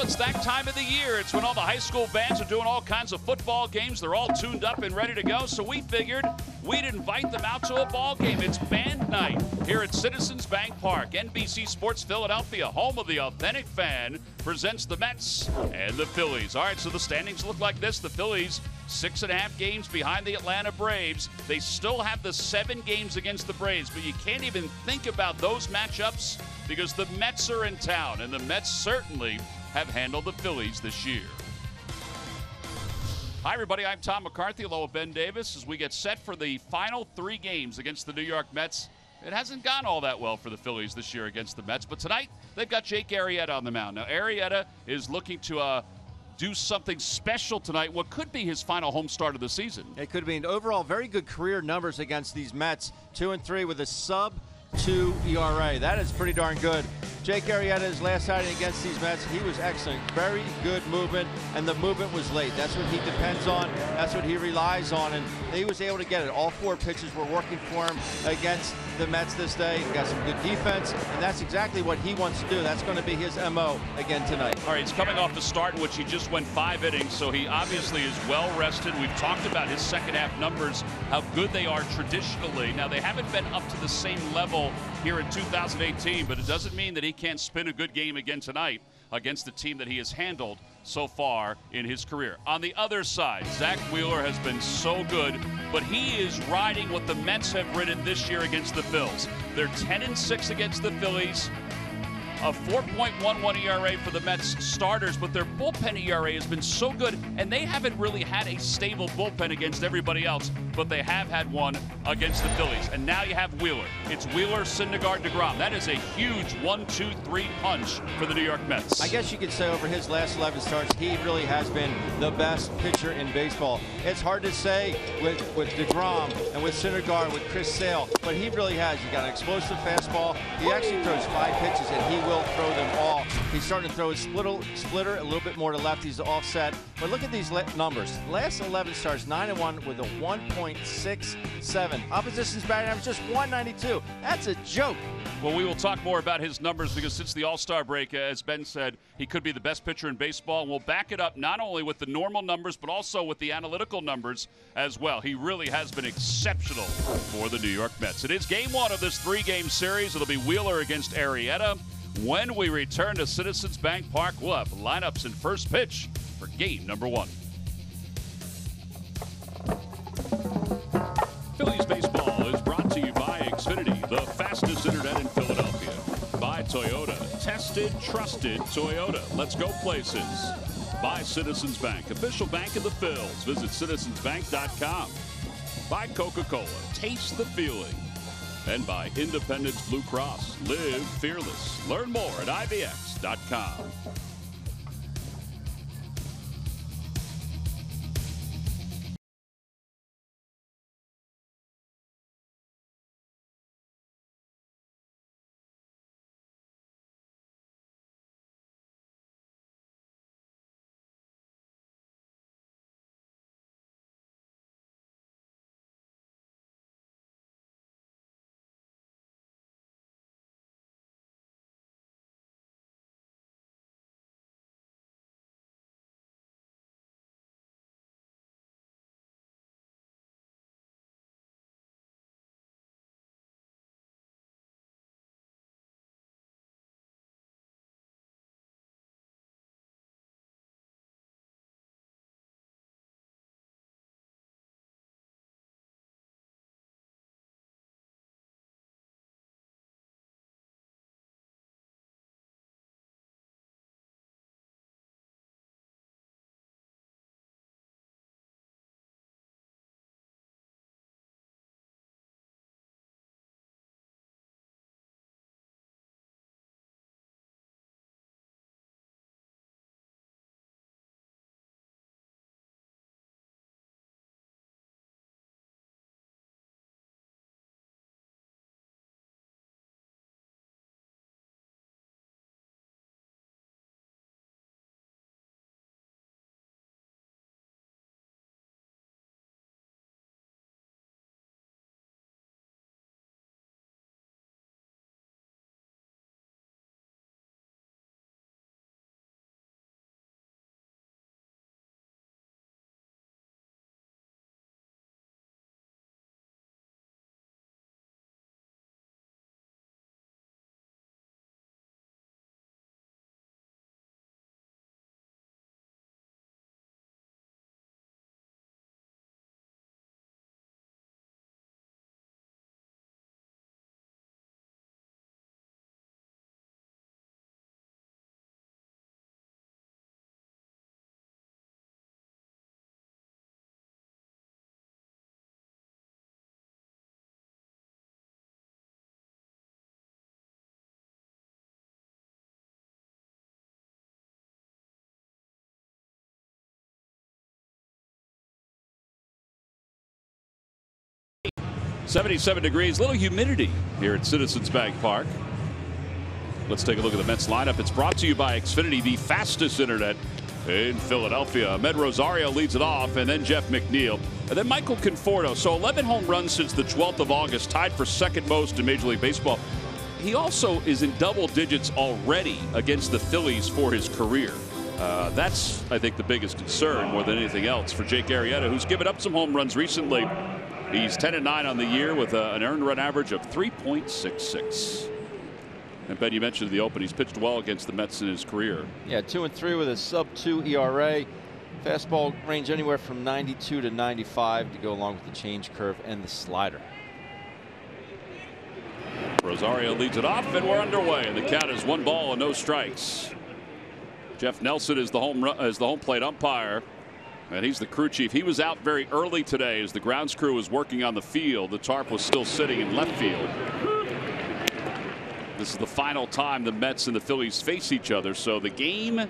it's that time of the year. It's when all the high school bands are doing all kinds of football games. They're all tuned up and ready to go, so we figured we'd invite them out to a ball game. It's band night here at Citizens Bank Park. NBC Sports Philadelphia, home of the authentic fan, presents the Mets and the Phillies. All right, so the standings look like this. The Phillies 6.5 games behind the Atlanta Braves. They still have the 7 games against the Braves, but you can't even think about those matchups because the Mets are in town, and the Mets certainly have handled the Phillies this year. Hi, everybody. I'm Tom McCarthy, along with Ben Davis, as we get set for the final 3 games against the New York Mets. It hasn't gone all that well for the Phillies this year against the Mets, but tonight they've got Jake Arrieta on the mound. Now, Arrieta is looking to do something special tonight, what could be his final home start of the season. It could be. Overall, very good career numbers against these Mets, 2-3 with a sub-2 ERA. That is pretty darn good. Jake Arrieta's last outing against these Mets, he was excellent. Very good movement, and the movement was late. That's what he depends on. That's what he relies on, and he was able to get it. All 4 pitches were working for him against the Mets this day. He got some good defense, and that's exactly what he wants to do. That's going to be his MO again tonight. All right, he's coming off the start in which he just went 5 innings, so he obviously is well rested. We've talked about his second half numbers, how good they are traditionally. Now, they haven't been up to the same level here in 2018, but it doesn't mean that he can't spin a good game again tonight against the team that he has handled so far in his career. On the other side, Zach Wheeler has been so good, but he is riding what the Mets have ridden this year against the Phils. They're 10-6 against the Phillies, a 4.11 ERA for the Mets starters, but their bullpen ERA has been so good, and they haven't really had a stable bullpen against everybody else, but they have had one against the Phillies. And now you have Wheeler. It's Wheeler, Syndergaard, DeGrom. That is a huge 1-2-3 punch for the New York Mets. I guess you could say over his last 11 starts, he really has been the best pitcher in baseball. It's hard to say with DeGrom and with Syndergaard, with Chris Sale, but he really has. He got an explosive fastball. He actually throws 5 pitches, and he will throw them all. He's starting to throw his splitter a little bit more to left. He's offset. But look at these numbers. Last 11 starts, 9-1 with a 1.67. Opposition's batting average just 192. That's a joke. Well, we will talk more about his numbers because since the All-Star break, as Ben said, he could be the best pitcher in baseball. And we'll back it up not only with the normal numbers, but also with the analytical numbers as well. He really has been exceptional for the New York Mets. It is game 1 of this 3-game series. It'll be Wheeler against Arrieta. When we return to Citizens Bank Park, we'll have lineups and first pitch for game number 1. Phillies baseball is brought to you by Xfinity, the fastest internet in Philadelphia. By Toyota, tested, trusted Toyota. Let's go places. By Citizens Bank, official bank of the Phils. Visit citizensbank.com. By Coca-Cola, taste the feeling. And by Independence Blue Cross. Live fearless. Learn more at IVX.com. 77 degrees, little humidity here at Citizens Bank Park. Let's take a look at the Mets lineup. It's brought to you by Xfinity, the fastest internet in Philadelphia. Med Rosario leads it off, and then Jeff McNeil, and then Michael Conforto. So 11 home runs since the 12th of August, tied for second most in Major League Baseball. He also is in double digits already against the Phillies for his career. That's, I think, the biggest concern more than anything else for Jake Arrieta, who's given up some home runs recently. He's 10-9 on the year with an earned run average of 3.66. And Ben, you mentioned the open. He's pitched well against the Mets in his career. Yeah, 2-3 with a sub-2 ERA. Fastball range anywhere from 92 to 95 to go along with the change curve and the slider. Rosario leads it off, and we're underway. And the count is 1 ball and no strikes. Jeff Nelson is the home plate umpire, and he's the crew chief. He was out very early today as the grounds crew was working on the field. The tarp was still sitting in left field. This is the final time the Mets and the Phillies face each other, so the game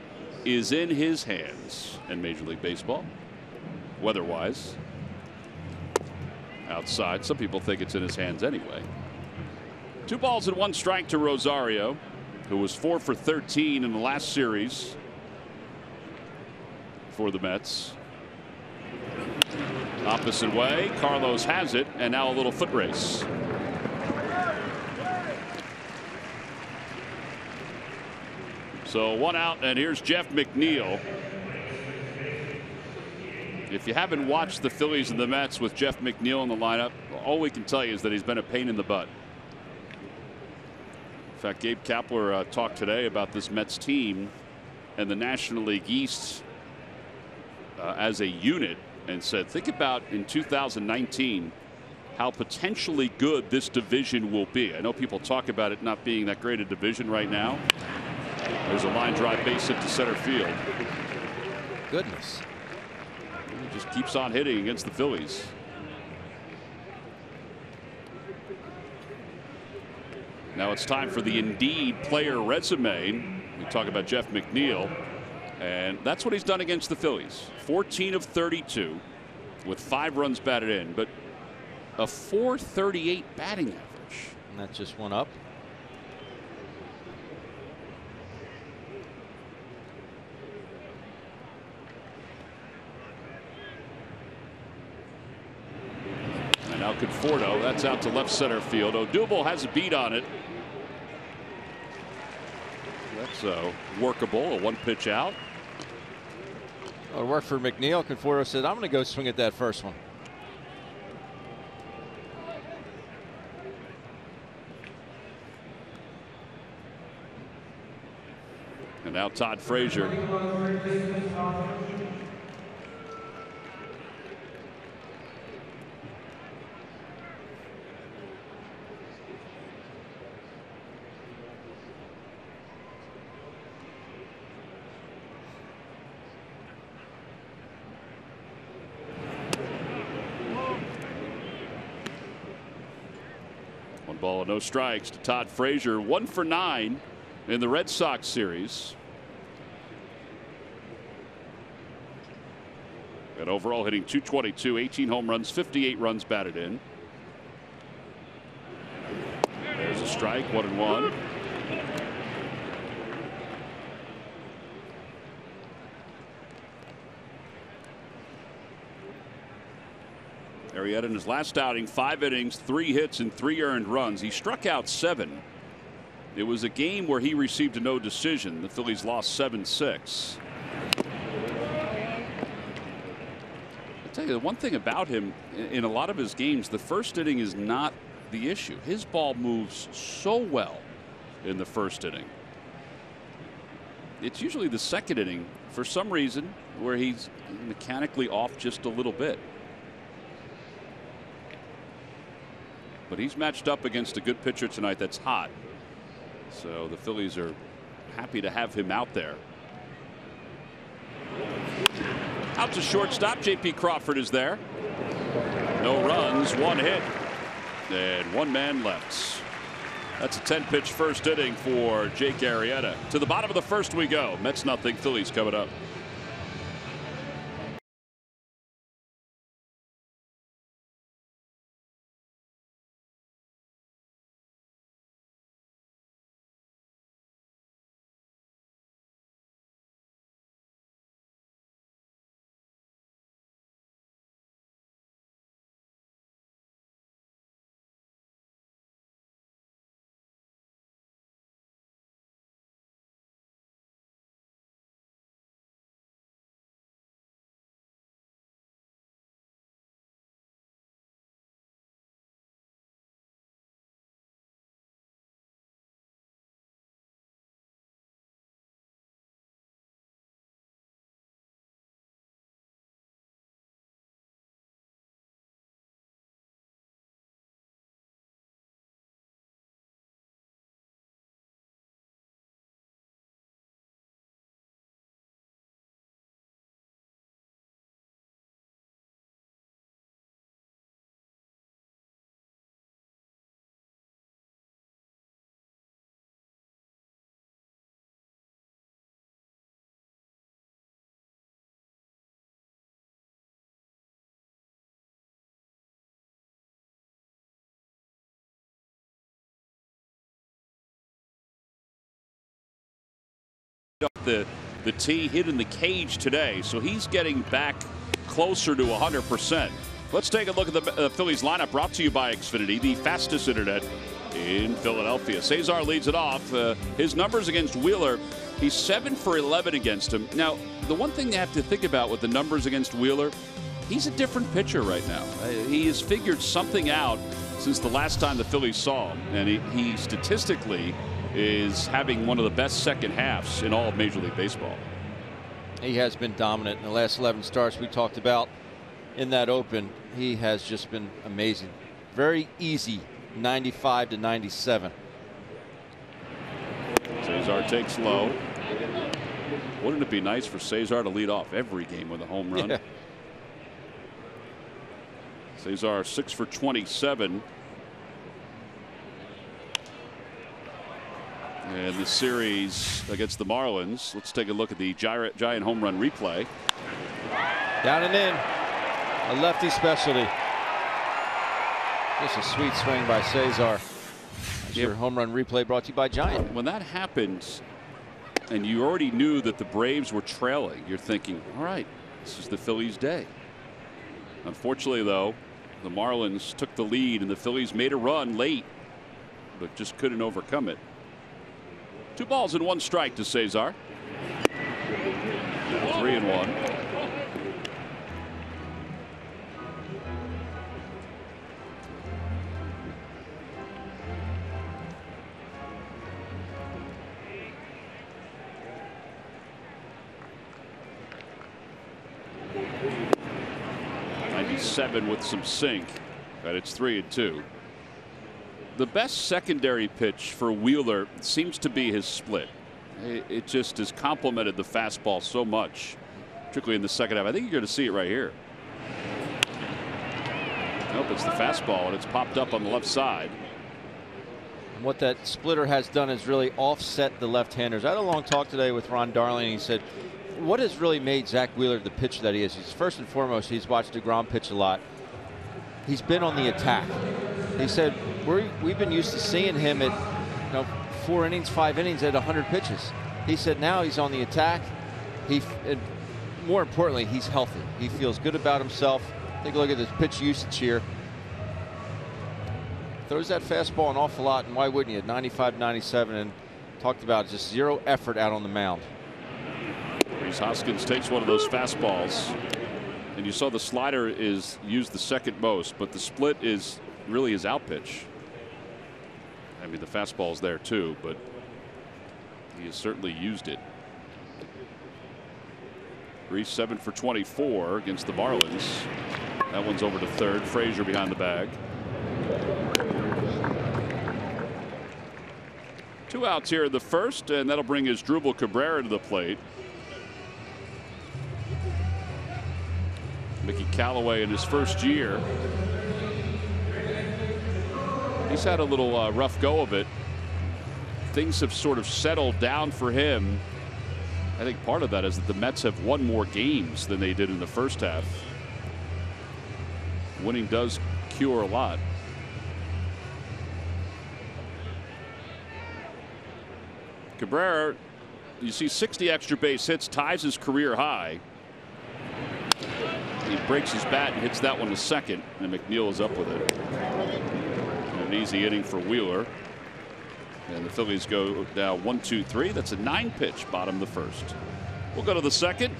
is in his hands in Major League Baseball. Weather-wise, outside, some people think it's in his hands anyway. 2 balls and 1 strike to Rosario, who was 4 for 13 in the last series for the Mets. Opposite way, Carlos has it, and now a little foot race. So 1 out, and here's Jeff McNeil. If you haven't watched the Phillies and the Mets with Jeff McNeil in the lineup, all we can tell you is that he's been a pain in the butt. In fact, Gabe Kapler talked today about this Mets team and the National League East as a unit, and said, think about in 2019 how potentially good this division will be. I know people talk about it not being that great a division right now. There's a line drive base hit to center field. Goodness. He just keeps on hitting against the Phillies. Now it's time for the Indeed player resume. We talk about Jeff McNeil, and that's what he's done against the Phillies. 14 of 32 with 5 runs batted in, but a .438 batting average. And that just went up. And now Conforto, that's out to left center field. Odubel has a beat on it. That's workable, a 1-pitch out. It worked for McNeil. Conforto said, I'm going to go swing at that first one. And now Todd Frazier. Ball and no strikes to Todd Frazier. 1 for 9 in the Red Sox series. And overall hitting .222, 18 home runs, 58 runs batted in. There's a strike, 1-1. Arrieta in his last outing, 5 innings, 3 hits, and 3 earned runs. He struck out 7. It was a game where he received a no decision. The Phillies lost 7-6. I'll tell you the one thing about him in a lot of his games, the first inning is not the issue. His ball moves so well in the first inning. It's usually the second inning, for some reason, where he's mechanically off just a little bit. But he's matched up against a good pitcher tonight that's hot. So the Phillies are happy to have him out there. Out to shortstop. J.P. Crawford is there. No runs, 1 hit, and 1 man left. That's a 10-pitch first inning for Jake Arrieta. To the bottom of the first we go. Mets nothing. Phillies coming up. the tee, hit in the cage today, so he's getting back closer to 100%. Let's take a look at the Phillies lineup, brought to you by Xfinity, the fastest internet in Philadelphia. Cesar leads it off. His numbers against Wheeler, he's 7 for 11 against him. Now, the one thing you have to think about with the numbers against Wheeler, he's a different pitcher right now. He has figured something out since the last time the Phillies saw him, and he statistically is having one of the best second halves in all of Major League Baseball. He has been dominant in the last 11 starts we talked about in that open. He has just been amazing. Very easy 95 to 97. Cesar takes low. Wouldn't it be nice for Cesar to lead off every game with a home run? Yeah. Cesar 6 for 27. And the series against the Marlins. Let's take a look at the giant home run replay. Down and in. A lefty specialty. Just a sweet swing by Cesar. That's your home run replay, brought to you by Giant. When that happened, and you already knew that the Braves were trailing, you're thinking, all right, this is the Phillies' day. Unfortunately, though, the Marlins took the lead, and the Phillies made a run late, but just couldn't overcome it. 2 balls and 1 strike to Cesar. 3-1. With some sink, but it's 3-2. The best secondary pitch for Wheeler seems to be his split. It just has complemented the fastball so much, particularly in the second half. I think you're going to see it right here. Nope, it's the fastball, and it's popped up on the left side. And what that splitter has done is really offset the left-handers. I had a long talk today with Ron Darling, and he said, what has really made Zach Wheeler the pitcher that he is? He's first and foremost, he's watched DeGrom pitch a lot. He's been on the attack. He said we've been used to seeing him at 4 innings, 5 innings at 100 pitches. He said now he's on the attack. And more importantly, he's healthy. He feels good about himself. Take a look at his pitch usage here. Throws that fastball an awful lot, and why wouldn't you? At 95, 97, and talked about just zero effort out on the mound. Rhys Hoskins takes one of those fastballs, and you saw the slider is used the second most, but the split is really his out pitch. I mean, the fastball's there too, but he has certainly used it. Rhys 7 for 24 against the Marlins. That one's over to third. Frazier behind the bag. 2 outs here in the first, and that'll bring Asdrubal Cabrera to the plate. Mickey Callaway in his first year. He's had a little rough go of it. Things have sort of settled down for him. I think part of that is that the Mets have won more games than they did in the first half. Winning does cure a lot. Cabrera, you see 60 extra base hits, ties his career high. He breaks his bat and hits that one to second, and McNeil is up with it. And an easy inning for Wheeler. And the Phillies go now 1-2-3. That's a 9-pitch bottom of the first. We'll go to the second.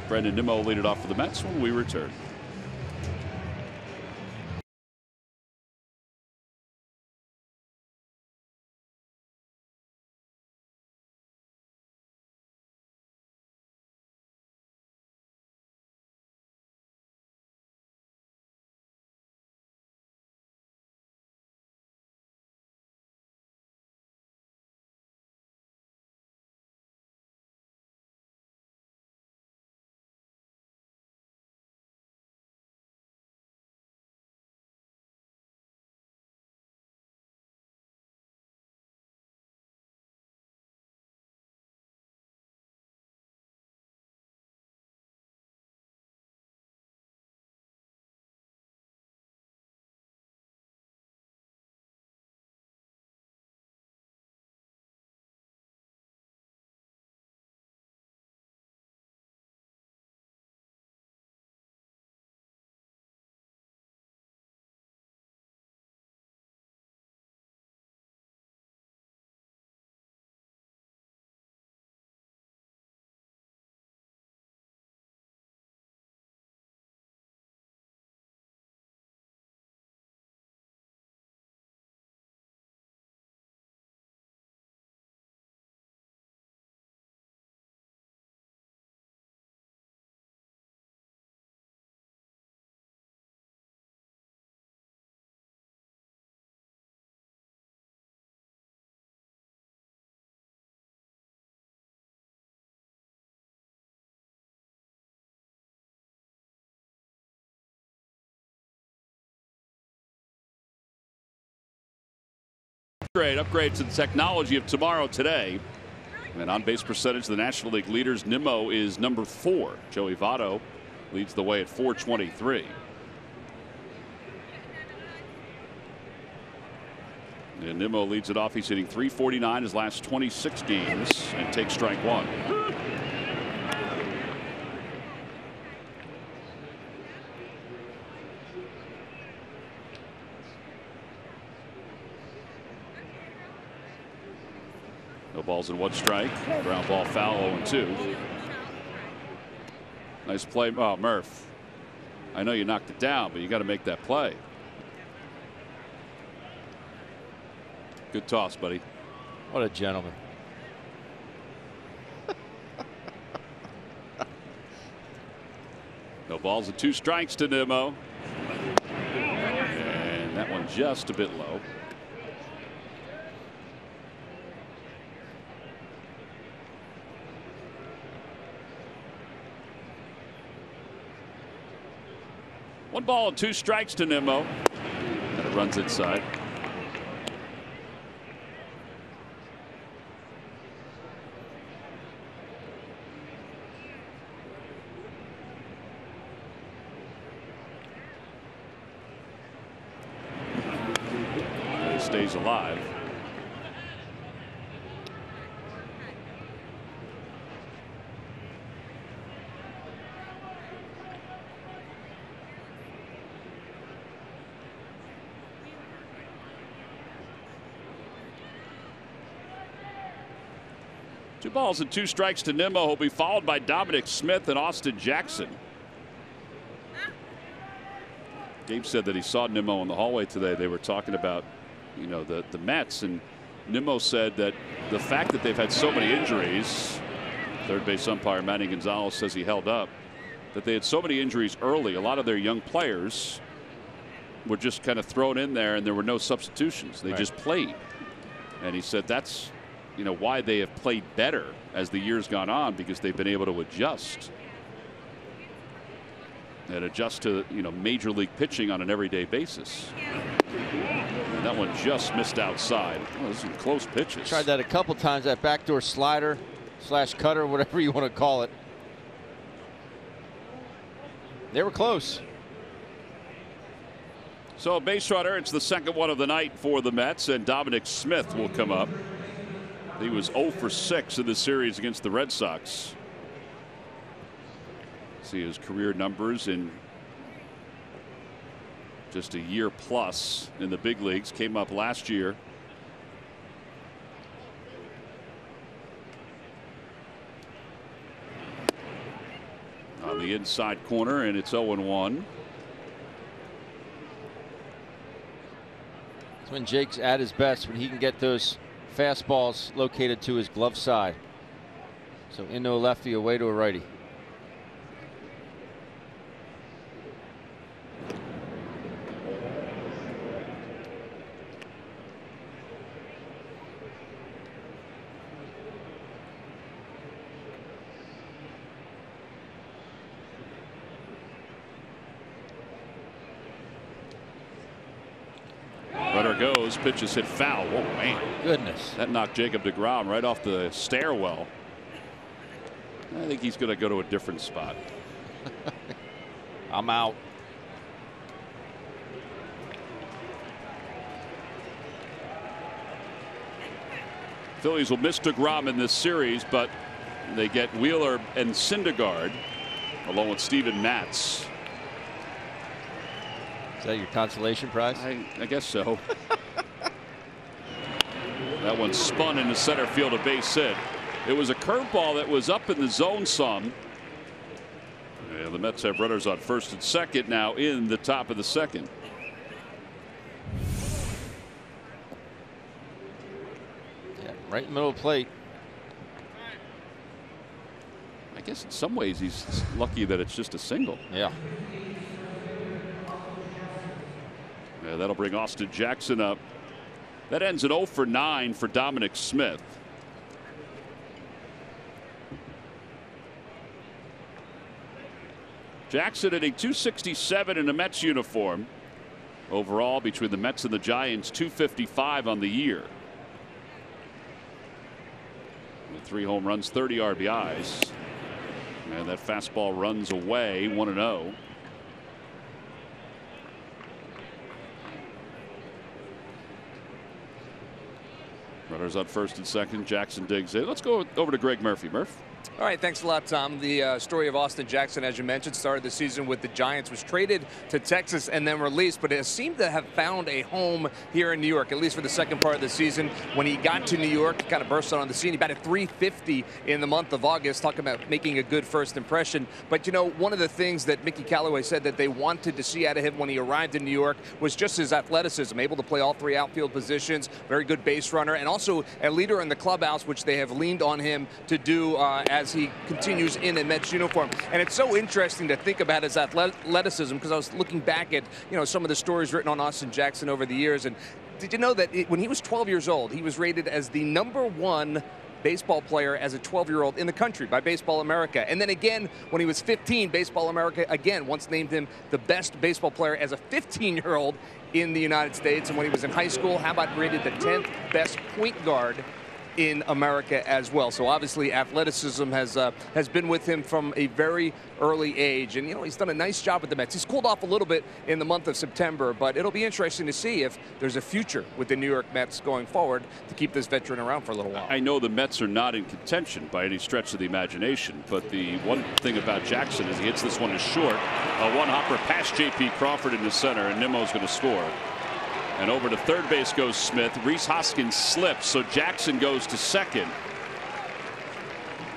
Brendan Nimmo will lead it off for the Mets when we return. Great upgrade to the technology of tomorrow today. And on base percentage, the National League leaders. Nimmo is number 4. Joey Votto leads the way at .423. And Nimmo leads it off. He's hitting .349 his last 26 games and takes strike 1. No balls and 1 strike. Ground ball foul, 0-2. Nice play. Oh, Murph. I know you knocked it down, but you got to make that play. Good toss, buddy. What a gentleman. No balls and 2 strikes to Nimmo. And that one just a bit low. One ball and 2 strikes to Nimmo. And it runs inside. He stays alive. Two balls and 2 strikes to Nimmo. He'll be followed by Dominic Smith and Austin Jackson. Gabe said that he saw Nimmo in the hallway today. They were talking about, you know, the Mets, and Nimmo said that the fact that they've had so many injuries, third base umpire Manny Gonzalez says he held up, that they had so many injuries early. A lot of their young players were just kind of thrown in there, and there were no substitutions. They just played. And he said that's, you know, why they have played better as the years gone on, because they've been able to adjust to, you know, major league pitching on an everyday basis. And that one just missed outside. Oh, those are some close pitches. Tried that a couple times, that backdoor slider slash cutter, whatever you want to call it. They were close. So a base runner, it's the second one of the night for the Mets, and Dominic Smith will come up. He was 0 for 6 in the series against the Red Sox. See his career numbers in just a year plus in the big leagues. Came up last year. On the inside corner, and it's 0-1. It's when Jake's at his best, when he can get those fastballs located to his glove side. So into a lefty, away to a righty. Runner goes, pitch is hit foul. Oh, man. Goodness. That knocked Jacob deGrom right off the stairwell. I think he's going to go to a different spot. I'm out. Phillies will miss deGrom in this series, but they get Wheeler and Syndergaard along with Steven Matz. Is that your consolation prize? I guess so. That one spun into center field, a base hit. It was a curveball that was up in the zone some. And the Mets have runners on first and second now in the top of the second. Yeah, right in the middle of the plate. I guess in some ways he's lucky that it's just a single. Yeah. That'll bring Austin Jackson up. That ends at 0 for 9 for Dominic Smith. Jackson at a .267 in a Mets uniform. Overall, between the Mets and the Giants, .255 on the year. 3 home runs, 30 RBIs. And that fastball runs away, 1-0. Runners on first and second. Jackson digs in. Let's go over to Greg Murphy. Murph. All right, thanks a lot, Tom. The story of Austin Jackson, as you mentioned, started the season with the Giants, was traded to Texas and then released, but it seemed to have found a home here in New York, at least for the second part of the season. When he got to New York, he kind of burst on the scene. He batted .350 in the month of August, talking about making a good first impression. But, you know, one of the things that Mickey Callaway said that they wanted to see out of him when he arrived in New York was just his athleticism, able to play all 3 outfield positions, very good base runner, and also a leader in the clubhouse, which they have leaned on him to do as he continues in a Mets uniform. And it's so interesting to think about his athleticism, because I was looking back at, you know, some of the stories written on Austin Jackson over the years. And did you know that when he was 12 years old, he was rated as the #1 baseball player as a 12-year-old in the country by Baseball America? And then again, when he was 15, Baseball America again once named him the best baseball player as a 15-year-old in the United States. And when he was in high school, how about rated the 10th best point guard in America as well? So obviously athleticism has been with him from a very early age, and you know, he's done a nice job with the Mets. He's cooled off a little bit in the month of September, but it'll be interesting to see if there's a future with the New York Mets going forward to keep this veteran around for a little while. I know the Mets are not in contention by any stretch of the imagination, but the one thing about Jackson is he hits this one to short, a one-hopper past J.P. Crawford in the center, and Nimmo's going to score. And over to third base goes Smith. Rhys Hoskins slips, so Jackson goes to second.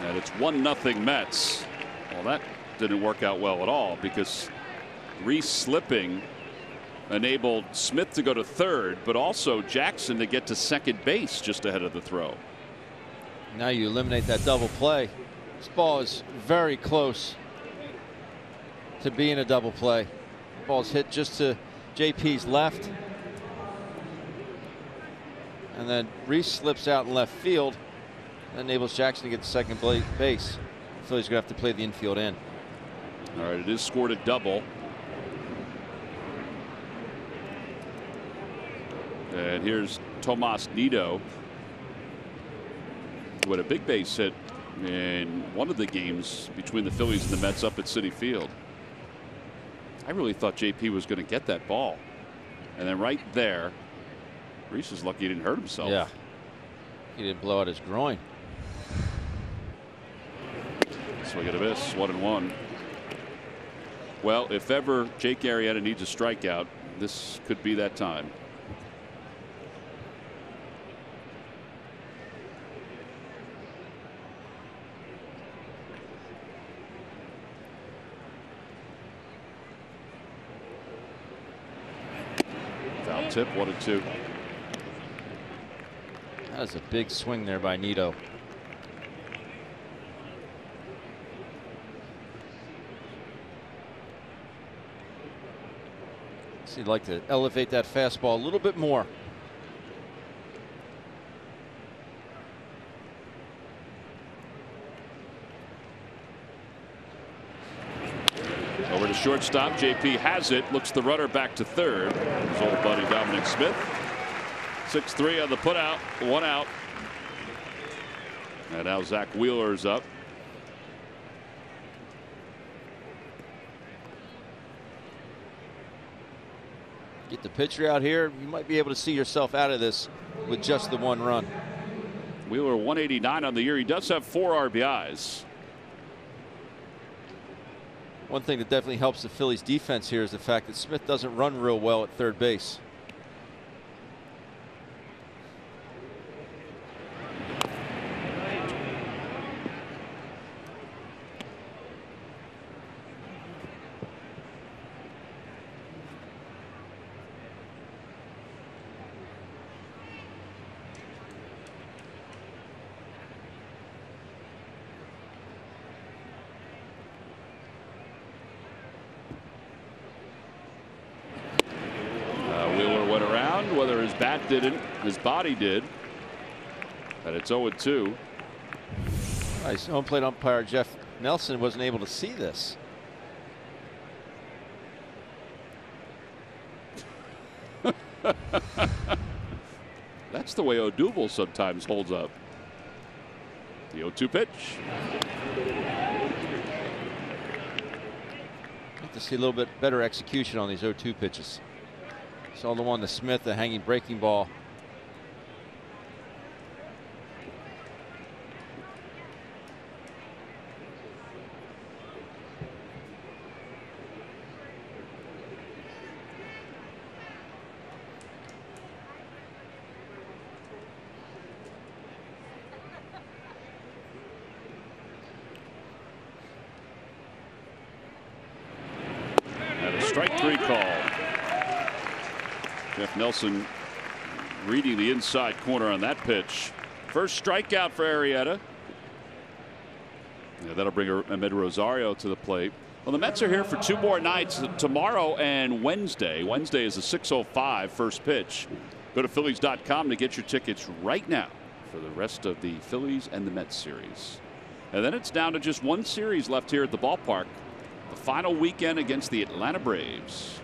And it's 1-0 Mets. Well, that didn't work out well at all, because Rhys slipping enabled Smith to go to third, but also Jackson to get to second base just ahead of the throw. Now you eliminate that double play. This ball is very close to being a double play. The ball's hit just to JP's left. And then Rhys slips out in left field. That enables Jackson to get to second base. The Phillies are going to have to play the infield in. All right, it is scored a double. And here's Tomas Nido, who had a big base hit in one of the games between the Phillies and the Mets up at Citi Field. I really thought JP was going to get that ball. And then right there, Rhys is lucky he didn't hurt himself. Yeah. He didn't blow out his groin. Swing and a miss, 1-1. Well, if ever Jake Arrieta needs a strikeout, this could be that time. Foul tip, 1-2. That was a big swing there by Nido. So he'd like to elevate that fastball a little bit more. Over to shortstop. JP has it. Looks the runner back to third. His old buddy Dominic Smith. 6-3 on the putout. 1 out. And now Zach Wheeler's up. Get the pitcher out here. You might be able to see yourself out of this with just the 1 run. Wheeler 189 on the year. He does have 4 RBIs. One thing that definitely helps the Phillies defense here is the fact that Smith doesn't run real well at third base. Whether his bat didn't, his body did. And it's 0-2. Nice. Home plate umpire Jeff Nelson wasn't able to see this. That's the way Odubel sometimes holds up. The 0-2 pitch. I'd like to see a little bit better execution on these 0-2 pitches. Saw the one to Smith, the hanging breaking ball. Strike 3 call. Jeff Nelson reading the inside corner on that pitch. First strikeout for Arrieta. Yeah, that'll bring Ahmed Rosario to the plate. Well, the Mets are here for 2 more nights, tomorrow and Wednesday. Wednesday is a 6:05 first pitch. Go to Phillies.com to get your tickets right now for the rest of the Phillies and the Mets series. And then it's down to just 1 series left here at the ballpark. The final weekend against the Atlanta Braves.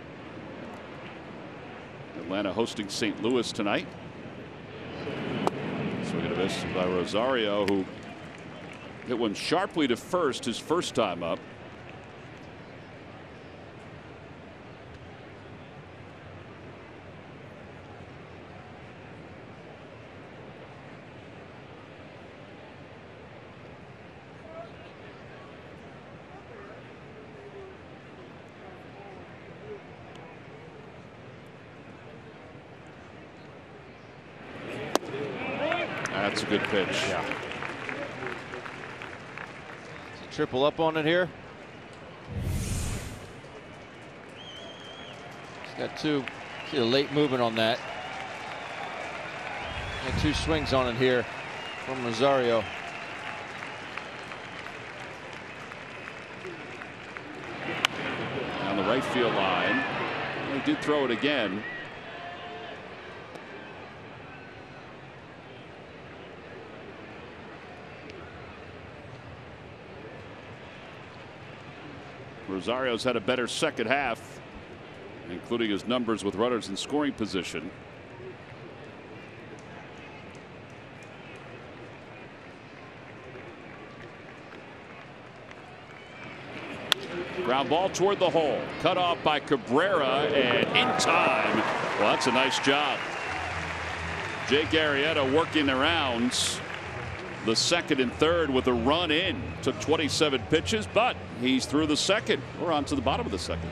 Atlanta hosting St. Louis tonight. Swing and a miss by Rosario, who hit one sharply to first his first time up. That's a good pitch. Yeah. Triple up on it here. He's got 2. See the late movement on that. Got 2 swings on it here from Rosario. Down the right field line. They did throw it again. Rosario's had a better second half, including his numbers with runners in scoring position. Ground ball toward the hole. Cut off by Cabrera, and in time. Well, that's a nice job. Jake Arrieta working the rounds. The second and third with a run in. Took 27 pitches, but he's through the second. We're on to the bottom of the second.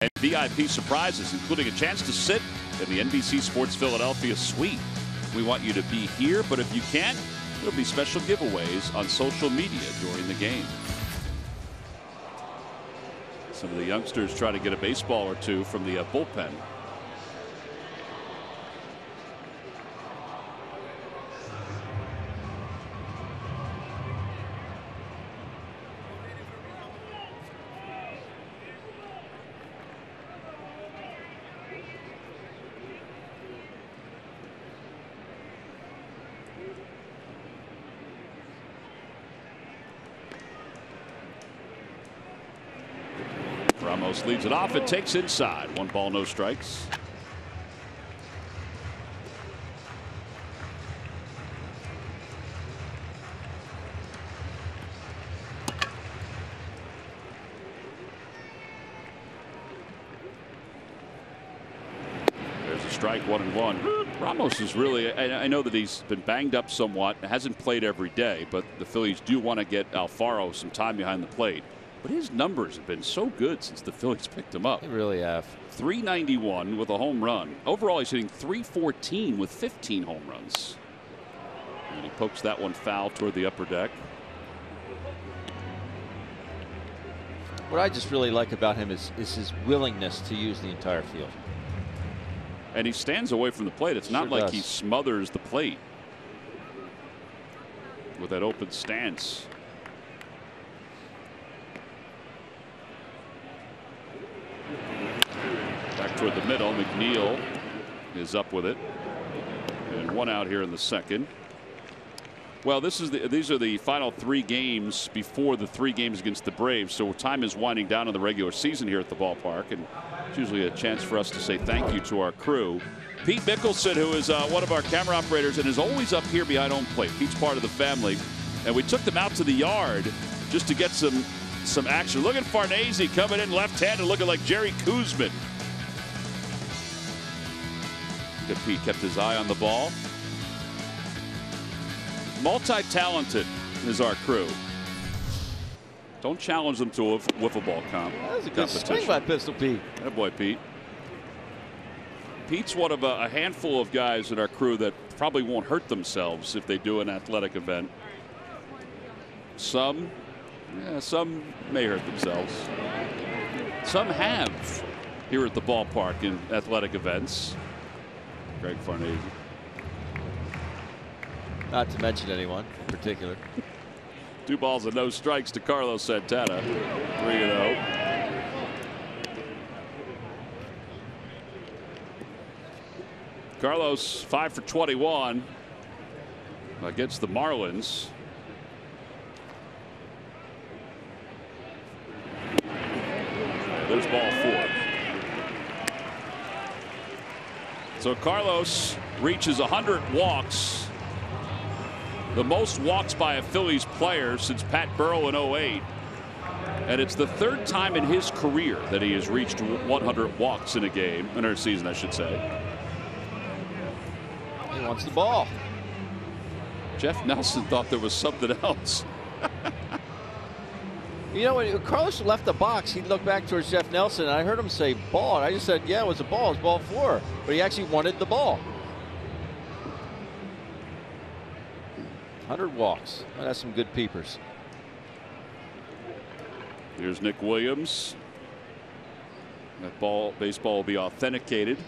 And VIP surprises, including a chance to sit in the NBC Sports Philadelphia suite. We want you to be here, but if you can't, there'll be special giveaways on social media during the game. Some of the youngsters try to get a baseball or two from the bullpen. Ramos leads it off and takes inside. 1 ball, no strikes. There's a strike, 1-1. Ramos is really, I know that he's been banged up somewhat, hasn't played every day, but the Phillies do want to get Alfaro some time behind the plate. But his numbers have been so good since the Phillies picked him up. They really have. 391 with a home run. Overall, he's hitting 314 with 15 home runs. And he pokes that one foul toward the upper deck. What I just really like about him is his willingness to use the entire field. And he stands away from the plate. It's not like he smothers the plate with that open stance. Back toward the middle. McNeil is up with it. And 1 out here in the second. Well, these are the final 3 games before the 3 games against the Braves. So time is winding down in the regular season here at the ballpark. And it's usually a chance for us to say thank you to our crew. Pete Mickelson, who is one of our camera operators and is always up here behind home plate. Pete's part of the family. And we took them out to the yard just to get some action. Look at Farnese coming in left-handed, looking like Jerry Koosman. Good. Pete kept his eye on the ball. Multi-talented is our crew. Don't challenge them to a wiffle ball That was a good swing by Pistol Pete. That boy, Pete. Pete's one of a handful of guys in our crew that probably won't hurt themselves if they do an athletic event. Some may hurt themselves. Some have here at the ballpark in athletic events. Greg Farnese. Not to mention anyone in particular. 2 balls and no strikes to Carlos Santana. 3-0. Carlos 5 for 21 against the Marlins. There's ball 4. So Carlos reaches 100 walks. The most walks by a Phillies player since Pat Burrell in 08. And it's the 3rd time in his career that he has reached 100 walks in a season, I should say. He wants the ball. Jeff Nelson thought there was something else. You know, when Carlos left the box, he looked back towards Jeff Nelson, and I heard him say ball. And I just said, yeah, it was a ball. It was ball 4. But he actually wanted the ball. 100 walks. Well, that's some good peepers. Here's Nick Williams. That baseball will be authenticated,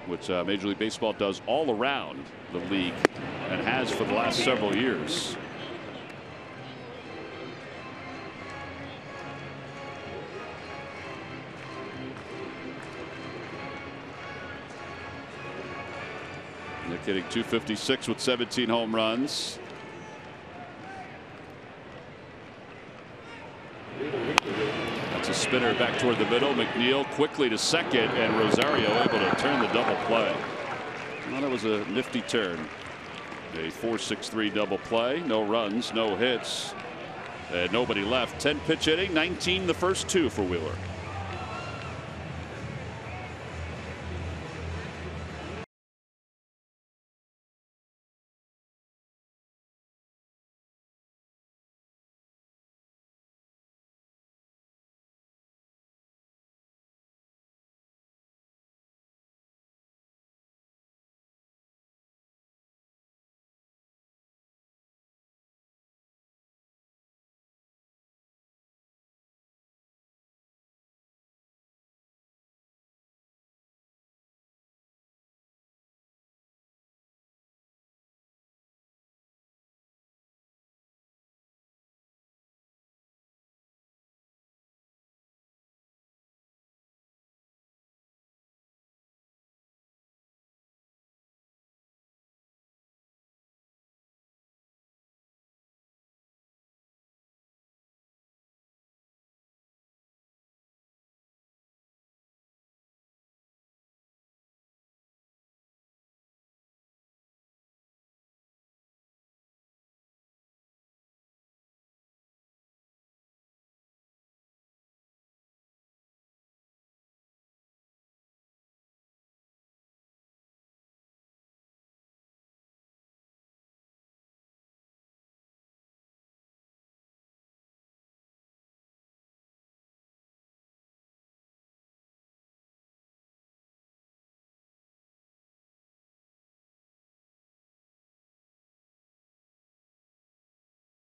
which Major League Baseball does all around the league and has for the last several years. Nick hitting .256 with 17 home runs. That's a spinner back toward the middle. McNeil quickly to second, and Rosario able to turn the double play. Well, that was a nifty turn. A 4-6-3 double play. No runs, no hits, and nobody left. 10 pitch inning, 19 the first 2 for Wheeler.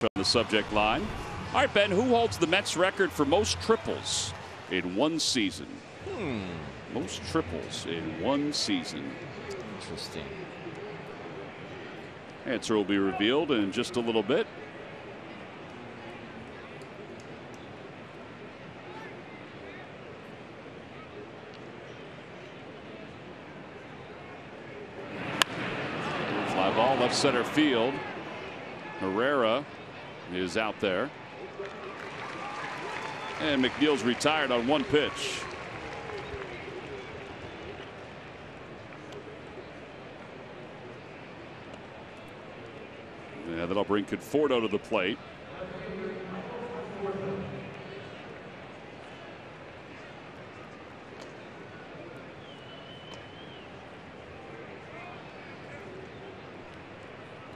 on the subject line. All right, Ben, who holds the Mets record for most triples in one season? Most triples in one season. Interesting. Answer will be revealed in just a little bit. Fly ball left center field. Herrera is out there. And McNeil's retired on one pitch. Yeah, that'll bring Conforto to the plate.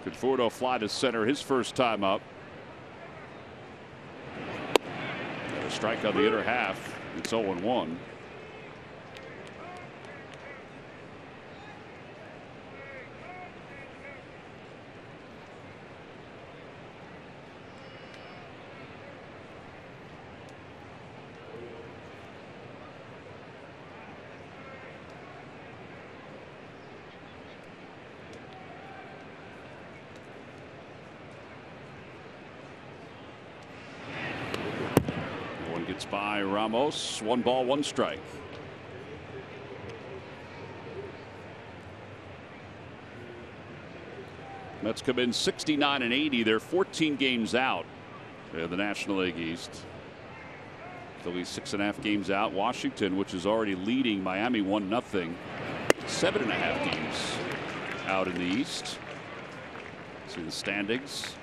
Conforto fly to center his first time up. And a strike on the inner half. It's 0-1. Gets by Ramos. 1 ball, 1 strike. Mets come in 69-80. They're 14 games out in the National League East. Phillies 6.5 games out. Washington, which is already leading Miami 1-0. 7.5 games out in the East. See the standings.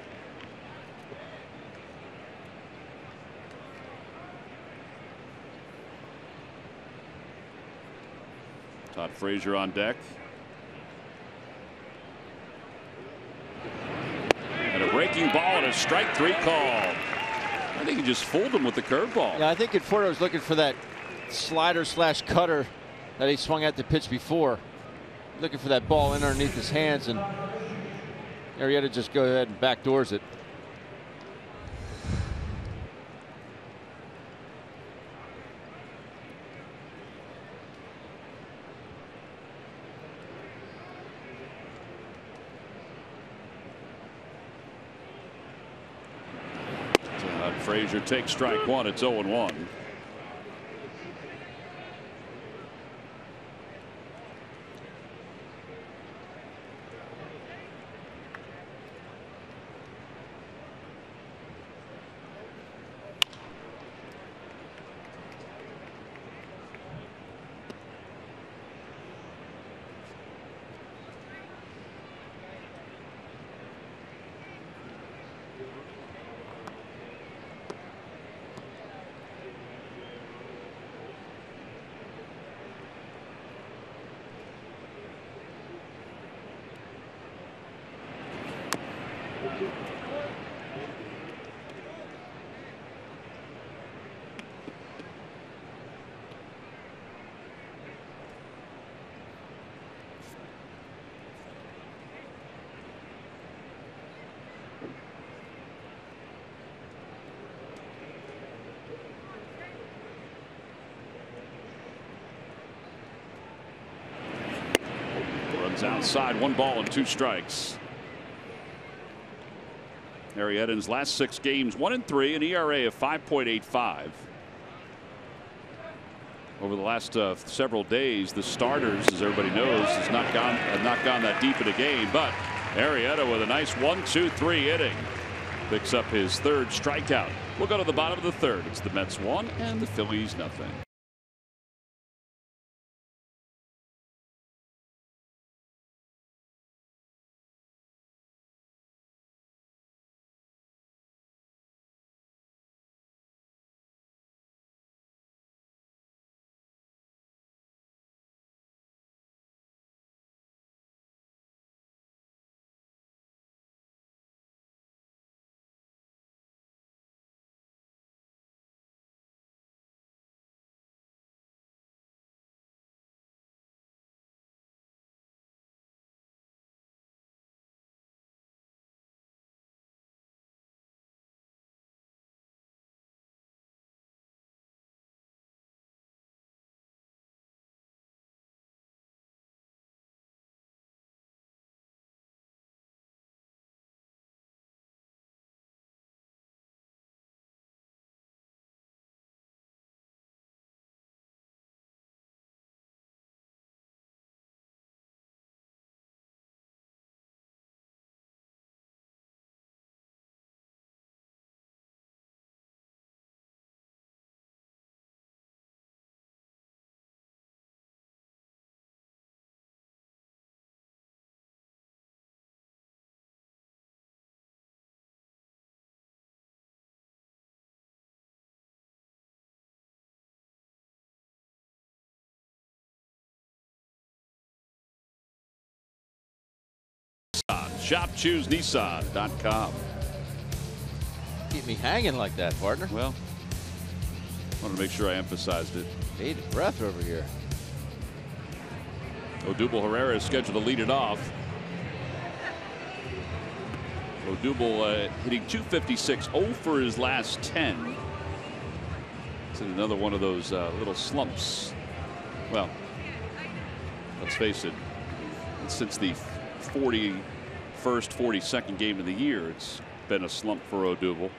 Todd Frazier on deck. And a breaking ball and a strike 3 call. I think he just fooled him with the curveball. Yeah, I think Conforto was looking for that slider slash cutter that he swung at the pitch before. Looking for that ball in underneath his hands, and Arrieta just go ahead and backdoors it. Frazier takes strike 1. It's 0-1. Runs outside. 1 ball and 2 strikes. Arrieta in his last 6 games, 1-3, an ERA of 5.85. Over the last several days, the starters, as everybody knows, have not gone that deep in a game. But Arrieta with a nice 1-2-3 inning picks up his 3rd strikeout. We'll go to the bottom of the 3rd. It's the Mets 1 and the Phillies 0. ShopChooseNissan.com. Keep me hanging like that, partner. Well, I wanted to make sure I emphasized it. Bated breath over here. Odubel Herrera is scheduled to lead it off. Odubel hitting .256, 0 for his last 10. It's in another one of those little slumps. Well, let's face it, since the 41st, 42nd game of the year, it's been a slump for Odubel.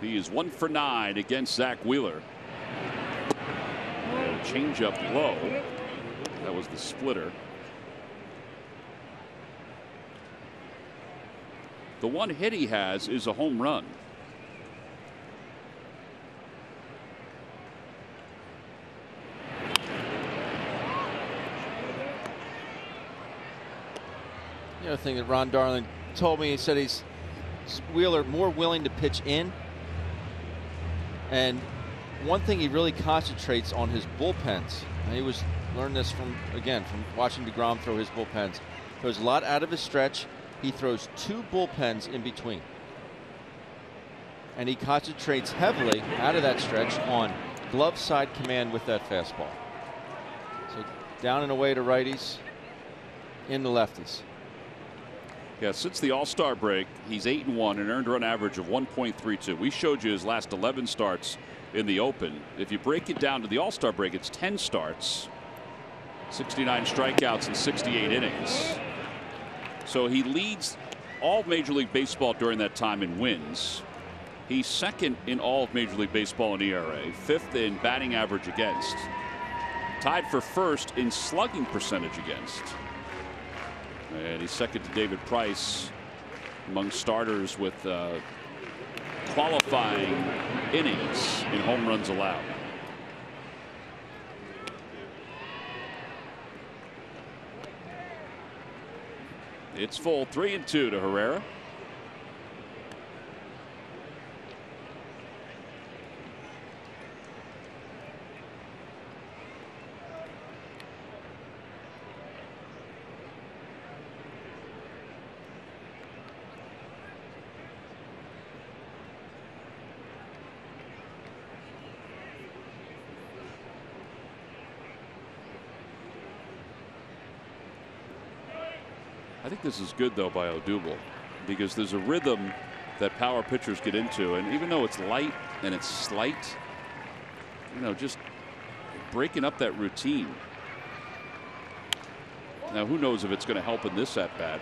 He is 1 for 9 against Zach Wheeler. Change up low. That was the splitter. The one hit he has is a home run. The other thing that Ron Darling told me, he said he's Wheeler more willing to pitch in. And one thing he really concentrates on his bullpens. And he learned this from watching DeGrom throw his bullpens. Throws a lot out of his stretch. He throws 2 bullpens in between. And he concentrates heavily out of that stretch on glove side command with that fastball. So down and away to righties, in the lefties. Yeah, since the All-Star break, he's 8-1, an earned run average of 1.32. We showed you his last 11 starts in the Open. If you break it down to the All-Star break, it's 10 starts, 69 strikeouts in 68 innings. So he leads all of Major League Baseball during that time in wins. He's second in all of Major League Baseball in ERA, 5th in batting average against, tied for 1st in slugging percentage against. And he's second to David Price among starters with qualifying innings in home runs allowed. It's full, 3-2 to Herrera. I think this is good, though, by Odubel, because there's a rhythm that power pitchers get into. And even though it's light and it's slight, just breaking up that routine. Now, who knows if it's going to help in this at bat.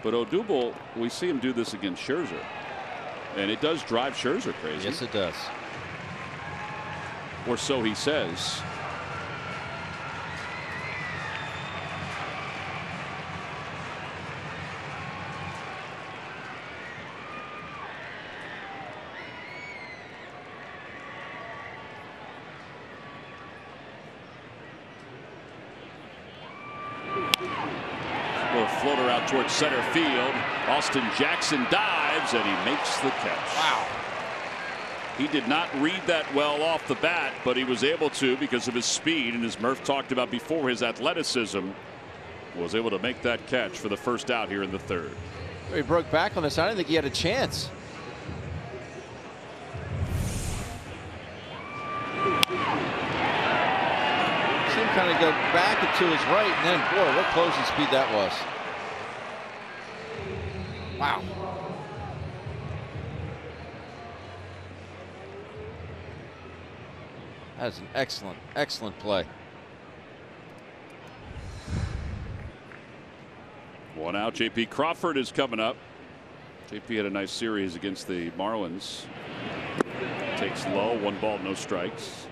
But Odubel, we see him do this against Scherzer. And it does drive Scherzer crazy. Yes, it does. Or so he says. Floater out towards center field. Austin Jackson dives and he makes the catch. Wow. He did not read that well off the bat, but he was able to because of his speed, and as Murph talked about before, his athleticism, was able to make that catch for the first out here in the 3rd. He broke back on this. I didn't think he had a chance. See him kind of go back and to his right, and then, boy, what closing speed that was. Wow. That's an excellent, excellent play. 1 out. J.P. Crawford is coming up. J.P. had a nice series against the Marlins. Takes low, 1 ball, no strikes.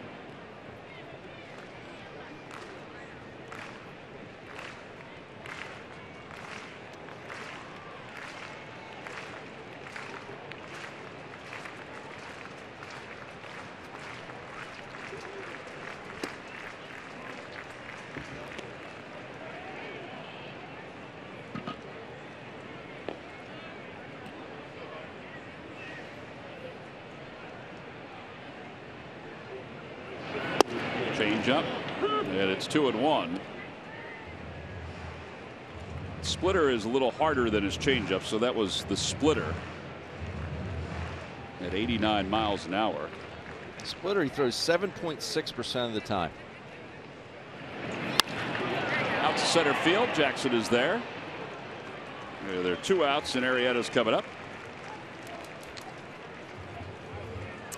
changeup, and it's 2-1. Splitter is a little harder than his changeup, so that was the splitter at 89 miles an hour. Splitter, he throws 7.6% of the time. Out to center field. Jackson is there. There are 2 outs, and Arrieta's coming up.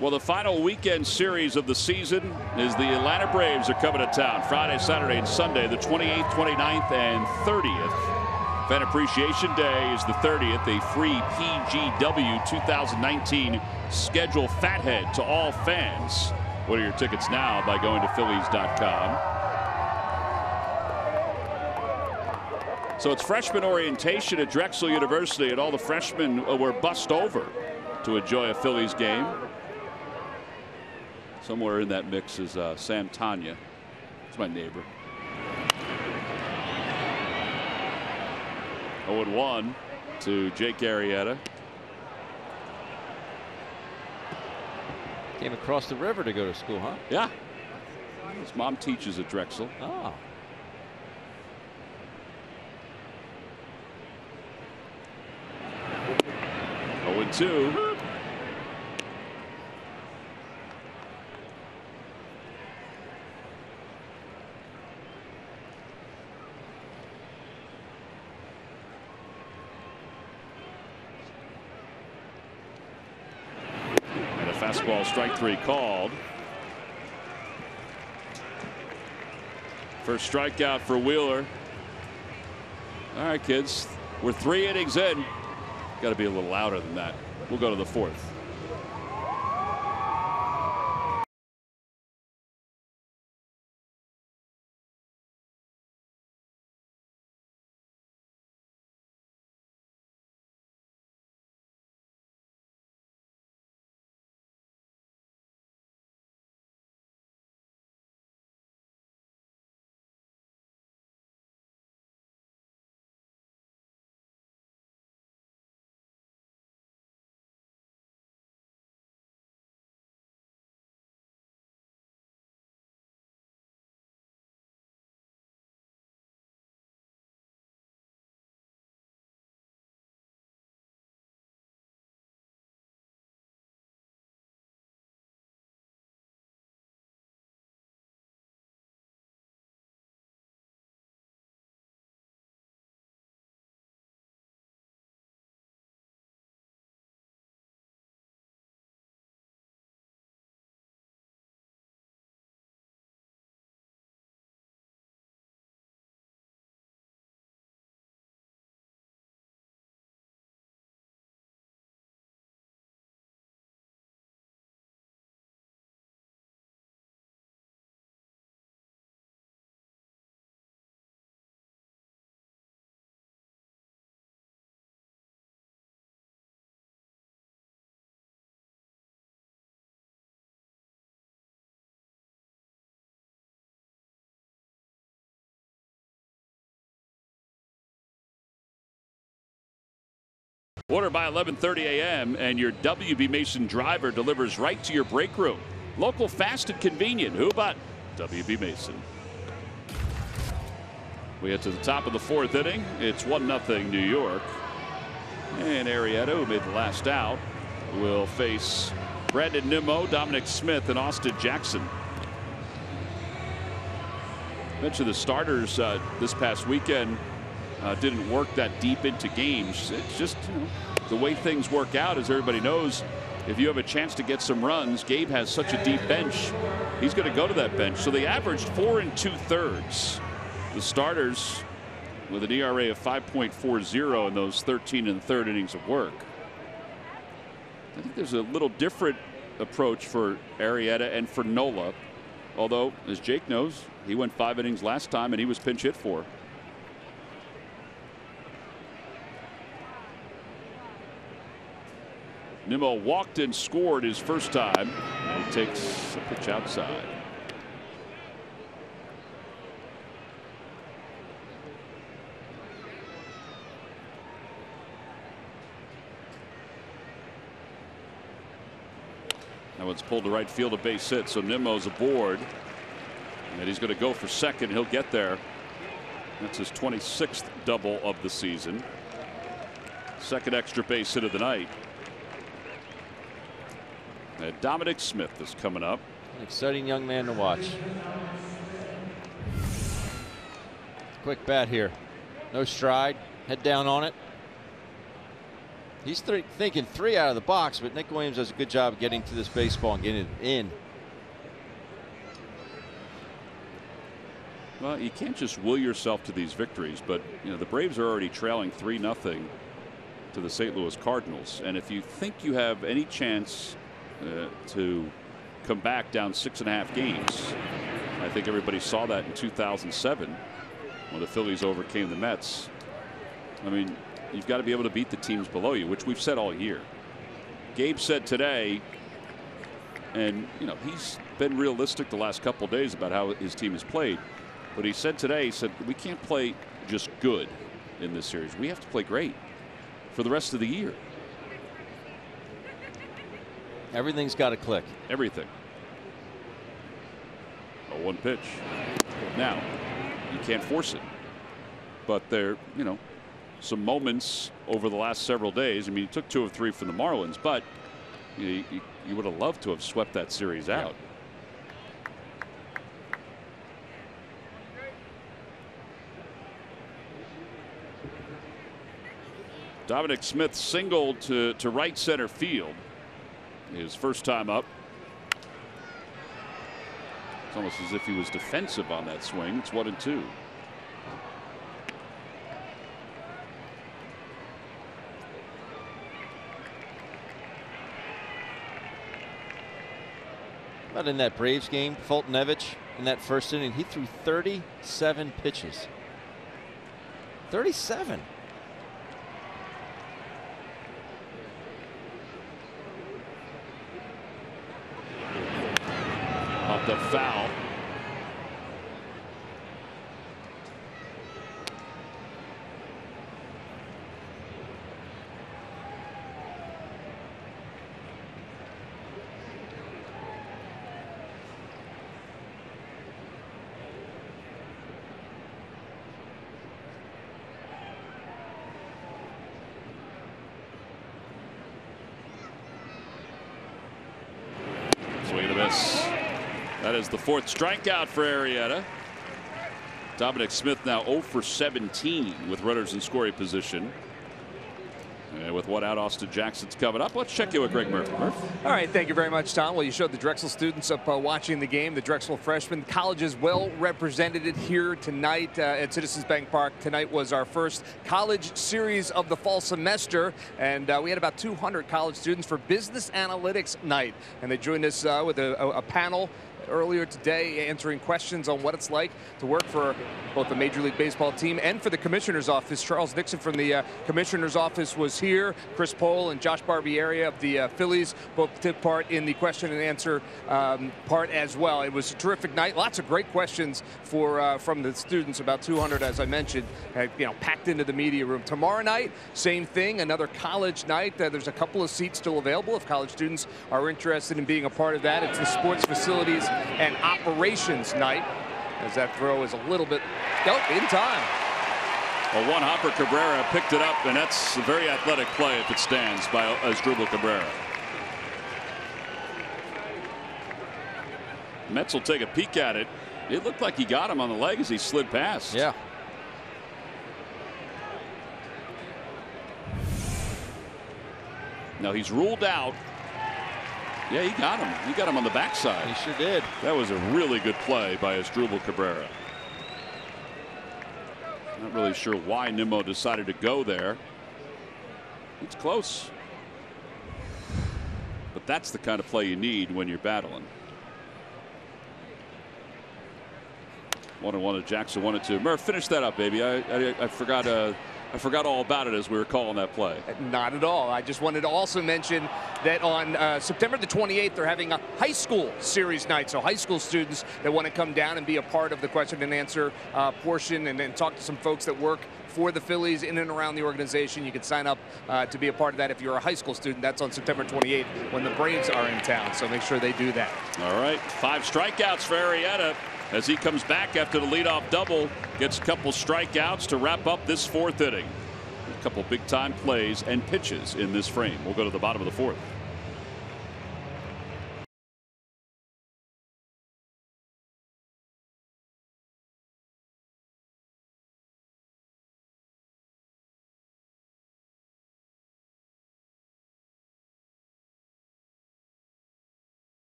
Well, the final weekend series of the season is the Atlanta Braves are coming to town Friday, Saturday, and Sunday, the 28th, 29th, and 30th. Fan Appreciation Day is the 30th, a free PGW 2019 schedule fathead to all fans. Order your tickets now by going to Phillies.com. So it's freshman orientation at Drexel University, and all the freshmen were bussed over to enjoy a Phillies game. Somewhere in that mix is Sam Tanya. It's my neighbor. 0-1 to Jake Arrieta. Came across the river to go to school, huh? Yeah. His mom teaches at Drexel. Oh. Oh, 0-2. Fastball, strike 3 called. First strikeout for Wheeler. All right, kids, we're 3 innings in. Got to be a little louder than that. We'll go to the 4th. Order by 11:30 a.m. and your WB Mason driver delivers right to your break room. Local, fast, and convenient. Who but WB Mason? We get to the top of the 4th inning. It's 1-0 New York. And Arrieta, who made the last out, will face Brandon Nimmo, Dominic Smith, and Austin Jackson. Mentioned the starters this past weekend didn't work that deep into games. It's just, you know, the way things work out, as everybody knows. If you have a chance to get some runs, Gabe has such a deep bench. He's going to go to that bench. So they averaged 4 2/3. The starters with an ERA of 5.40 in those 13 1/3 innings of work. I think there's a little different approach for Arrieta and for Nola. Although, as Jake knows, he went 5 innings last time and he was pinch hit for. Nimmo walked and scored his first time. And he takes a pitch outside. That one's pulled to right field, a base hit, so Nimmo's aboard. And he's going to go for second. He'll get there. That's his 26th double of the season. Second extra base hit of the night. And Dominic Smith is coming up. An exciting young man to watch. Quick bat here. No stride. Head down on it. He's thinking 3 out of the box, but Nick Williams does a good job of getting to this baseball and getting it in. Well, you can't just will yourself to these victories, but you know the Braves are already trailing 3-0 to the St. Louis Cardinals, and if you think you have any chance to come back down 6.5 games, I think everybody saw that in 2007 when the Phillies overcame the Mets. I mean, you've got to be able to beat the teams below you, which we've said all year. Gabe said today, and you know he's been realistic the last couple of days about how his team has played. But he said today, he said, we can't play just good in this series. We have to play great for the rest of the year. Everything's got to click. Everything. A 1 pitch. Now, you can't force it. But there, you know, some moments over the last several days. I mean, he took 2 of 3 from the Marlins, but you would have loved to have swept that series out. Dominic Smith singled to right center field. His first time up. It's almost as if he was defensive on that swing. It's 1-2. But in that Braves game, Fultonevich in that first inning, he threw 37 pitches. 37. The foul. Swing and a miss. That is the 4th strikeout for Arrieta. Dominic Smith now 0 for 17 with runners in scoring position. And with 1 out, Austin Jackson's coming up. Let's check in with Greg Murphy. Murph. All right, thank you very much, Tom. Well, you showed the Drexel students up watching the game. The Drexel freshmen. The college is well represented here tonight at Citizens Bank Park. Tonight was our first college series of the fall semester, and we had about 200 college students for Business Analytics Night. And they joined us with a panel earlier today answering questions on what it's like to work for both the Major League Baseball team and for the Commissioner's Office. Charles Dixon from the Commissioner's Office was here. Chris Pohl and Josh Barbieri of the Phillies both took part in the question and answer part as well. It was a terrific night. Lots of great questions from the students, about 200, as I mentioned, packed into the media room. Tomorrow night, same thing, another college night. There's a couple of seats still available if college students are interested in being a part of that. It's the Sports Facilities and Operations Night, as that throw is a little bit in time. Well, one hopper Cabrera picked it up, and that's a very athletic play if it stands by Asdrubal Cabrera. Mets will take a peek at it. It looked like he got him on the leg as he slid past. Yeah. Now he's ruled out. Yeah, he got him. He got him on the backside. He sure did. That was a really good play by Asdrubal Cabrera. Not really sure why Nimmo decided to go there. It's close. But that's the kind of play you need when you're battling. 1-1 to Jackson, 1-2. Murph, finish that up, baby. I forgot. I forgot all about it as we were calling that play. Not at all. I just wanted to also mention that on September the 28th, they're having a high school series night. So high school students that want to come down and be a part of the question and answer portion, and then talk to some folks that work for the Phillies in and around the organization. You can sign up to be a part of that if you're a high school student. That's on September 28th when the Braves are in town. So make sure they do that. All right. 5 strikeouts for Arrieta. as he comes back after the leadoff double, gets a couple strikeouts to wrap up this 4th inning. A couple big time plays and pitches in this frame. We'll go to the bottom of the 4th.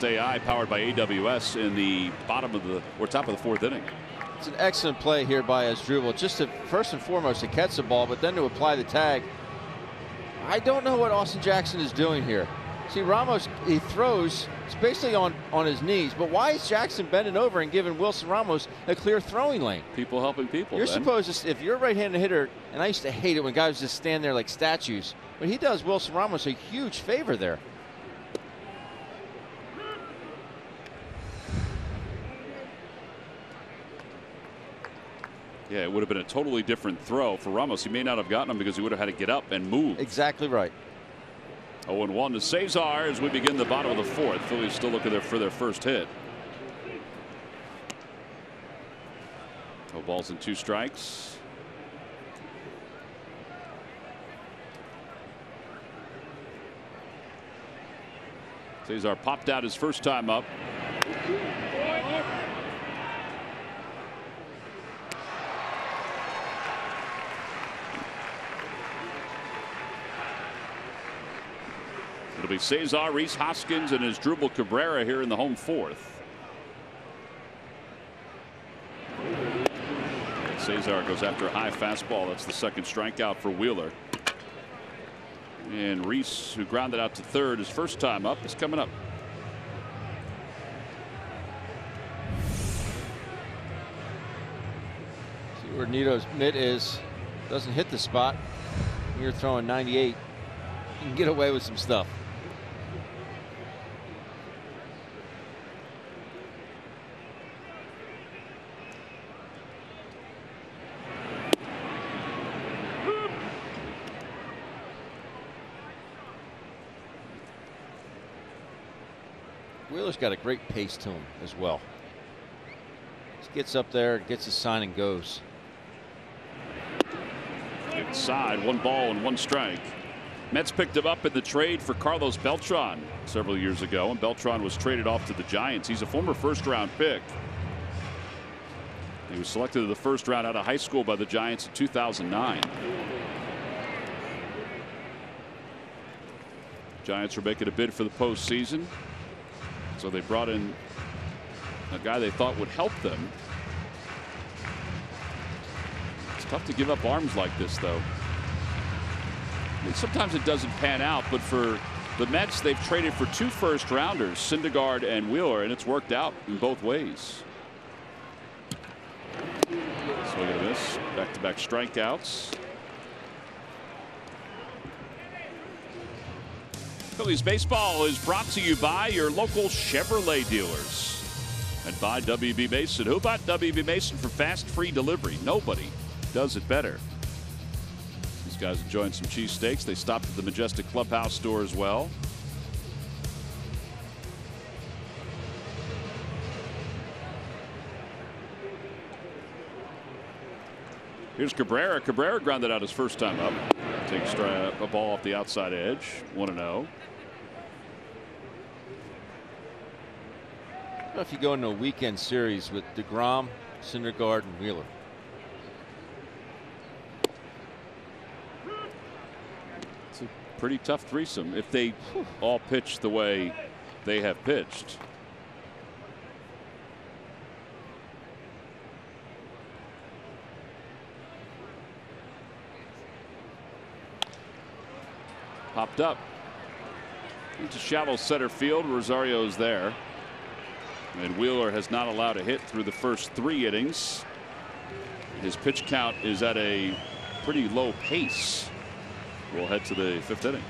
AI powered by AWS in the bottom of the top of the 4th inning. It's an excellent play here by Asdrubal, just to first and foremost to catch the ball, but then to apply the tag. I don't know what Austin Jackson is doing here. See, Ramos, he throws, it's basically on his knees, but why is Jackson bending over and giving Wilson Ramos a clear throwing lane? People helping people. You're supposed to, if you're a right-handed hitter, and I used to hate it when guys just stand there like statues, but he does Wilson Ramos a huge favor there. Yeah, it would have been a totally different throw for Ramos. He may not have gotten him because he would have had to get up and move. Exactly right. 0-1 to Cesar as we begin the bottom of the 4th. Phillies still looking for their first hit. No balls and 2 strikes. Cesar popped out his first time up. It'll be Cesar, Rhys Hoskins, and Asdrubal Cabrera here in the home 4th. Cesar goes after a high fastball. That's the 2nd strikeout for Wheeler. And Rhys, who grounded out to 3rd his first time up, is coming up. See where Nito's mitt is. Doesn't hit the spot. You're throwing 98. You can get away with some stuff. Wheeler's got a great pace to him as well. Just gets up there, gets his sign and goes. Inside, 1 ball and 1 strike. Mets picked him up in the trade for Carlos Beltran several years ago, and Beltran was traded off to the Giants. He's a former first-round pick. He was selected in the 1st round out of high school by the Giants in 2009. Giants were making a bid for the postseason, so they brought in a guy they thought would help them. It's tough to give up arms like this, though. I mean, sometimes it doesn't pan out, but for the Mets, they've traded for 2 first-rounders, Syndergaard and Wheeler, and it's worked out in both ways. Swing and a miss. Back-to-back strikeouts. Phillies baseball is brought to you by your local Chevrolet dealers and by WB Mason. Who bought WB Mason for fast, free delivery? Nobody does it better. Those guys enjoying some cheesesteaks. They stopped at the Majestic Clubhouse store as well. Here's Cabrera. Cabrera grounded out his first time up. Takes a ball off the outside edge. 1-0. If you go into a weekend series with DeGrom, Syndergaard, and Wheeler. It's a pretty tough threesome if they all pitch the way they have pitched. Popped up into shallow center field. Rosario's there. And Wheeler has not allowed a hit through the first 3 innings. His pitch count is at a pretty low pace. We'll head to the 5th inning.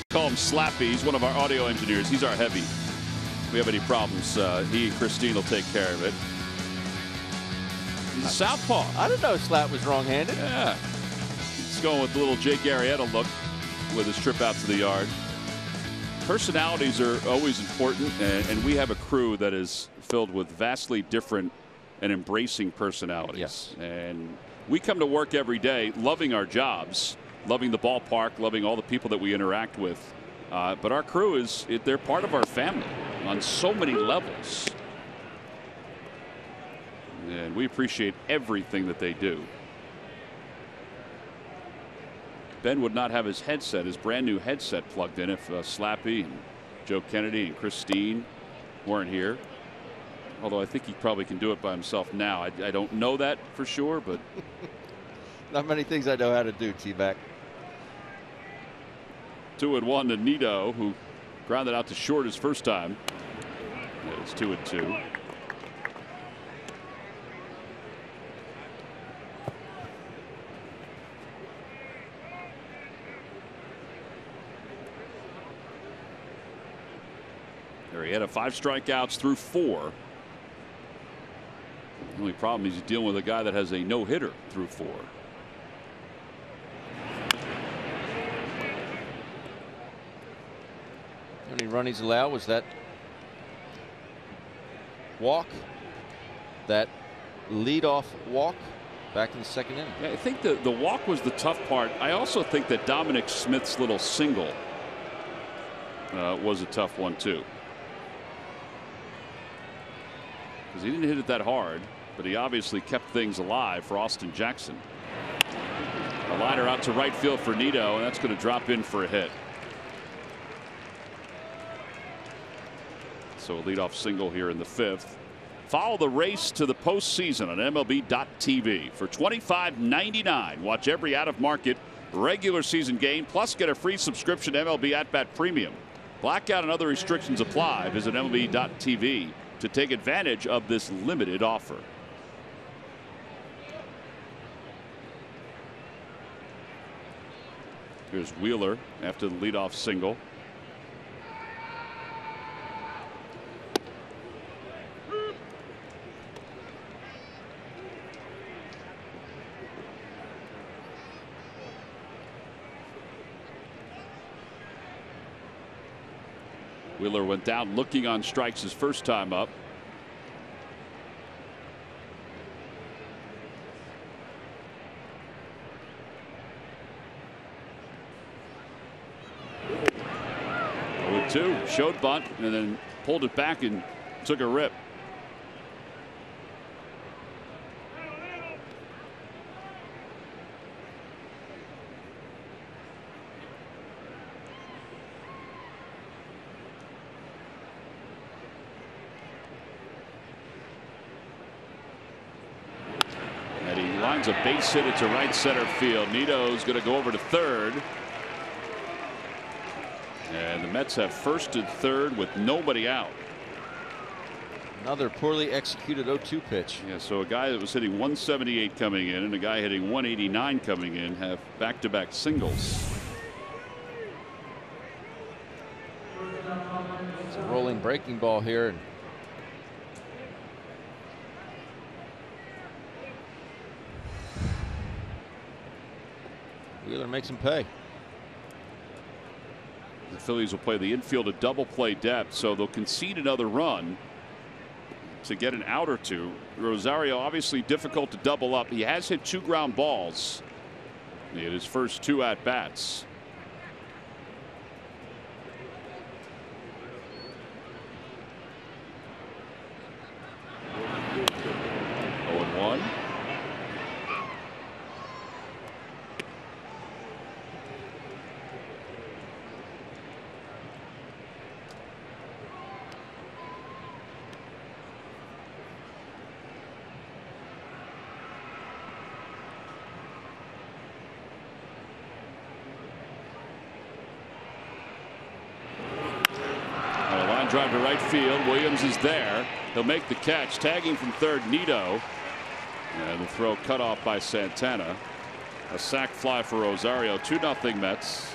Call him Slappy. He's one of our audio engineers. He's our heavy. If we have any problems, he and Christine will take care of it. He's a southpaw. I didn't know Slap was wrong-handed. Yeah. He's going with the little Jake Arrieta look with his trip out to the yard. Personalities are always important, and we have a crew that is filled with vastly different and embracing personalities. Yes. And we come to work every day loving our jobs, loving the ballpark, loving all the people that we interact with. But our crew they're part of our family on so many levels. And we appreciate everything that they do. Ben would not have his brand new headset plugged in if Slappy and Joe Kennedy and Christine weren't here. Although I think he probably can do it by himself now. I don't know that for sure, but not many things I know how to do, T-Back. 2-1 to Nito, who grounded out to short his first time. It's 2-2. There he had 5 strikeouts through 4. The only problem is he's dealing with a guy that has a no-hitter through 4. How many run he's allowed? Was that walk? That leadoff walk back in the 2nd inning? Yeah, I think the walk was the tough part. I also think that Dominic Smith's little single was a tough one too. Because he didn't hit it that hard, but he obviously kept things alive for Austin Jackson. A liner out to right field for Nito, and that's going to drop in for a hit. So a leadoff single here in the 5th. Follow the race to the postseason on MLB.tv for $25.99. Watch every out-of-market regular season game, plus get a free subscription to MLB At Bat Premium. Blackout and other restrictions apply. Visit MLB.tv to take advantage of this limited offer. Here's Wheeler after the leadoff single. Wheeler went down looking on strikes his first time up. With 2, showed bunt and then pulled it back and took a rip. A base hit to right center field. Nito's going to go over to third. And the Mets have first and third with nobody out. Another poorly executed 0-2 pitch. Yeah, so a guy that was hitting 178 coming in and a guy hitting 189 coming in have back-to-back singles. It's a rolling breaking ball here. Wheeler makes him pay. The Phillies will play the infield at double play depth, so they'll concede another run to get an out or two. Rosario obviously difficult to double up. He has hit 2 ground balls in his first 2 at bats. Drive to right field. Williams is there. He'll make the catch. Tagging from third, Nito. And the throw cut off by Santana. A sac fly for Rosario. 2-0 Mets.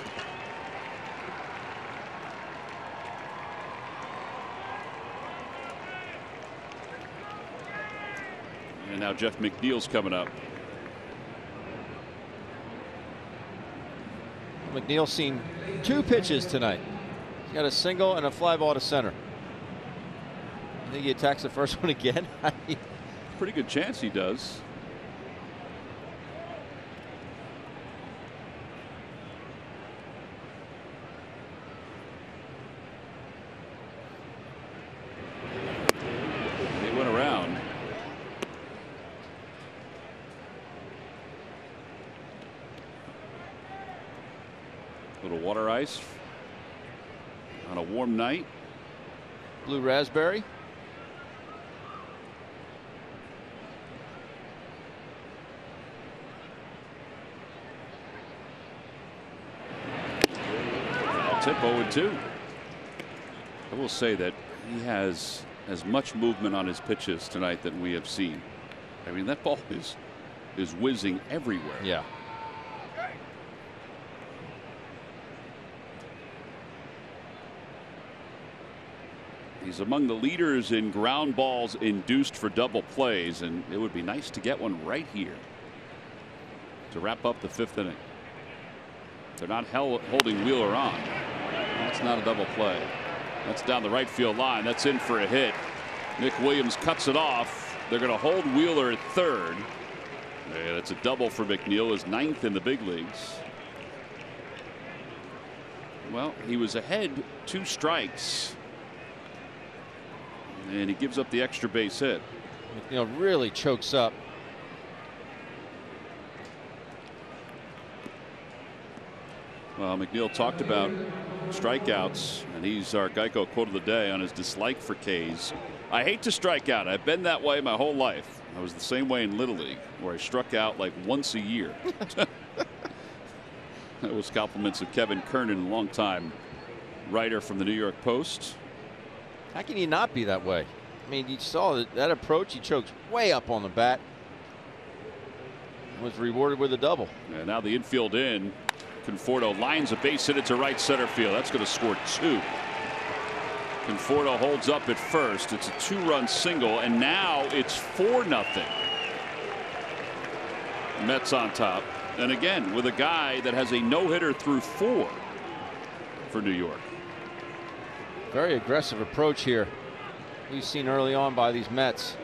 And now Jeff McNeil's coming up. McNeil's seen 2 pitches tonight. He's got a single and a fly ball to center. I think he attacks the first one again. Pretty good chance he does. He went around. Little water ice on a warm night. Blue raspberry. Foul tip 0-2. I will say that he has as much movement on his pitches tonight than we have seen. I mean, that ball is whizzing everywhere. Yeah. He's among the leaders in ground balls induced for double plays, and it would be nice to get one right here to wrap up the 5th inning. They're not holding Wheeler on. That's not a double play. That's down the right field line. That's in for a hit. Nick Williams cuts it off. They're going to hold Wheeler at third. Yeah, that's a double for McNeil, his 9th in the big leagues. Well, he was ahead 2 strikes. And he gives up the extra base hit. McNeil really chokes up. Well, McNeil talked about strikeouts, and he's our Geico quote of the day on his dislike for K's. I hate to strike out. I've been that way my whole life. I was the same way in Little League, where I struck out like once a year. That was compliments of Kevin Kernan, a longtime writer from the New York Post. How can you not be that way? I mean, you saw that approach. He chokes way up on the bat. Was rewarded with a double. And now the infield in. Conforto lines a base hit it to right center field. That's going to score 2. Conforto holds up at first. It's a 2-run single, and now it's 4-0. Mets on top. And again, with a guy that has a no-hitter through 4 for New York. Very aggressive approach here we've seen early on by these Mets.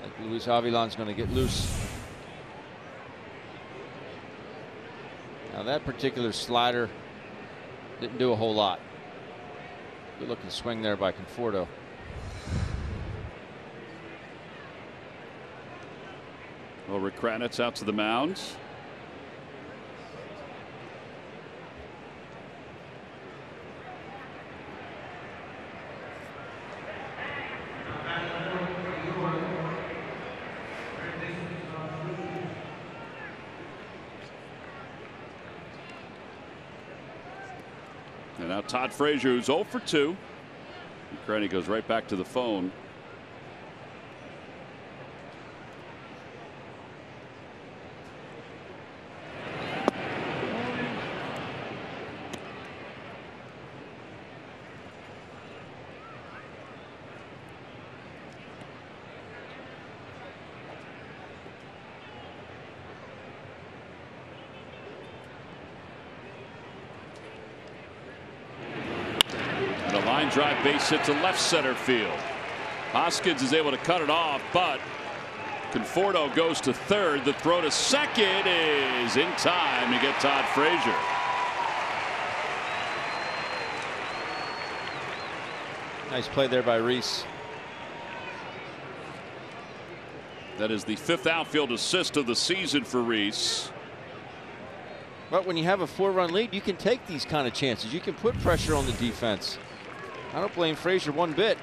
Like Luis Avilan's going to get loose. Now that particular slider didn't do a whole lot. Good looking swing there by Conforto. Well, Rick Kranitz out to the mound. And now Todd Frazier, who's 0 for 2. Cranny goes right back to the phone. Drive base hit to left center field. Hoskins is able to cut it off, but Conforto goes to third. The throw to second is in time to get Todd Frazier. Nice play there by Reese. That is the 5th outfield assist of the season for Reese. But when you have a 4-run lead, you can take these kind of chances. You can put pressure on the defense. I don't blame Frazier one bit.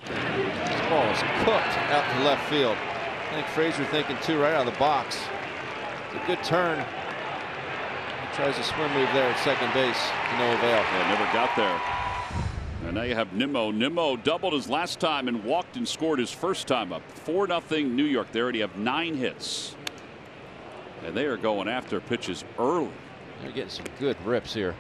This ball is cooked out to left field. I think Frazier thinking too right out of the box. It's a good turn. He tries a swim move there at second base to no avail. Yeah, never got there. And now you have Nimmo. Nimmo doubled his last time and walked and scored his first time up. 4-0 New York. They already have 9 hits. And they are going after pitches early. They're getting some good rips here.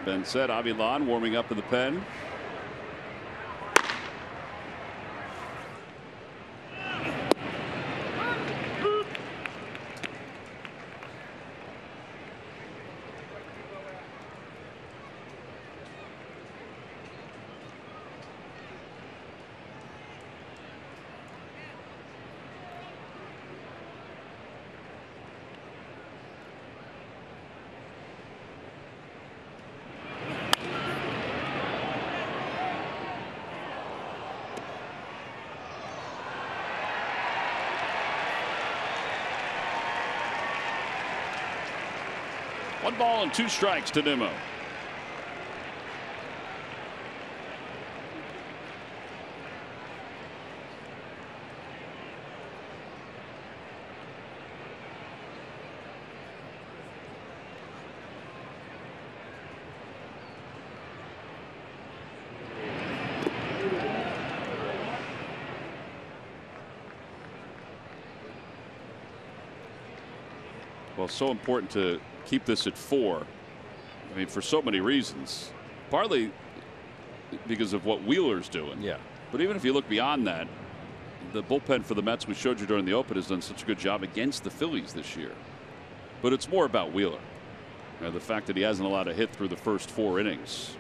Ben said Avilan warming up in the pen. One ball and 2 strikes to Nimmo. Well, so important to keep this at 4. I mean, for so many reasons, partly because of what Wheeler's doing. Yeah. But even if you look beyond that, the bullpen for the Mets we showed you during the open has done such a good job against the Phillies this year. But it's more about Wheeler. The fact that he hasn't allowed a hit through the first 4 innings.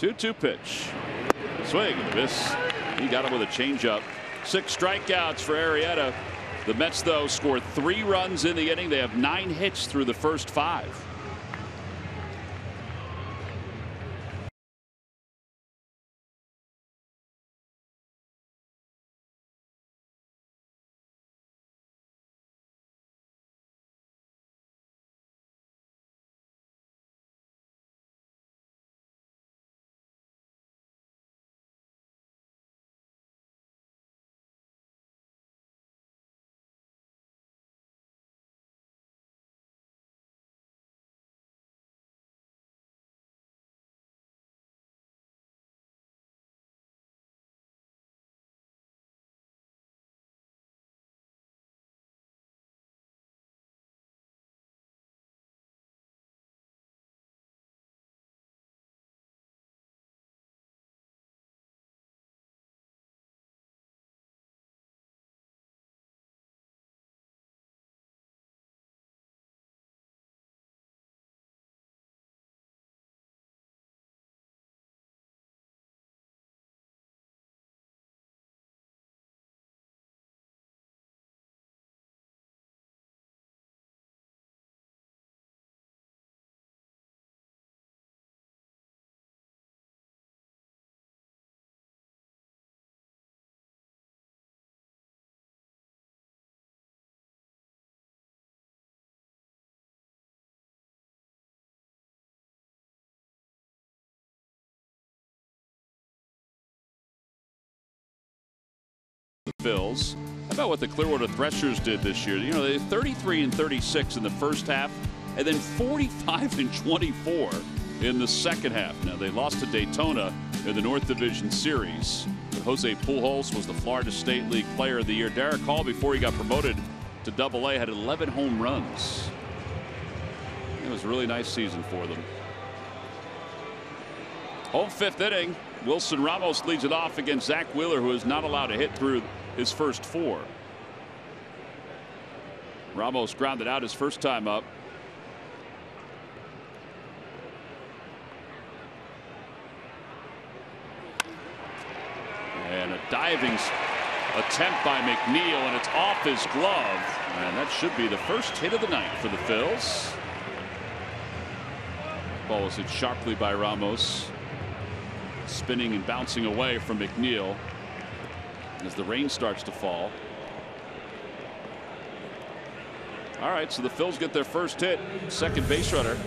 2-2 pitch. Swing and a miss. He got him with a changeup. 6 strikeouts for Arrieta. The Mets, though, scored 3 runs in the inning. They have 9 hits through the first 5. Phils. How about what the Clearwater Threshers did this year? You know, they 33-36 in the first half, and then 45-24 in the second half. Now they lost to Daytona in the North Division Series. But Jose Pujols was the Florida State League Player of the Year. Derek Hall, before he got promoted to Double-A, had 11 home runs. It was a really nice season for them. Home 5th inning. Wilson Ramos leads it off against Zach Wheeler, who is not allowed to hit through his first 4. Ramos grounded out his first time up. And a diving attempt by McNeil, and it's off his glove. And that should be the first hit of the night for the Phils. Ball was hit sharply by Ramos. Spinning and bouncing away from McNeil as the rain starts to fall. All right, so the Phils get their first hit. Second base runner.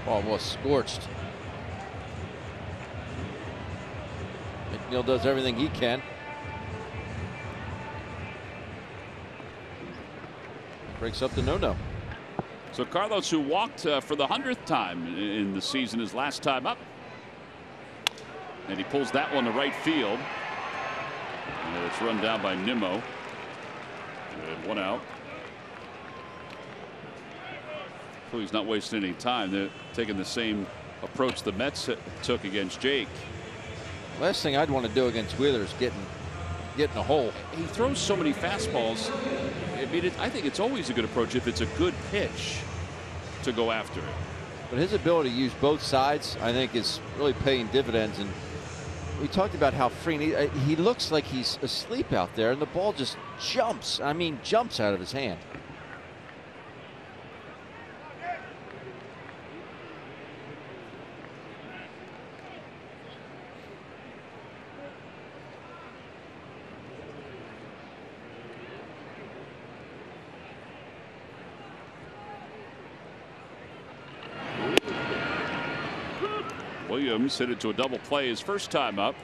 Ball was scorched. McNeil does everything he can. Breaks up the no-no. So Carlos, who walked for the 100th time in the season, his last time up. And he pulls that one to right field. And it's run down by Nimmo. And 1 out. So he's not wasting any time. They're taking the same approach the Mets took against Jake. Last thing I'd want to do against Wheeler is get in a hole. He throws so many fastballs. I mean, I think it's always a good approach if it's a good pitch to go after it. But his ability to use both sides, I think, is really paying dividends. And we talked about how free he looks like he's asleep out there, and the ball just jumps. I mean, jumps out of his hand. Williams hit it to a double play his first time up.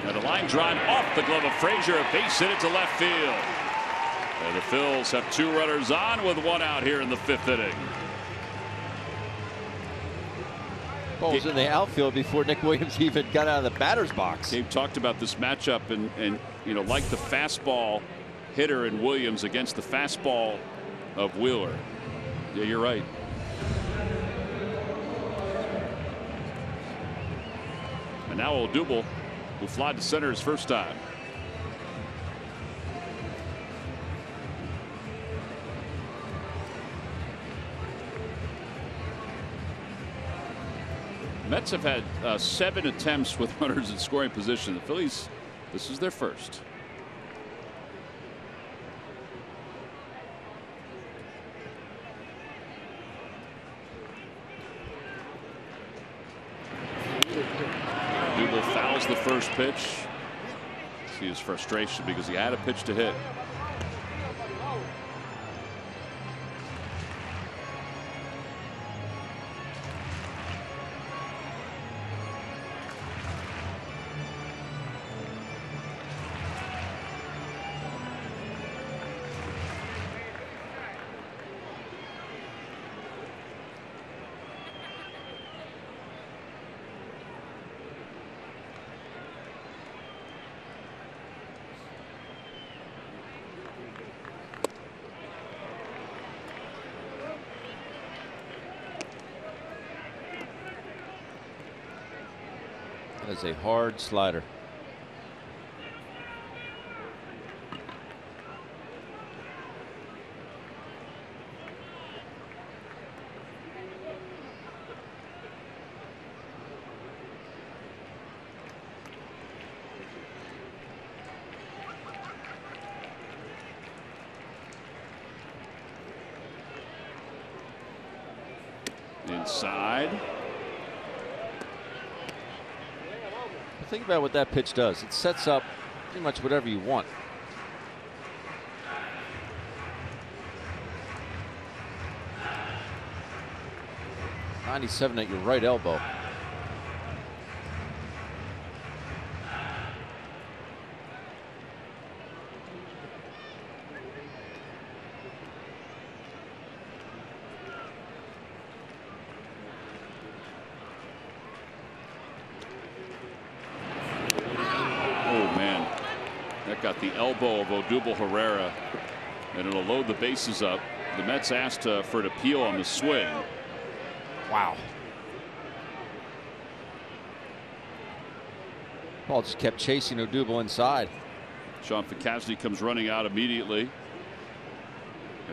And a line drive off the glove of Frazier. A base hit it to left field. And the Phils have 2 runners on with 1 out here in the 5th inning. Ball's in the outfield before Nick Williams even got out of the batter's box. Gabe talked about this matchup and you know, like the fastball hitter in Williams against the fastball of Wheeler. Yeah, you're right. And now Odubel will fly to center his first time. Mets have had 7 attempts with runners in scoring position. The Phillies, this is their first. Odubel fouls the first pitch. See his frustration because he had a pitch to hit. That is a hard slider. Inside. Think about what that pitch does. It sets up pretty much whatever you want. .97 at your right elbow. Got the elbow of Odubel Herrera, and it'll load the bases up. The Mets asked for an appeal on the swing. Wow. Ball just kept chasing Odubel inside. Sean Ficasny comes running out immediately.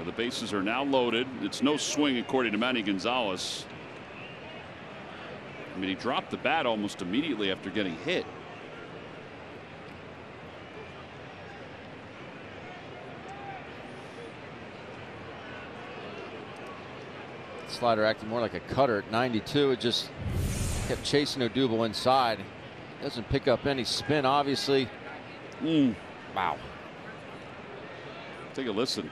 The bases are now loaded. It's no swing according to Manny Gonzalez. I mean, he dropped the bat almost immediately after getting hit. Slider acting more like a cutter at 92. It just kept chasing Odubel inside. Doesn't pick up any spin, obviously. Wow. Take a listen.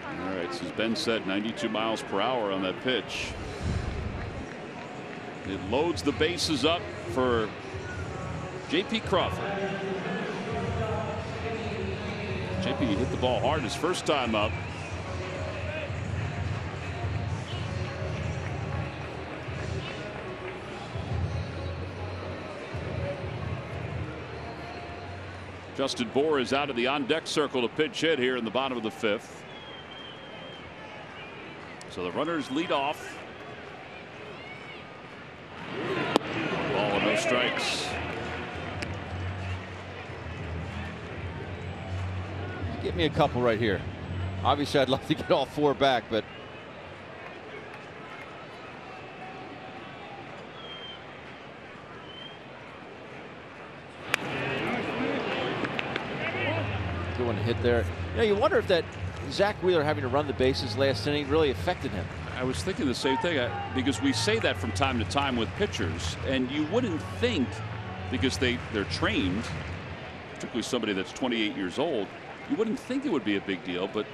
All right, so as Ben said, 92 miles per hour on that pitch. It loads the bases up for J.P. Crawford. J.P. hit the ball hard his first time up. Justin Bour is out of the on-deck circle to pitch hit here in the bottom of the 5th. So the runners lead off. Ball and no strikes. Give me a couple right here. Obviously, I'd love to get all 4 back, but good one to hit there. You know, you wonder if that Zach Wheeler having to run the bases last inning really affected him. I was thinking the same thing, because we say that from time to time with pitchers, and you wouldn't think, because they're trained, particularly somebody that's 28 years old, you wouldn't think it would be a big deal, but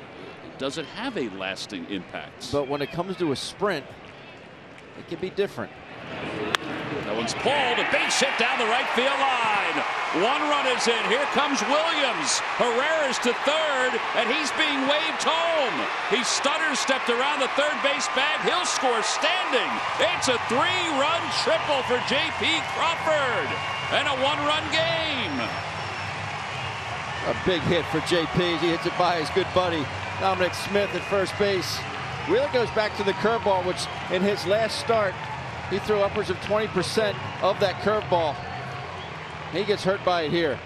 does it have a lasting impact? But when it comes to a sprint, it can be different. That one's pulled, a base hit down the right field line. 1 run is in. Here comes Williams. Herrera's to third, and he's being waved home. He stutter-stepped around the third base bag. He'll score standing. It's a 3-run triple for J.P. Crawford, and a 1-run game. A big hit for JP. He hits it by his good buddy Dominic Smith at first base. Wheeler goes back to the curveball, which in his last start, he threw upwards of 20% of that curveball. He gets hurt by it here.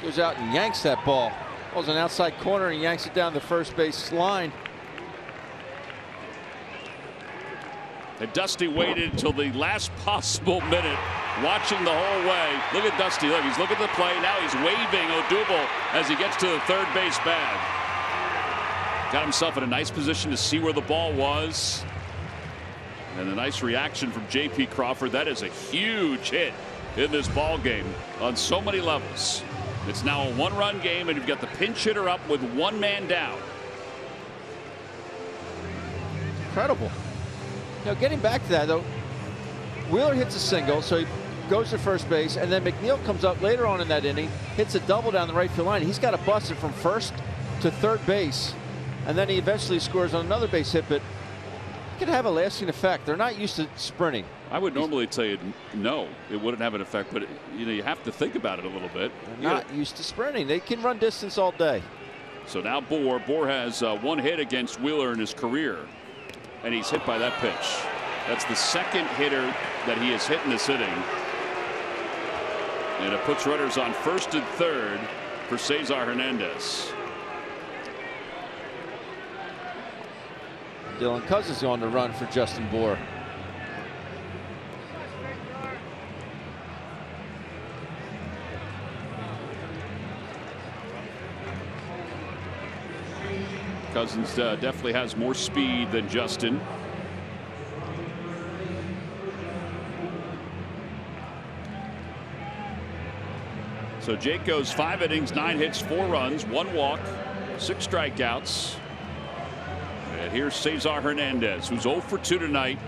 Goes out and yanks that ball. Ball's an outside corner and yanks it down the first base line. And Dusty waited until the last possible minute, watching the whole way. Look at Dusty. Look, he's looking at the play. Now he's waving Odubel as he gets to the third base bag. Got himself in a nice position to see where the ball was. And a nice reaction from J.P. Crawford. That is a huge hit in this ball game on so many levels. It's now a one-run game, and you've got the pinch hitter up with one man down. Incredible. Now, getting back to that, though, Wheeler hits a single, so he goes to first base, and then McNeil comes up later on in that inning, hits a double down the right field line. He's got to bust it from first to third base, and then he eventually scores on another base hit, but it could have a lasting effect. They're not used to sprinting. I would normally tell you no, it wouldn't have an effect, but you know, you have to think about it a little bit. They're not used to sprinting. They can run distance all day. So now Bohr has one hit against Wheeler in his career, and he's hit by that pitch. That's the second hitter that he has hit in this inning. And it puts runners on first and third for Cesar Hernandez. Dylan Cousins on the run for Justin Bohr. Cousins definitely has more speed than Justin. So Jake goes 5 innings, 9 hits, 4 runs, 1 walk, 6 strikeouts. And here's Cesar Hernandez, who's 0 for 2 tonight.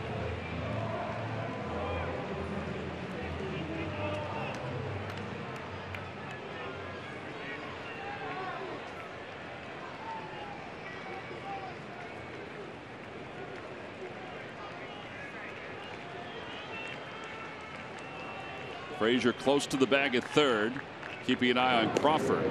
Frazier close to the bag at third, keeping an eye on Crawford.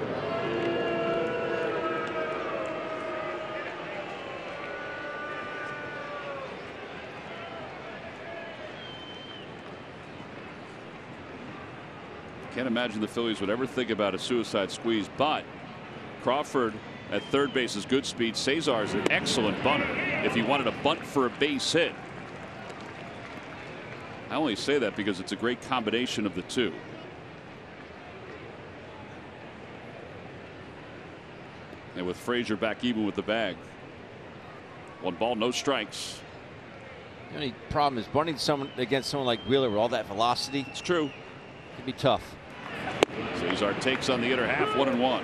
Can't imagine the Phillies would ever think about a suicide squeeze, but Crawford at third base is good speed. Cesar is an excellent bunter if he wanted a bunt for a base hit. I only say that because it's a great combination of the two. And with Frazier back even with the bag. 1 ball, no strikes. The only problem is bunting someone against someone like Wheeler with all that velocity. It's true. It'd be tough. Cesar takes on the inner half, 1-1.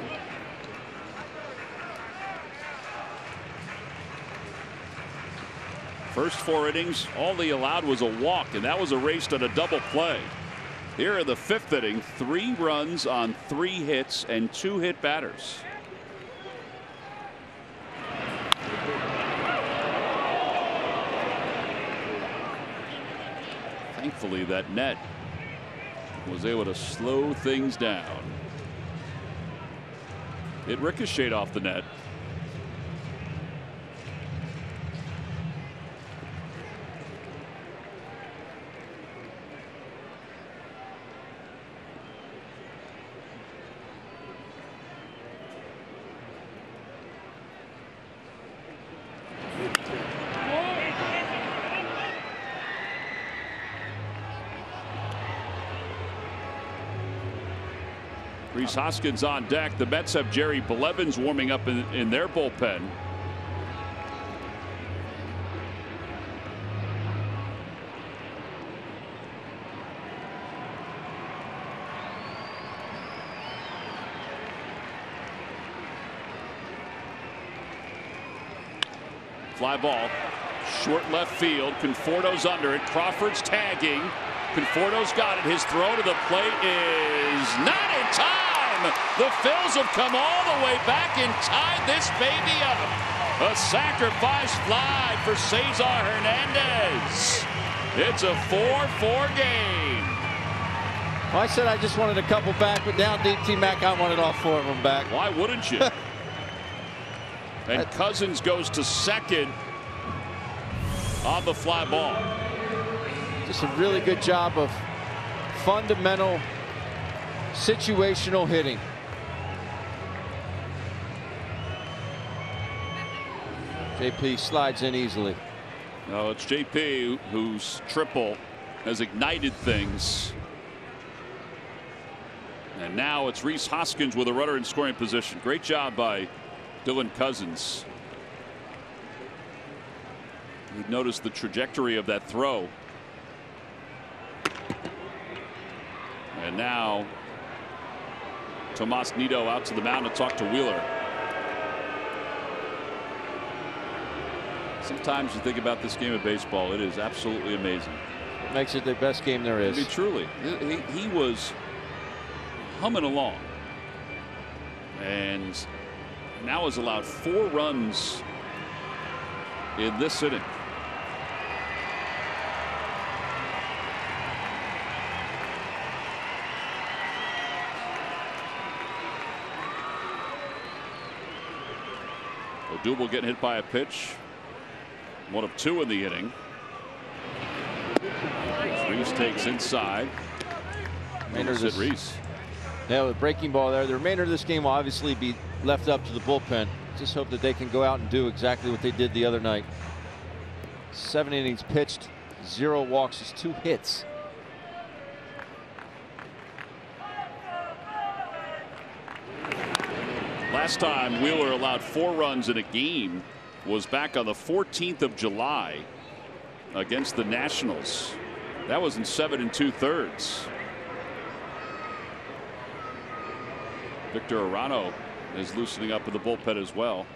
First 4 innings, all they allowed was a walk, and that was erased on a double play. Here in the 5th inning, 3 runs on 3 hits and 2 hit batters. Thankfully, that net was able to slow things down. It ricocheted off the net. Rhys Hoskins on deck. The Mets have Jerry Blevins warming up in their bullpen. Fly ball, short left field. Conforto's under it. Crawford's tagging. Conforto's got it. His throw to the plate is not in time. The Phils have come all the way back and tied this baby up. A sacrifice fly for Cesar Hernandez. It's a 4-4 game. Well, I said I just wanted a couple back, but down deep, T-Mac, I wanted all 4 of them back. Why wouldn't you? And Cousins goes to second on the fly ball. Just a really good job of fundamental situational hitting. JP slides in easily. No, it's JP whose triple has ignited things. And now it's Rhys Hoskins with a runner in scoring position. Great job by Dylan Cousins. He noticed the trajectory of that throw. And now Tomas Nido out to the mound to talk to Wheeler. Sometimes you think about this game of baseball, it is absolutely amazing. It makes it the best game there is. I mean, truly, he was humming along, and now has allowed 4 runs in this inning. Odubel getting hit by a pitch. 1 of 2 in the inning. Rhys takes inside. Rhys. Yeah, the breaking ball there. The remainder of this game will obviously be left up to the bullpen. Just hope that they can go out and do exactly what they did the other night. 7 innings pitched, 0 walks, just 2 hits. Last time Wheeler allowed 4 runs in a game was back on the 14th of July against the Nationals. That was in 7 2/3. Victor Arano is loosening up in the bullpen as well.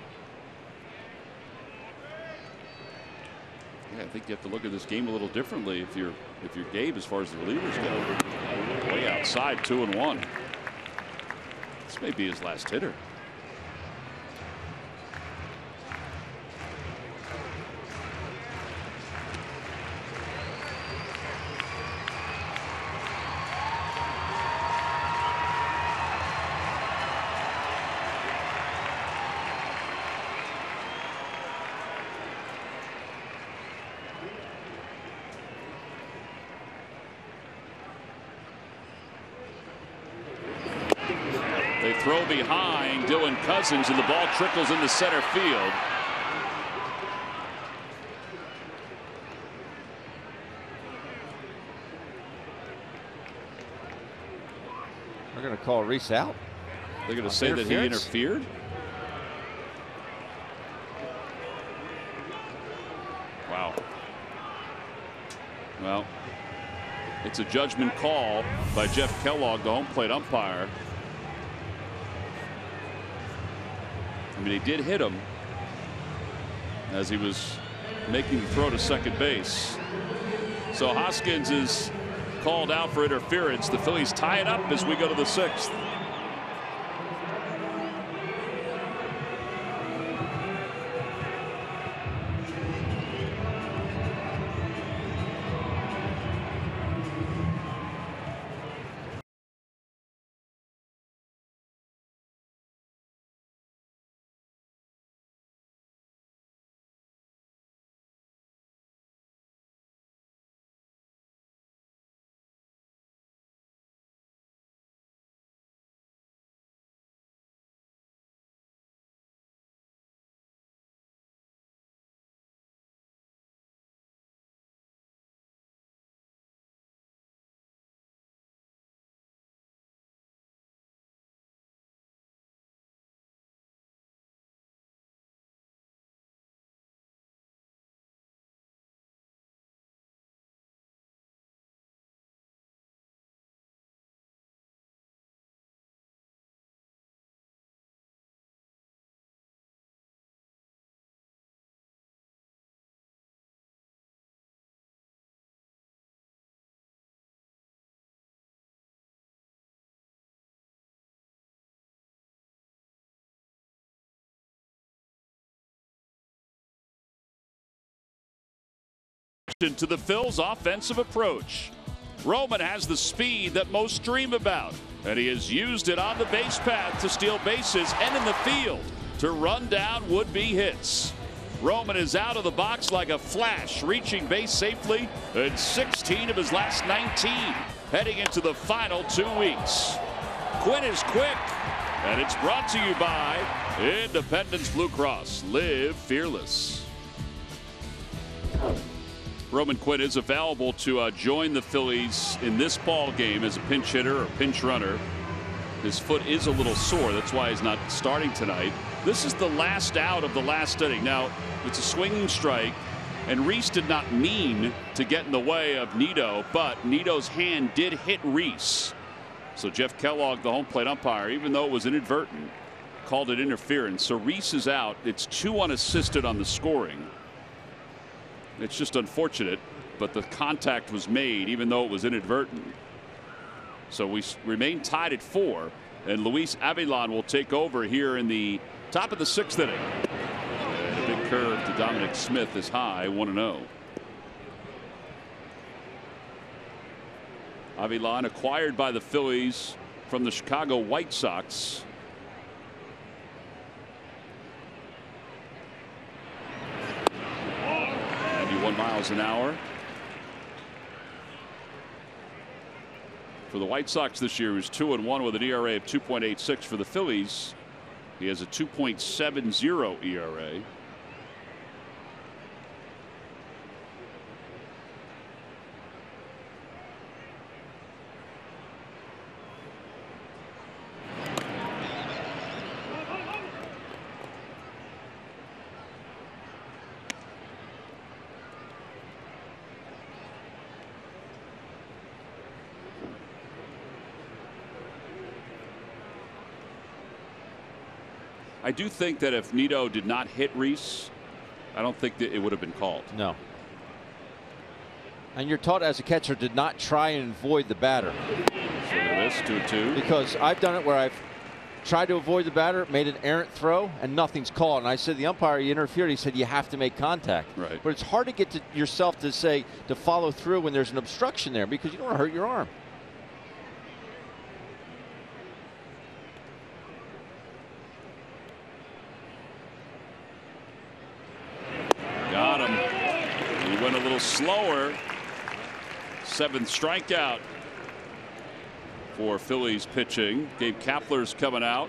Yeah, I think you have to look at this game a little differently if you're Gabe as far as the relievers go. Way outside, 2-1. This may be his last hitter. They throw behind Dylan Cousins, and the ball trickles into center field. They're going to call Rhys out. They're going to say that he interfered. Wow. Well, it's a judgment call by Jeff Kellogg, the home plate umpire. I mean, he did hit him as he was making the throw to second base. So Hoskins is called out for interference. The Phillies tie it up as we go to the 6th. To the Phils' offensive approach. Roman has the speed that most dream about, and he has used it on the base path to steal bases and in the field to run down would-be hits. Roman is out of the box like a flash, reaching base safely in 16 of his last 19, heading into the final 2 weeks. Quinn is quick, and it's brought to you by Independence Blue Cross. Live fearless. Roman Quinn is available to join the Phillies in this ball game as a pinch hitter or pinch runner. His foot is a little sore. That's why he's not starting tonight. This is the last out of the last inning. Now, it's a swinging strike, and Reese did not mean to get in the way of Nito, but Nito's hand did hit Reese. So Jeff Kellogg, the home plate umpire, even though it was inadvertent, called it interference. So Reese is out. It's 2 unassisted on the scoring. It's just unfortunate, but the contact was made even though it was inadvertent. So we remain tied at 4, and Luis Avilan will take over here in the top of the 6th inning. And a big curve to Dominic Smith is high, 1-0. Avilan acquired by the Phillies from the Chicago White Sox. 91 miles an hour. For the White Sox this year, is 2-1 with an ERA of 2.86. For the Phillies, he has a 2.70 ERA. I do think that if Nito did not hit Reese, I don't think that it would have been called. No. And you're taught as a catcher to not try and avoid the batter. So this 2-2. Because I've done it where I've tried to avoid the batter, made an errant throw, and nothing's called. And I said, the umpire, you interfered. He said, you have to make contact. Right. But it's hard to get to yourself to say, to follow through when there's an obstruction there, because you don't want to hurt your arm. Got him. He went a little slower. 7th strikeout for Phillies pitching. Gabe Kapler's coming out,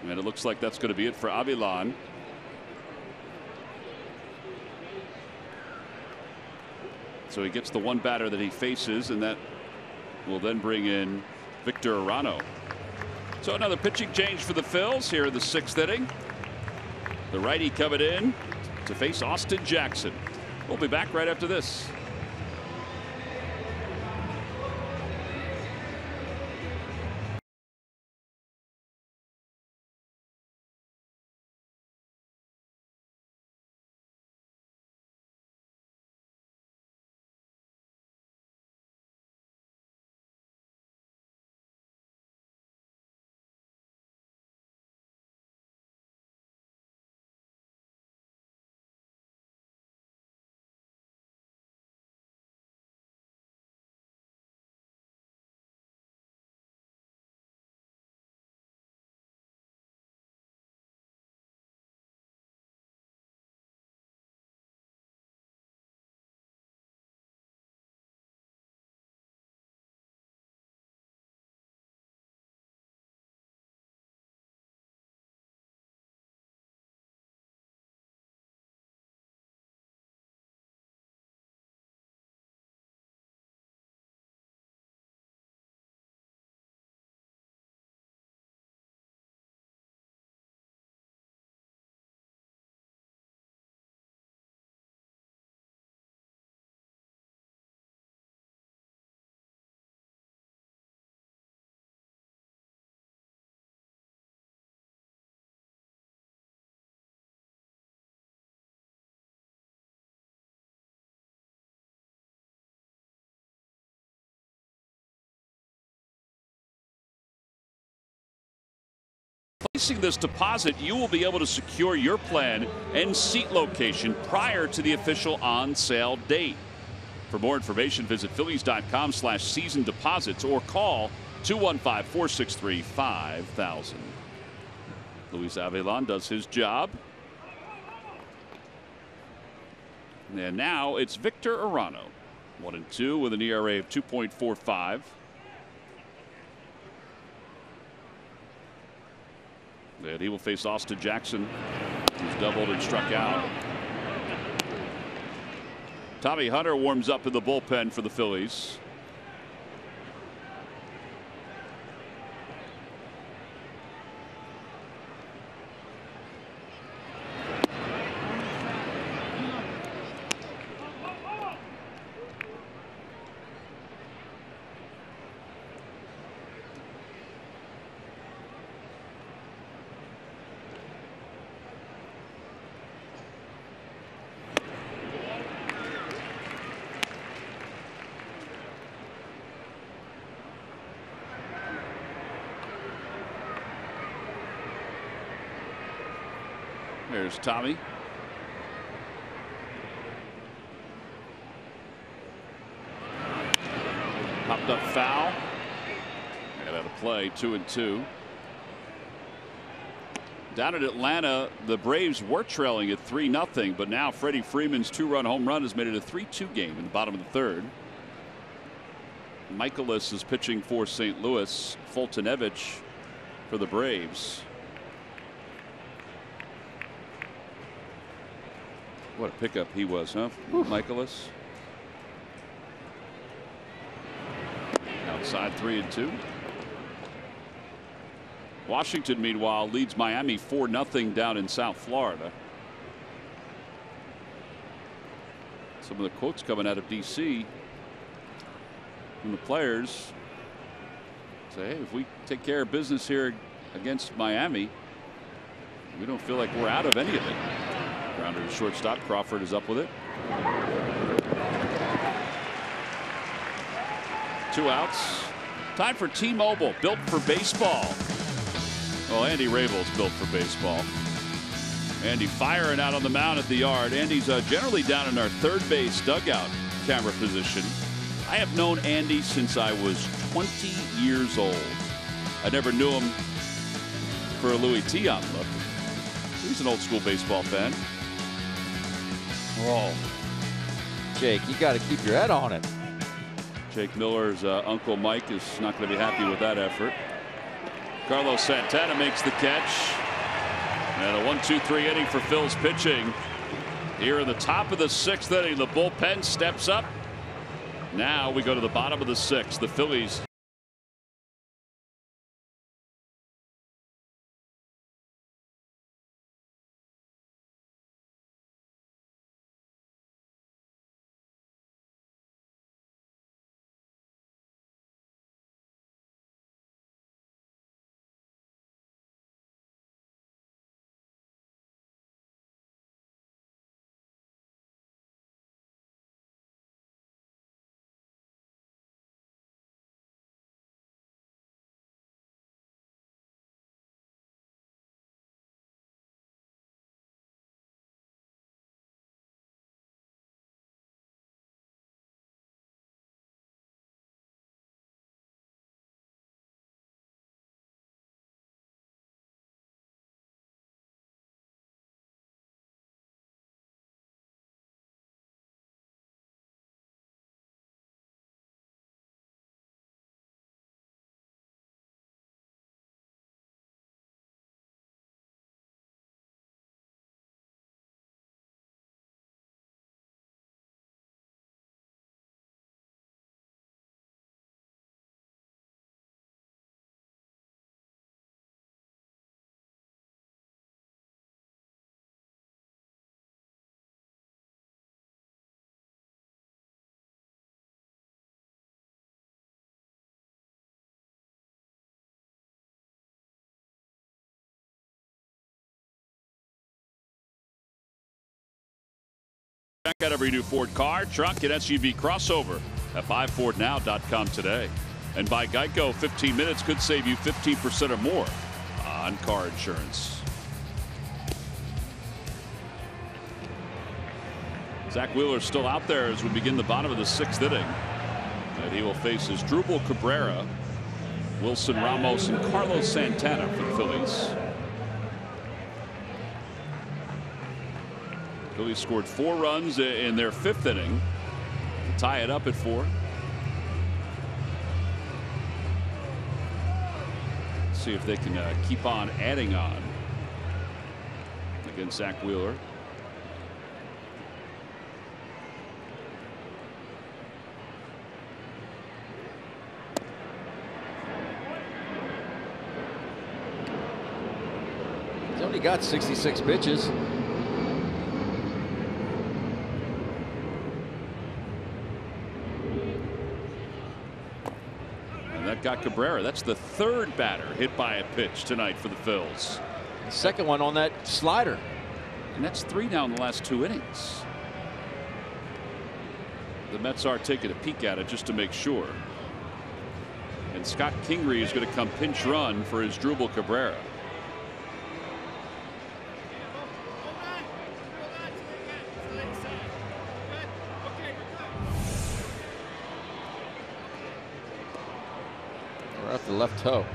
and it looks like that's going to be it for Avilan. So he gets the one batter that he faces, and that will then bring in Victor Arano. So another pitching change for the Phils here in the 6th inning. The righty coming in to face Austin Jackson. We'll be back right after this. Placing this deposit, you will be able to secure your plan and seat location prior to the official on-sale date. For more information, visit Phillies.com/season deposits or call 215-463-5000. Luis Avellan does his job. And now it's Victor Arano. 1-2 with an ERA of 2.45. And he will face Austin Jackson, who's doubled and struck out. Tommy Hunter warms up in the bullpen for the Phillies. There's Tommy. Popped up foul. And out of play, 2-2. Down in Atlanta, the Braves were trailing at 3-0, but now Freddie Freeman's 2-run home run has made it a 3-2 game in the bottom of the third. Michaelis is pitching for St. Louis. Fultonevich for the Braves. What a pickup he was, huh? Michaelis. Outside 3-2. Washington, meanwhile, leads Miami 4-0 down in South Florida. Some of the quotes coming out of D.C. from the players say, hey, if we take care of business here against Miami, we don't feel like we're out of any of it. Grounder to shortstop. Crawford is up with it. 2 outs. Time for T-Mobile, built for baseball. Well, Andy Rabel's built for baseball. Andy firing out on the mound at the yard. Andy's generally down in our third base dugout camera position. I have known Andy since I was 20 years old. I never knew him for a Louis Tion look. He's an old school baseball fan. Oh, Jake, you got to keep your head on it. Jake Miller's Uncle Mike is not going to be happy with that effort. Carlos Santana makes the catch. And a 1-2-3 inning for Phil's pitching. Here in the top of the 6th inning, the bullpen steps up. Now we go to the bottom of the 6th. The Phillies check out every new Ford car, truck, and SUV crossover at buyfordnow.com today. And by Geico, 15 minutes could save you 15% or more on car insurance. Zach Wheeler still out there as we begin the bottom of the 6th inning. And he will face his Drupal Cabrera, Wilson Ramos, and Carlos Santana for the Phillies. Phillies scored 4 runs in their 5th inning to tie it up at 4. Let's see if they can keep on adding on against Zach Wheeler. He's only got 66 pitches. And that got Cabrera. That's the 3rd batter hit by a pitch tonight for the Phils. The 2nd one on that slider. And that's 3 now in the last 2 innings. The Mets are taking a peek at it just to make sure. And Scott Kingery is going to come pinch run for his Drupal Cabrera. We're off the left toe.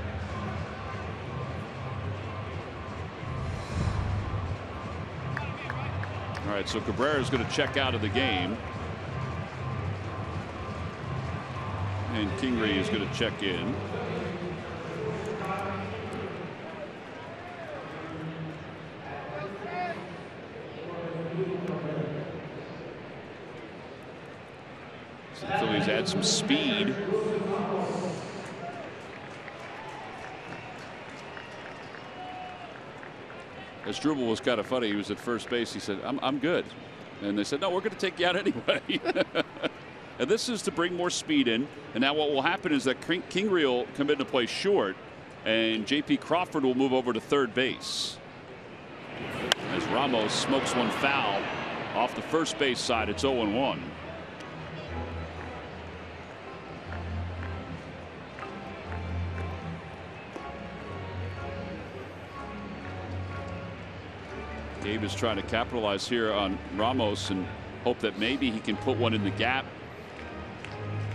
All right, so Cabrera is going to check out of the game. And Kingery is going to check in. So the Phillies add some speed. Struble was kind of funny. He was at first base. He said, I'm good. And they said, no, we're going to take you out anyway. And this is to bring more speed in. And now what will happen is that Kingery will come in to play short, and J.P. Crawford will move over to 3rd base. As Ramos smokes one foul off the first base side, it's 0-1. Gabe is trying to capitalize here on Ramos and hope that maybe he can put one in the gap.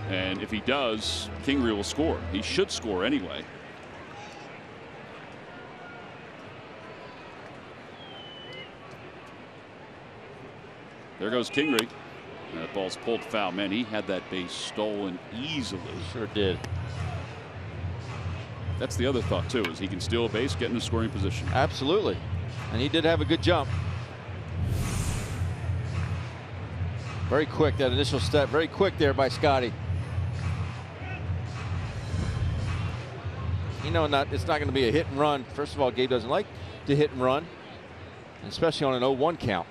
And if he does, Kingery will score. He should score anyway. There goes Kingery. That ball's pulled foul. Man, he had that base stolen easily. Sure did. That's the other thought too, is he can steal a base, get in a scoring position. Absolutely. And he did have a good jump. Very quick, that initial step. Very quick there by Scotty. You know, it's not going to be a hit and run. First of all, Gabe doesn't like to hit and run, especially on an 0-1 count.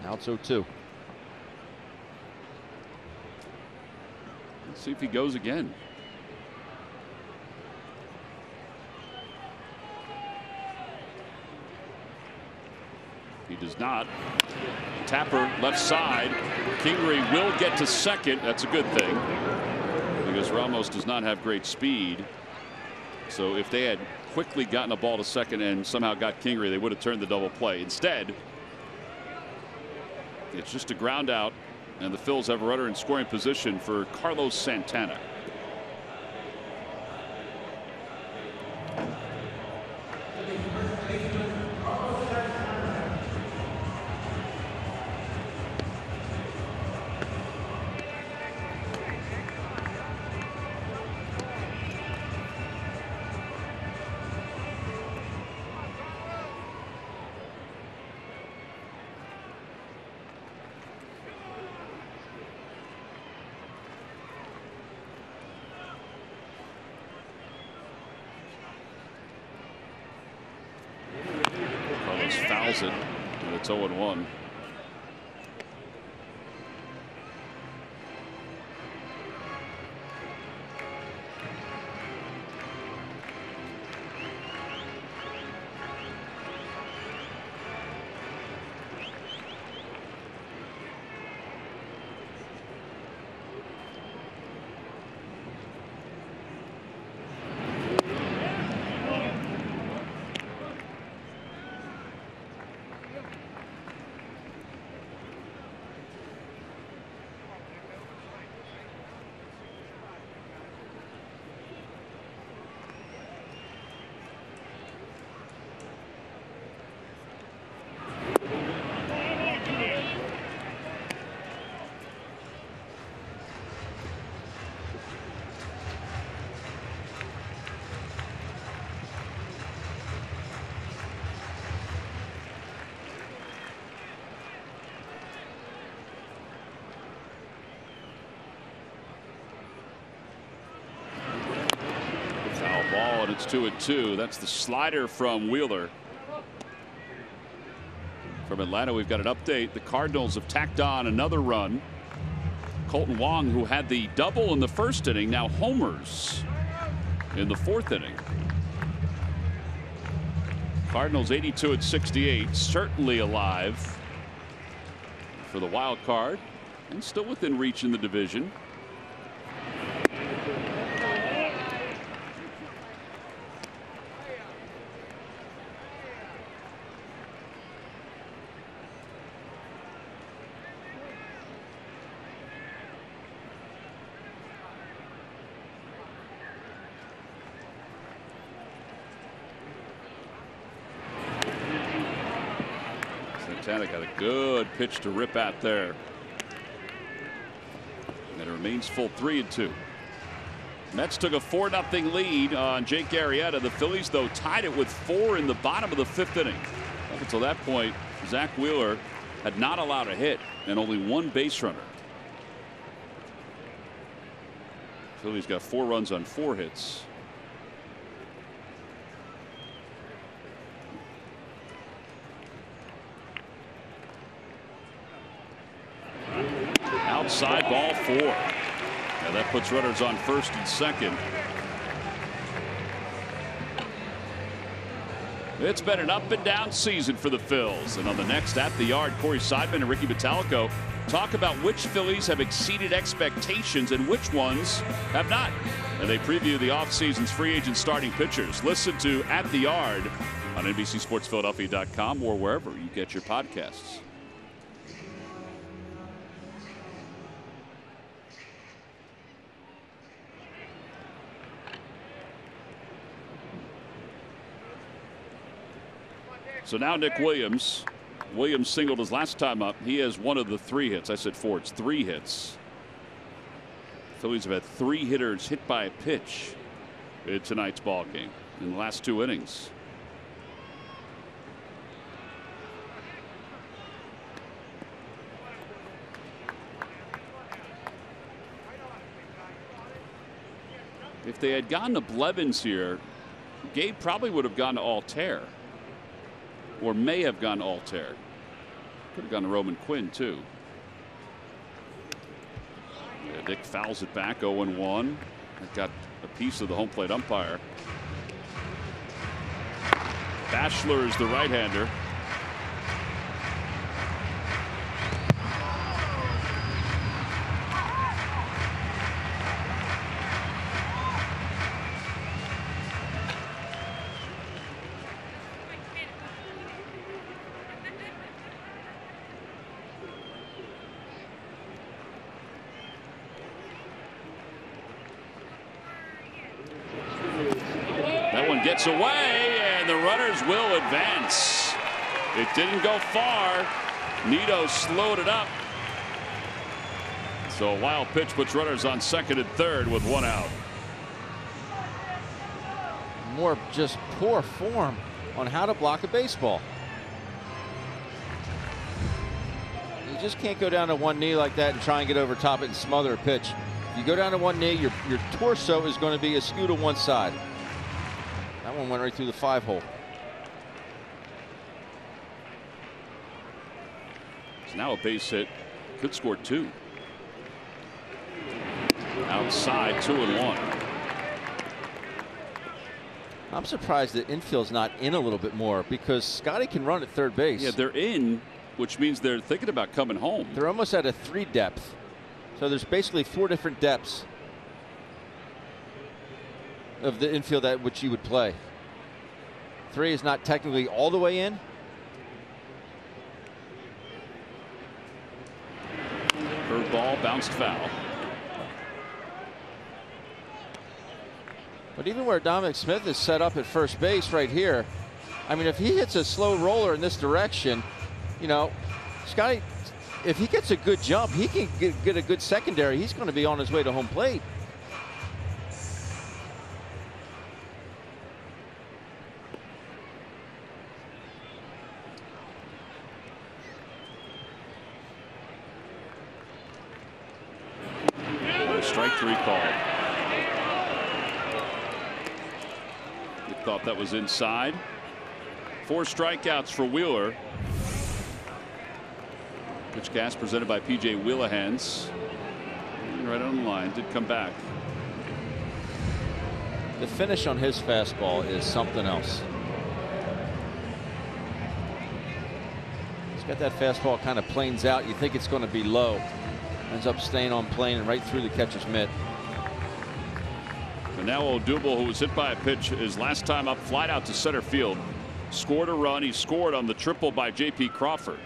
Now it's 0-2. Let's see if he goes again. He does not. Tapper left side. Kingery will get to 2nd. That's a good thing, because Ramos does not have great speed. So if they had quickly gotten a ball to 2nd and somehow got Kingery, they would have turned the double play. Instead, it's just a ground out, and the Phils have a runner in scoring position for Carlos Santana. Fouls it, and it's 0-1. ball, and it's 2-2. That's the slider from Wheeler. From Atlanta, we've got an update. The Cardinals have tacked on another run. Colton Wong, who had the double in the first inning, now homers in the fourth inning. Cardinals 82-68, certainly alive for the wild card and still within reach in the division. Got a good pitch to rip at there. And it remains full 3-2. Mets took a 4-0 lead on Jake Arrieta. The Phillies, though, tied it with 4 in the bottom of the 5th inning. Up until that point, Zach Wheeler had not allowed a hit and only 1 base runner. Phillies got 4 runs on 4 hits. Outside, ball 4. Now that puts runners on first and second. It's been an up and down season for the Phils. And on the next At the Yard, Corey Seidman and Ricky Vitalico talk about which Phillies have exceeded expectations and which ones have not. And they preview the offseason's free agent starting pitchers. Listen to At the Yard on NBCSportsPhiladelphia.com or wherever you get your podcasts. So now Nick Williams. Williams singled his last time up. He has 1 of the 3 hits. I said 4. It's 3 hits. Phillies have had 3 hitters hit by a pitch in tonight's ball game in the last 2 innings. If they had gone to Blevins here, Gabe probably would have gone to Altair. Or may have gone to Altair. Could have gone to Roman Quinn, too. Yeah, Dick fouls it back, 0-1. That got a piece of the home plate umpire. Bachelor is the right-hander. Gets away, and the runners will advance. It didn't go far. Nito slowed it up. So a wild pitch puts runners on second and third with 1 out. More just poor form on how to block a baseball. You just can't go down to one knee like that and try and get over top it and smother a pitch. If you go down to one knee, your torso is going to be askew to one side. That one went right through the 5-hole. It's now a base hit. Could score 2. Outside, 2-1. I'm surprised that infield's not in a little bit more because Scotty can run at third base. Yeah, they're in, which means they're thinking about coming home. They're almost at a 3 depth. So there's basically 4 different depths of the infield at which you would play. 3 is not technically all the way in. Curveball bounced foul. But even where Dominic Smith is set up at first base right here, I mean, if he hits a slow roller in this direction, you know, Scotty, if he gets a good jump, he can get a good secondary. He's going to be on his way to home plate. Strike 3 called. thought that was inside. 4 strikeouts for Wheeler. Pitch gas presented by P.J. Wheelahans. Right on the line, did come back. The finish on his fastball is something else. He's got that fastball kind of planes out. You think it's going to be low. Ends up staying on plane and right through the catcher's mitt. And now Odubel, who was hit by a pitch his last time up, flied out to center field. Scored a run. He scored on the triple by J.P. Crawford.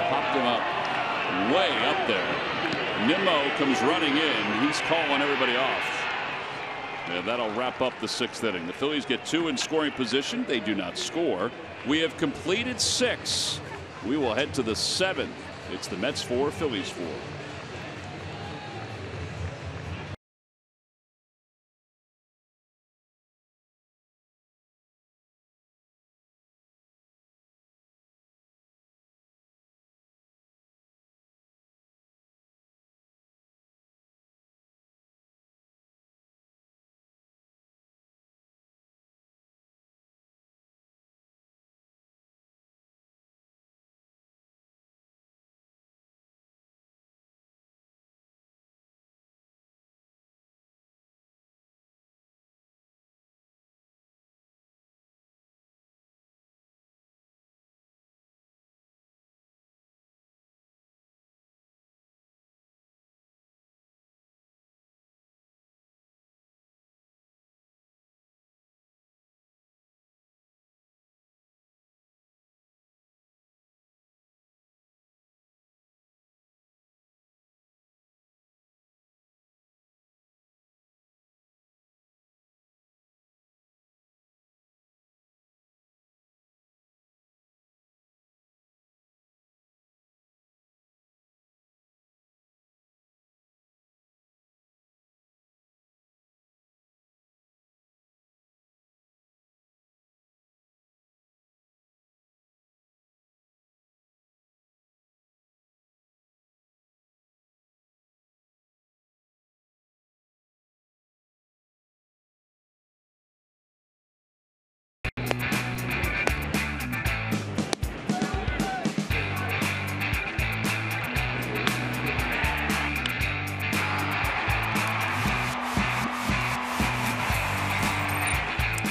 Popped him up way up there. Nimmo comes running in. He's calling everybody off. And that'll wrap up the 6th inning. The Phillies get 2 in scoring position. They do not score. We have completed 6. We will head to the 7th. It's the Mets 4, Phillies 4.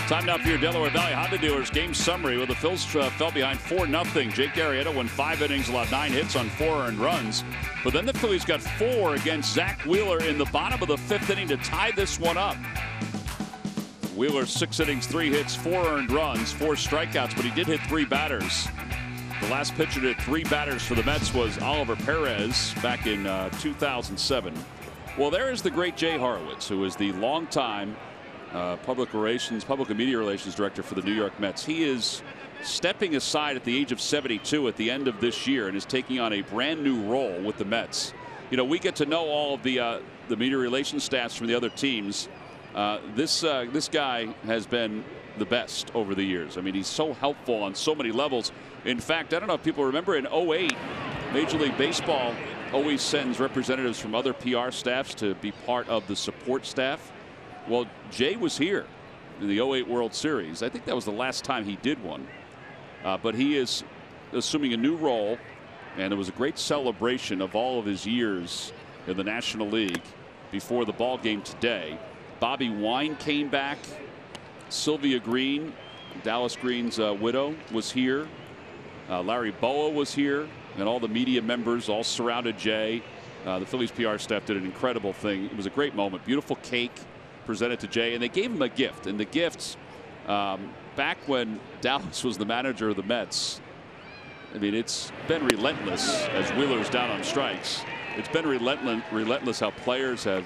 Time now for your Delaware Valley Honda dealers game summary. Well, the Phils fell behind 4-0. Jake Arrieta won 5 innings, allowed 9 hits on 4 earned runs. But then the Phillies got 4 against Zach Wheeler in the bottom of the 5th inning to tie this one up. Wheeler 6 innings, 3 hits, 4 earned runs, 4 strikeouts, but he did hit 3 batters. The last pitcher to hit 3 batters for the Mets was Oliver Perez back in 2007. Well, there is the great Jay Horowitz, who is the longtime public and media relations director for the New York Mets. He is stepping aside at the age of 72 at the end of this year and is taking on a brand new role with the Mets. You know, we get to know all of the media relations staffs from the other teams. This guy has been the best over the years. I mean, he's so helpful on so many levels. In fact, I don't know if people remember in 08, Major League Baseball always sends representatives from other PR staffs to be part of the support staff. Well, Jay was here in the 08 World Series. I think that was the last time he did one. But he is assuming a new role, and there was a great celebration of all of his years in the National League before the ball game today. Bobby Wine came back. Sylvia Green, Dallas Green's widow, was here. Larry Boa was here, and all the media members all surrounded Jay. The Phillies PR staff did an incredible thing. It was a great moment. Beautiful cake presented to Jay, and they gave him a gift. And the gifts, back when Dallas was the manager of the Mets, I mean, it's been relentless as Wheeler's down on strikes. It's been relentless how players have,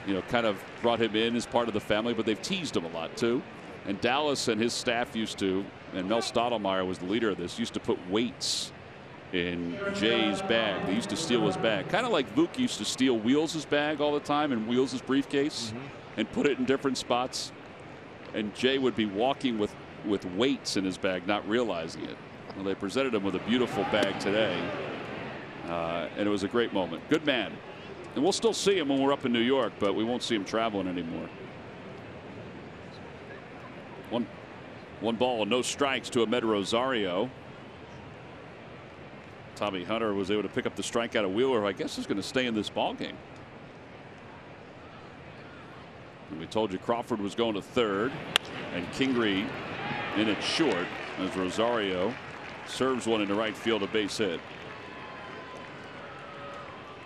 you know, kind of brought him in as part of the family, but they've teased him a lot too. And Dallas and his staff used to, and Mel Stottlemyre was the leader of this, used to put weights in Jay's bag. They used to steal his bag, kind of like Vuk used to steal Wheels' bag all the time and Wheels' briefcase and put it in different spots. and Jay would be walking with weights in his bag, not realizing it. Well, they presented him with a beautiful bag today, and it was a great moment. Good man. And we'll still see him when we're up in New York, but we won't see him traveling anymore. One ball and no strikes to Ahmed Rosario. Tommy Hunter was able to pick up the strikeout of Wheeler, who I guess is going to stay in this ball game. And we told you Crawford was going to third, and Kingery in at short as Rosario serves one into right field, a base hit.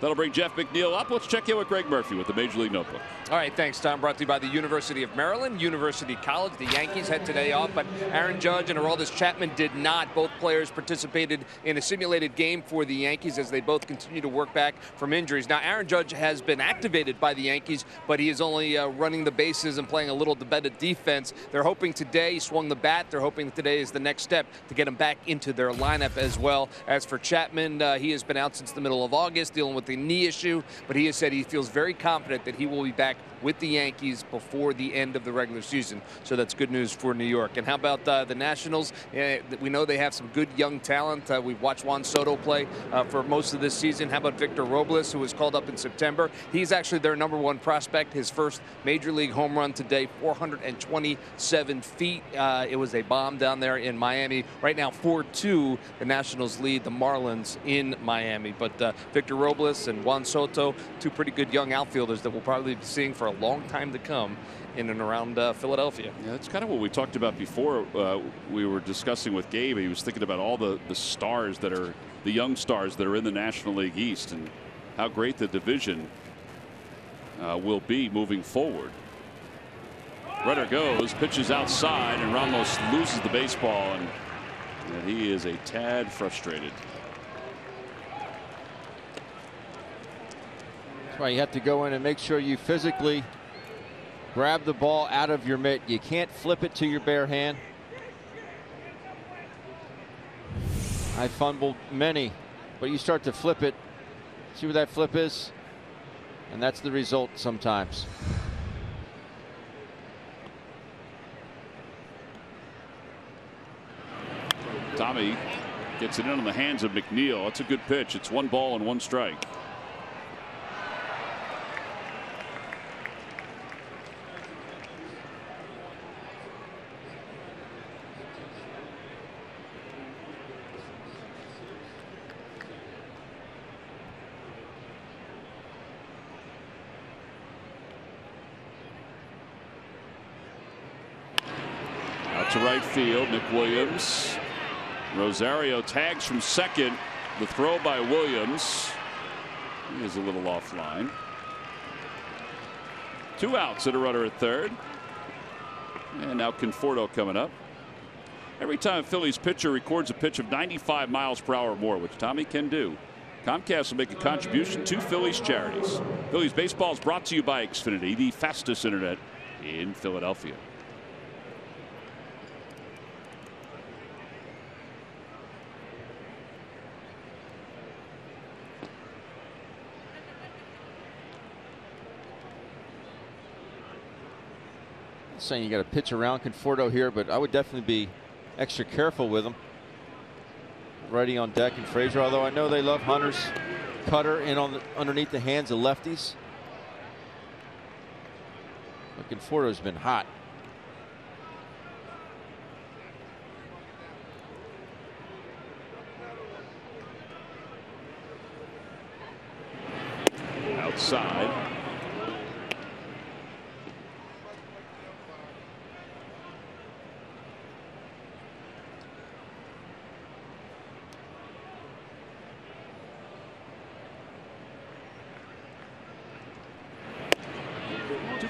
That'll bring Jeff McNeil up. Let's check in with Greg Murphy with the Major League Notebook. All right, thanks, Tom. Brought to you by the University of Maryland, University College. The Yankees had today off, but Aaron Judge and Aroldis Chapman did not. Both players participated in a simulated game for the Yankees as they both continue to work back from injuries. Now, Aaron Judge has been activated by the Yankees, but he is only running the bases and playing a little better defense. They're hoping today he swung the bat. They're hoping that today is the next step to get him back into their lineup as well. As for Chapman, he has been out since the middle of August dealing with the knee issue, but he has said he feels very confident that he will be back with the Yankees before the end of the regular season. So that's good news for New York. And how about the Nationals? We know they have some good young talent. We've watched Juan Soto play for most of this season. How about Victor Robles, who was called up in September? He's actually their #1 prospect. His first major league home run today, 427 feet. It was a bomb down there in Miami. Right now, 4-2. The Nationals lead the Marlins in Miami. But Victor Robles and Juan Soto, two pretty good young outfielders that we'll probably be seeing for a long time to come in and around Philadelphia. Yeah, that's kind of what we talked about before. We were discussing with Gabe. He was thinking about all the stars that are the young stars that are in the National League East and how great the division will be moving forward. Runner goes, pitches outside, and Ramos loses the baseball, and he is a tad frustrated. That's why you have to go in and make sure you physically grab the ball out of your mitt. You can't flip it to your bare hand. I fumbled many, but you start to flip it. See where that flip is? And that's the result sometimes. Tommy gets it in on the hands of McNeil. That's a good pitch. It's 1 ball and 1 strike. Out to right field, Nick Williams. Rosario tags from second. The throw by Williams. He is a little offline. 2 outs and a runner at third. And now Conforto coming up. Every time a Phillies pitcher records a pitch of 95 miles per hour or more, which Tommy can do, Comcast will make a contribution to Phillies charities. Phillies baseball is brought to you by Xfinity, the fastest internet in Philadelphia. Saying you got to pitch around Conforto here, but I would definitely be extra careful with him. Righty on deck and Frazier, although I know they love Hunter's cutter in on underneath the hands of lefties. But Conforto's been hot. Outside.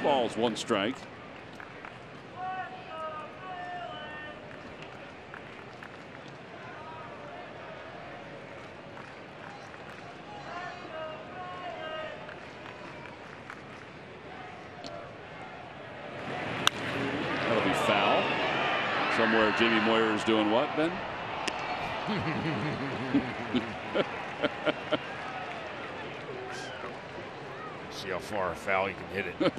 Balls, 1 strike. That'll be foul. Somewhere Jamie Moyer is doing what, Ben? See how far a foul you can hit it.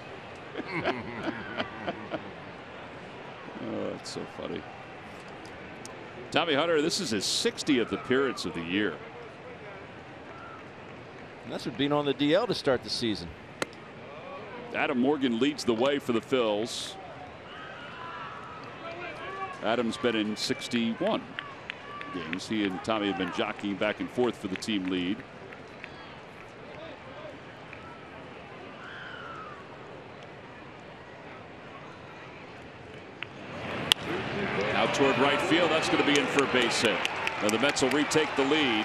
Oh, that's so funny. Tommy Hunter, this is his 60th appearance of the year. And that's with being on the DL to start the season. Adam Morgan leads the way for the Phils. Adam's been in 61 games. He and Tommy have been jockeying back and forth for the team lead. Out toward right field. That's going to be in for a base hit. Now the Mets will retake the lead.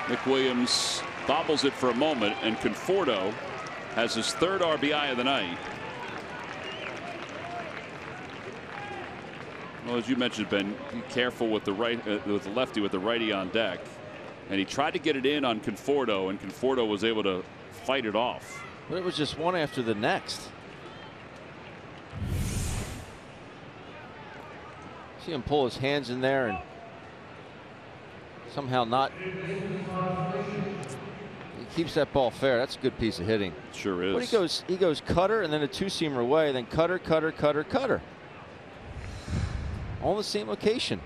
Nick Williams bobbles it for a moment, and Conforto has his 3rd RBI of the night. Well, as you mentioned, Ben, be careful with the with the lefty with the righty on deck, and he tried to get it in on Conforto, and Conforto was able to fight it off. But it was just one after the next. See him pull his hands in there and somehow not. He keeps that ball fair. That's a good piece of hitting. Sure is. But he goes cutter and then a two-seamer away, then cutter, cutter, cutter, cutter. All the same location.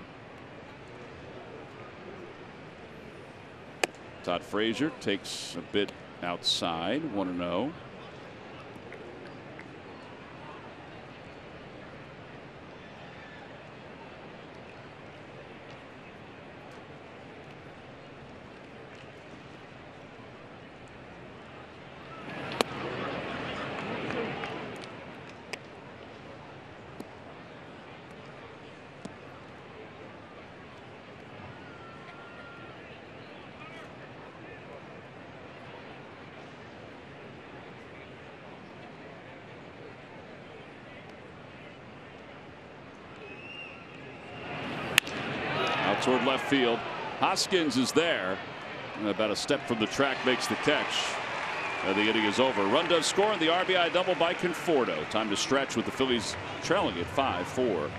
Todd Frazier takes a bit outside, 1-0. Toward left field. Hoskins is there. About a step from the track, makes the catch. The inning is over. Run does score, and the RBI double by Conforto. Time to stretch with the Phillies trailing at 5-4.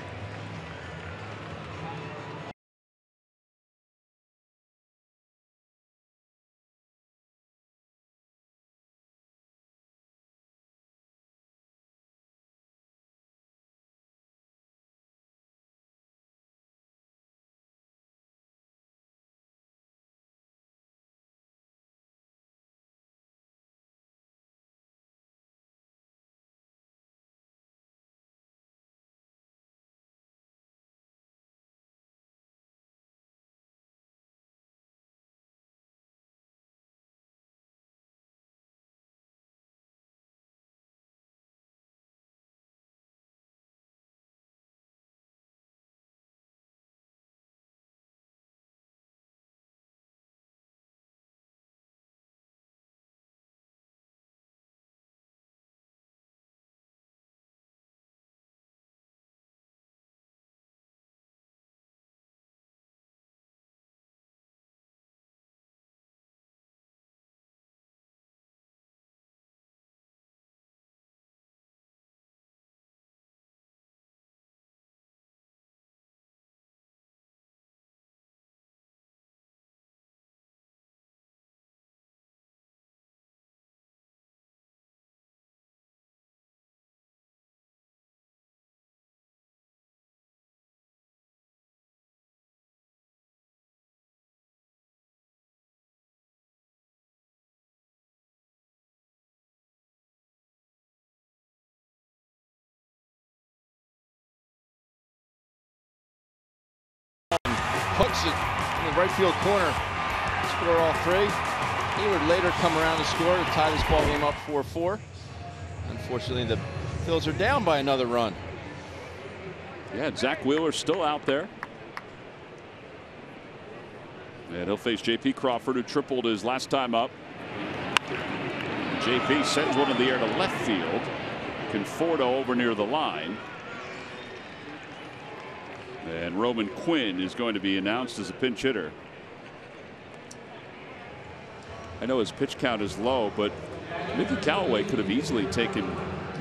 Hooks it in the right field corner. Score all 3. He would later come around and score to tie this ball game up 4-4. Unfortunately, the Phils are down by another run. Yeah, Zach Wheeler's still out there. And he'll face J.P. Crawford, who tripled his last time up. J.P. sends one in the air to left field. Conforto over near the line. And Roman Quinn is going to be announced as a pinch hitter. I know his pitch count is low, but Mickey Callaway could have easily taken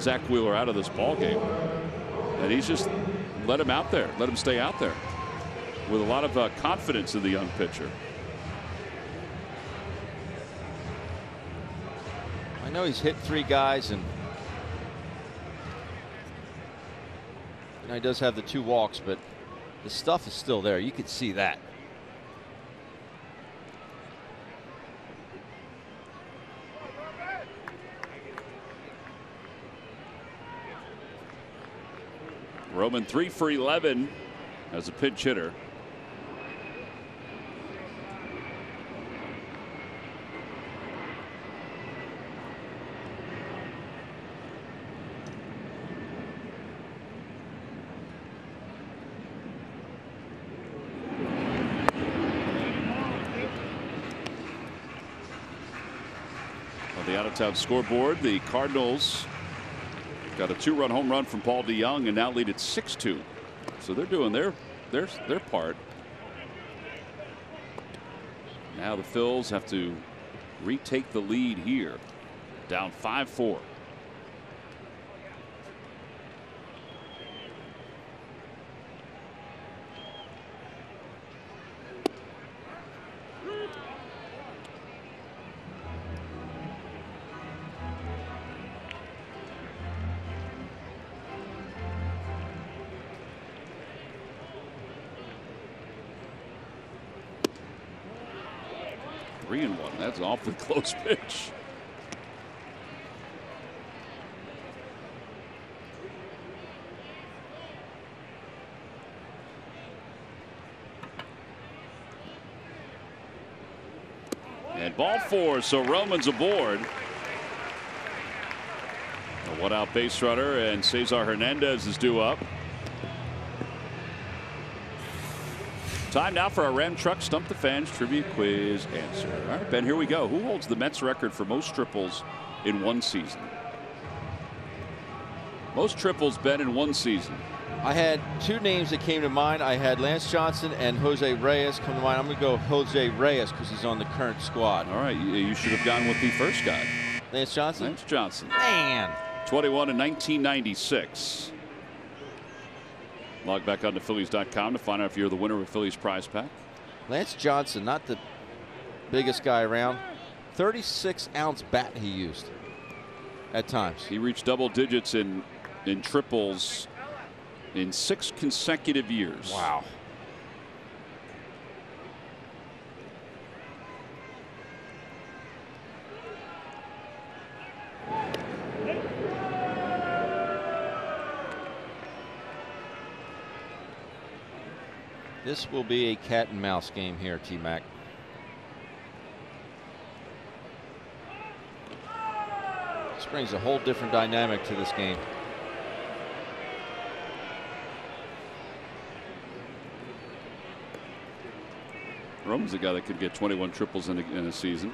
Zach Wheeler out of this ball game. And he's just let him out there, let him stay out there with a lot of confidence in the young pitcher. I know he's hit 3 guys, and Now he does have the 2 walks, but the stuff is still there. You could see that. Roman 3 for 11 as a pinch hitter. On the out-of-town scoreboard, the Cardinals got a 2-run home run from Paul DeYoung and now lead at 6-2. So they're doing their part. Now the Phils have to retake the lead here, down 5-4. Three and one. That's an awfully close pitch. And ball 4, so Roman's aboard. A 1-out base runner, and Cesar Hernandez is due up. Time now for our Ram Truck Stump the Fans Trivia Quiz answer. All right, Ben, here we go. Who holds the Mets record for most triples in one season? Most triples, Ben, in one season. I had 2 names that came to mind. I had Lance Johnson and Jose Reyes come to mind. I'm going to go Jose Reyes because he's on the current squad. All right, you should have gone with the first guy. Lance Johnson? Lance Johnson. Man. 21 in 1996. Log back on to Phillies.com to find out if you're the winner of a Phillies prize pack. Lance Johnson, not the biggest guy around. 36-ounce bat he used at times. He reached double digits in triples in 6 consecutive years. Wow. This will be a cat and mouse game here, T-Mac. This brings a whole different dynamic to this game. Roman's a guy that could get 21 triples in a season.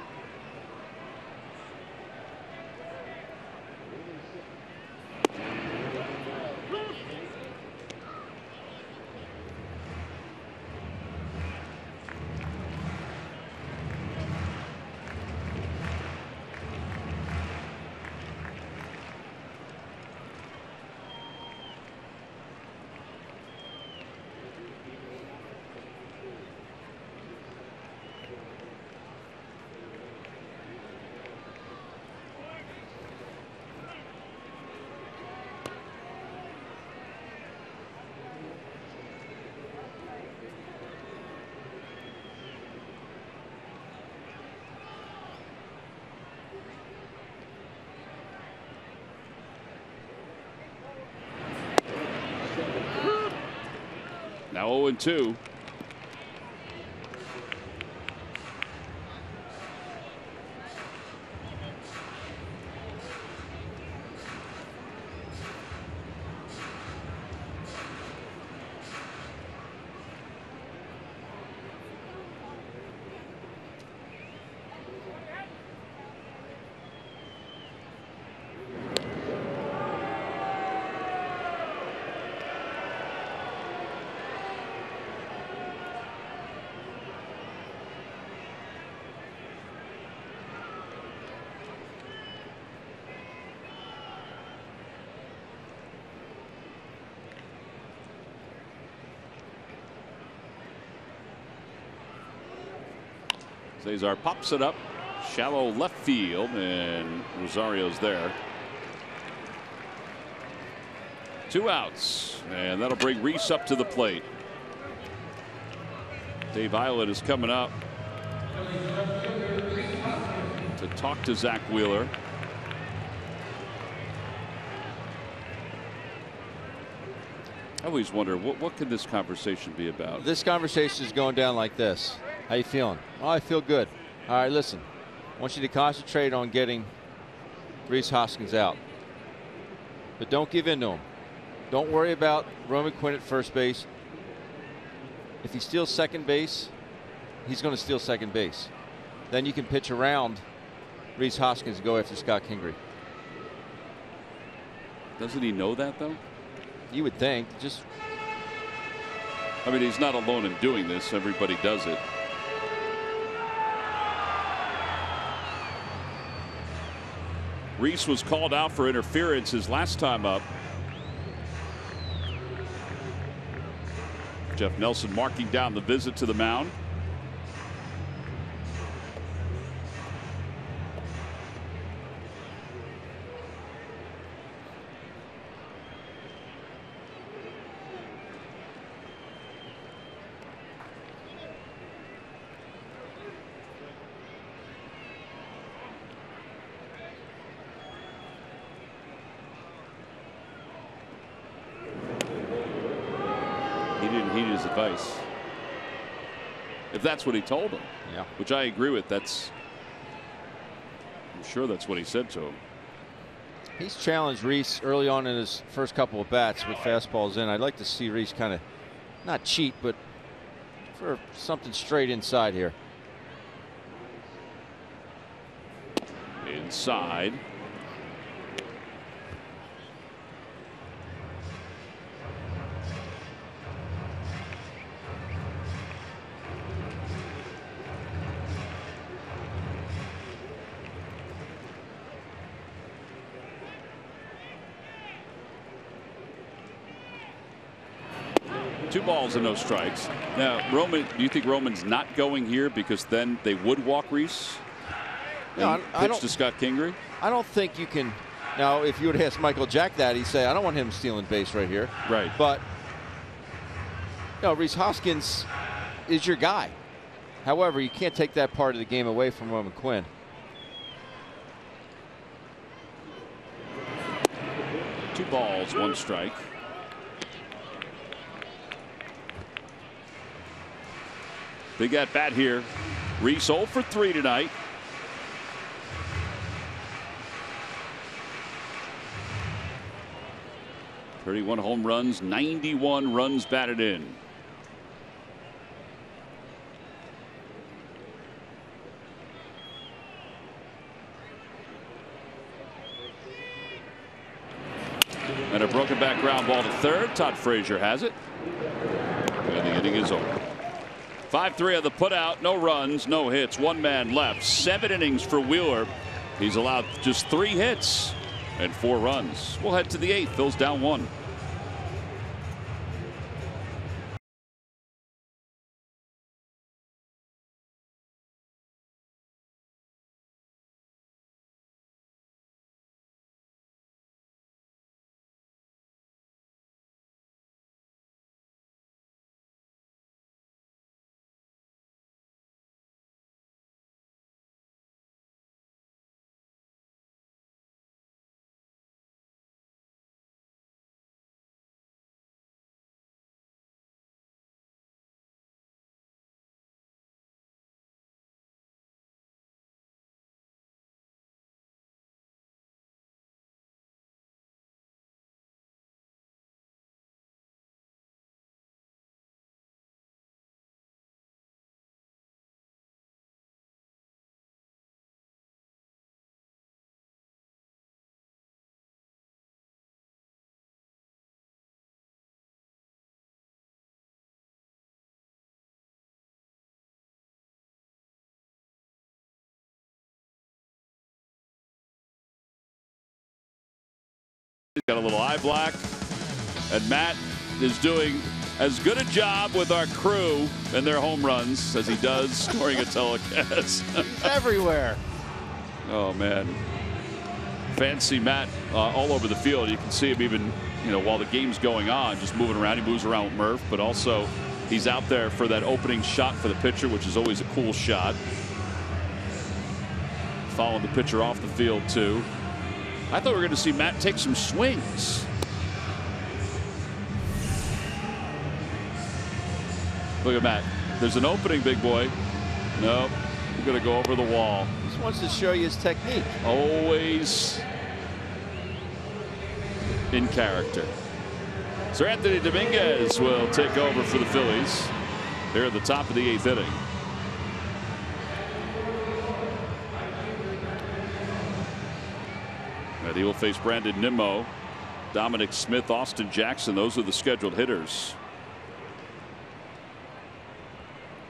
Now 0-2. Cesar pops it up, shallow left field, and Rosario's there. 2 outs, and that'll bring Reese up to the plate. Dave Eilert is coming up to talk to Zach Wheeler. I always wonder what can this conversation be about. This conversation is going down like this. How you feeling? Oh, I feel good. All right, listen. I want you to concentrate on getting Rhys Hoskins out, but don't give in to him. Don't worry about Roman Quinn at first base. If he steals second base, he's going to steal second base. Then you can pitch around Rhys Hoskins and go after Scott Kingery. Doesn't he know that, though? You would think. Just, I mean, he's not alone in doing this. Everybody does it. Reese was called out for interference his last time up. Jeff Nelson marking down the visit to the mound. He didn't heed his advice. If that's what he told him. Yeah. Which I agree with. I'm sure that's what he said to him. He's challenged Reese early on in his first couple of bats with fastballs in. I'd like to see Reese kind of not cheat, but for something straight inside here. Inside. Two balls and no strikes. Now, Roman, do you think Roman's not going here because then they would walk Reese? No, I don't. To Scott Kingery? I don't think you can. Now, if you would ask Michael Jack that, he'd say, I don't want him stealing base right here. Right. But, no, Rhys Hoskins is your guy. However, you can't take that part of the game away from Roman Quinn. Two balls, one strike. Big at bat here. Reese 0 for 3 tonight. .31 home runs, 91 runs batted in. And a broken back ground ball to third. Todd Frazier has it. And the inning is over. 5-3 on the putout. No runs, no hits. One man left. 7 innings for Wheeler. He's allowed just 3 hits and 4 runs. We'll head to the 8th. Phil's down 1. Got a little eye black, and Matt is doing as good a job with our crew and their home runs as he does scoring a telecast. Everywhere. Oh man, fancy Matt all over the field. You can see him even, while the game's going on, just moving around. He moves around with Murph, but also he's out there for that opening shot for the pitcher, which is always a cool shot. Following the pitcher off the field, too. I thought we were going to see Matt take some swings. Look at Matt. There's an opening, big boy. Nope. We're going to go over the wall. He just wants to show you his technique. Always in character. Sir Anthony Dominguez will take over for the Phillies here at the top of the 8th inning. And he will face Brandon Nimmo, Dominic Smith, Austin Jackson. Those are the scheduled hitters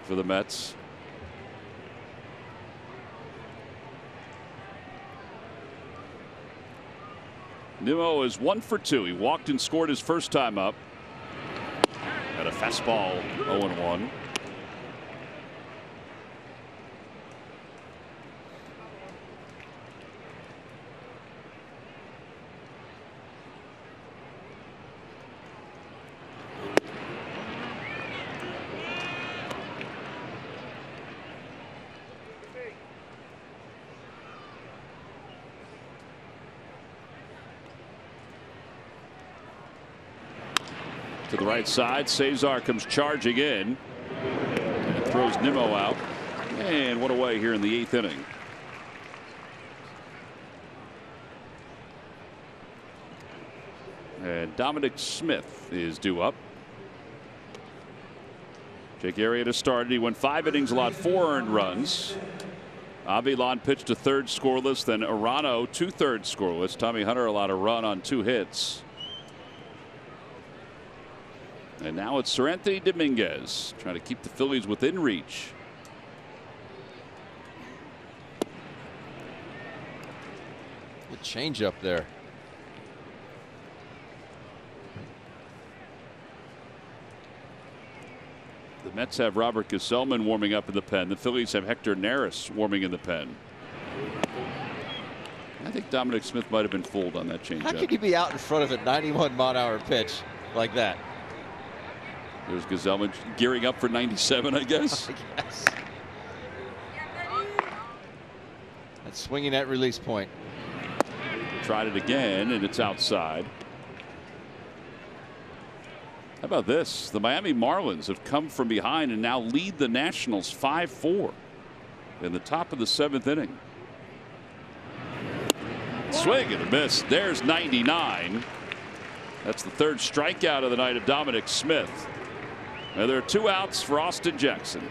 for the Mets. Nimmo is 1 for 2. He walked and scored his first time up. Had a fastball 0-1. To the right side, Cesar comes charging in and throws Nimmo out, and one away here in the 8th inning. And Dominic Smith is due up. Jake Arrieta started. He went 5 innings, allowed 4 earned runs. Avilan pitched to third scoreless, then Arano 2/3 scoreless. Tommy Hunter allowed a run on 2 hits. And now it's Sir Anthony Dominguez trying to keep the Phillies within reach. Good change up there. The Mets have Robert Gesellman warming up in the pen. The Phillies have Hector Neris warming in the pen. I think Dominic Smith might have been fooled on that changeup. How could you be out in front of a 91-mile-an-hour pitch like that? There's Gesellman gearing up for 97, I guess. Yes. That's swinging at release point. Tried it again, and it's outside. How about this? The Miami Marlins have come from behind and now lead the Nationals 5-4 in the top of the 7th inning. Swing and a miss. There's 99. That's the 3rd strikeout of the night of Dominic Smith. Now there are 2 outs for Austin Jackson.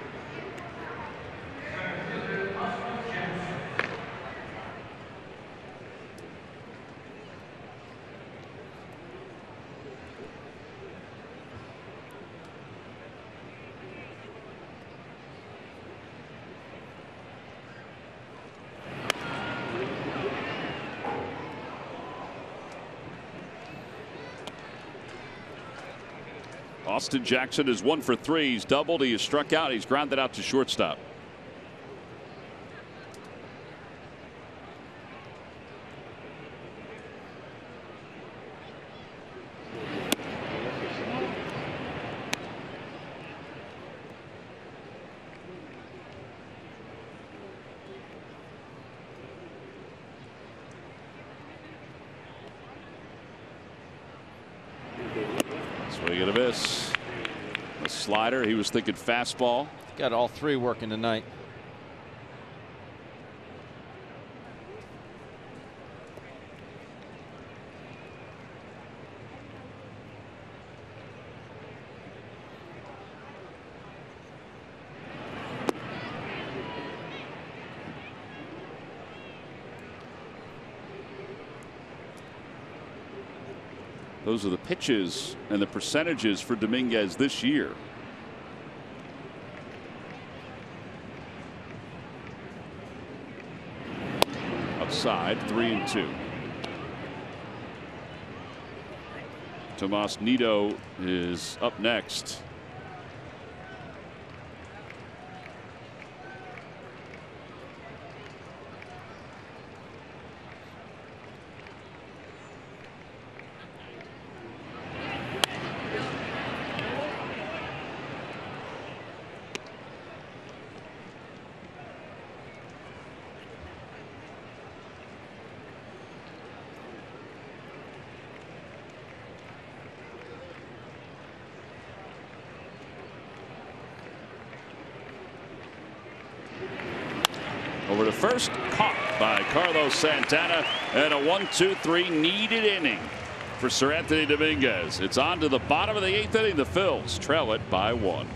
Austin Jackson is 1 for 3. He's doubled. He has struck out. He's grounded out to shortstop. Swing and a miss. A slider. He was thinking fastball. Got all 3 working tonight. Those are the pitches and the percentages for Dominguez this year. Outside, 3-2. Tomas Nido is up next. Over to first, caught by Carlos Santana, and a 1-2-3 needed inning for Sir Anthony Dominguez. It's on to the bottom of the 8th inning. The Phils trail it by 1.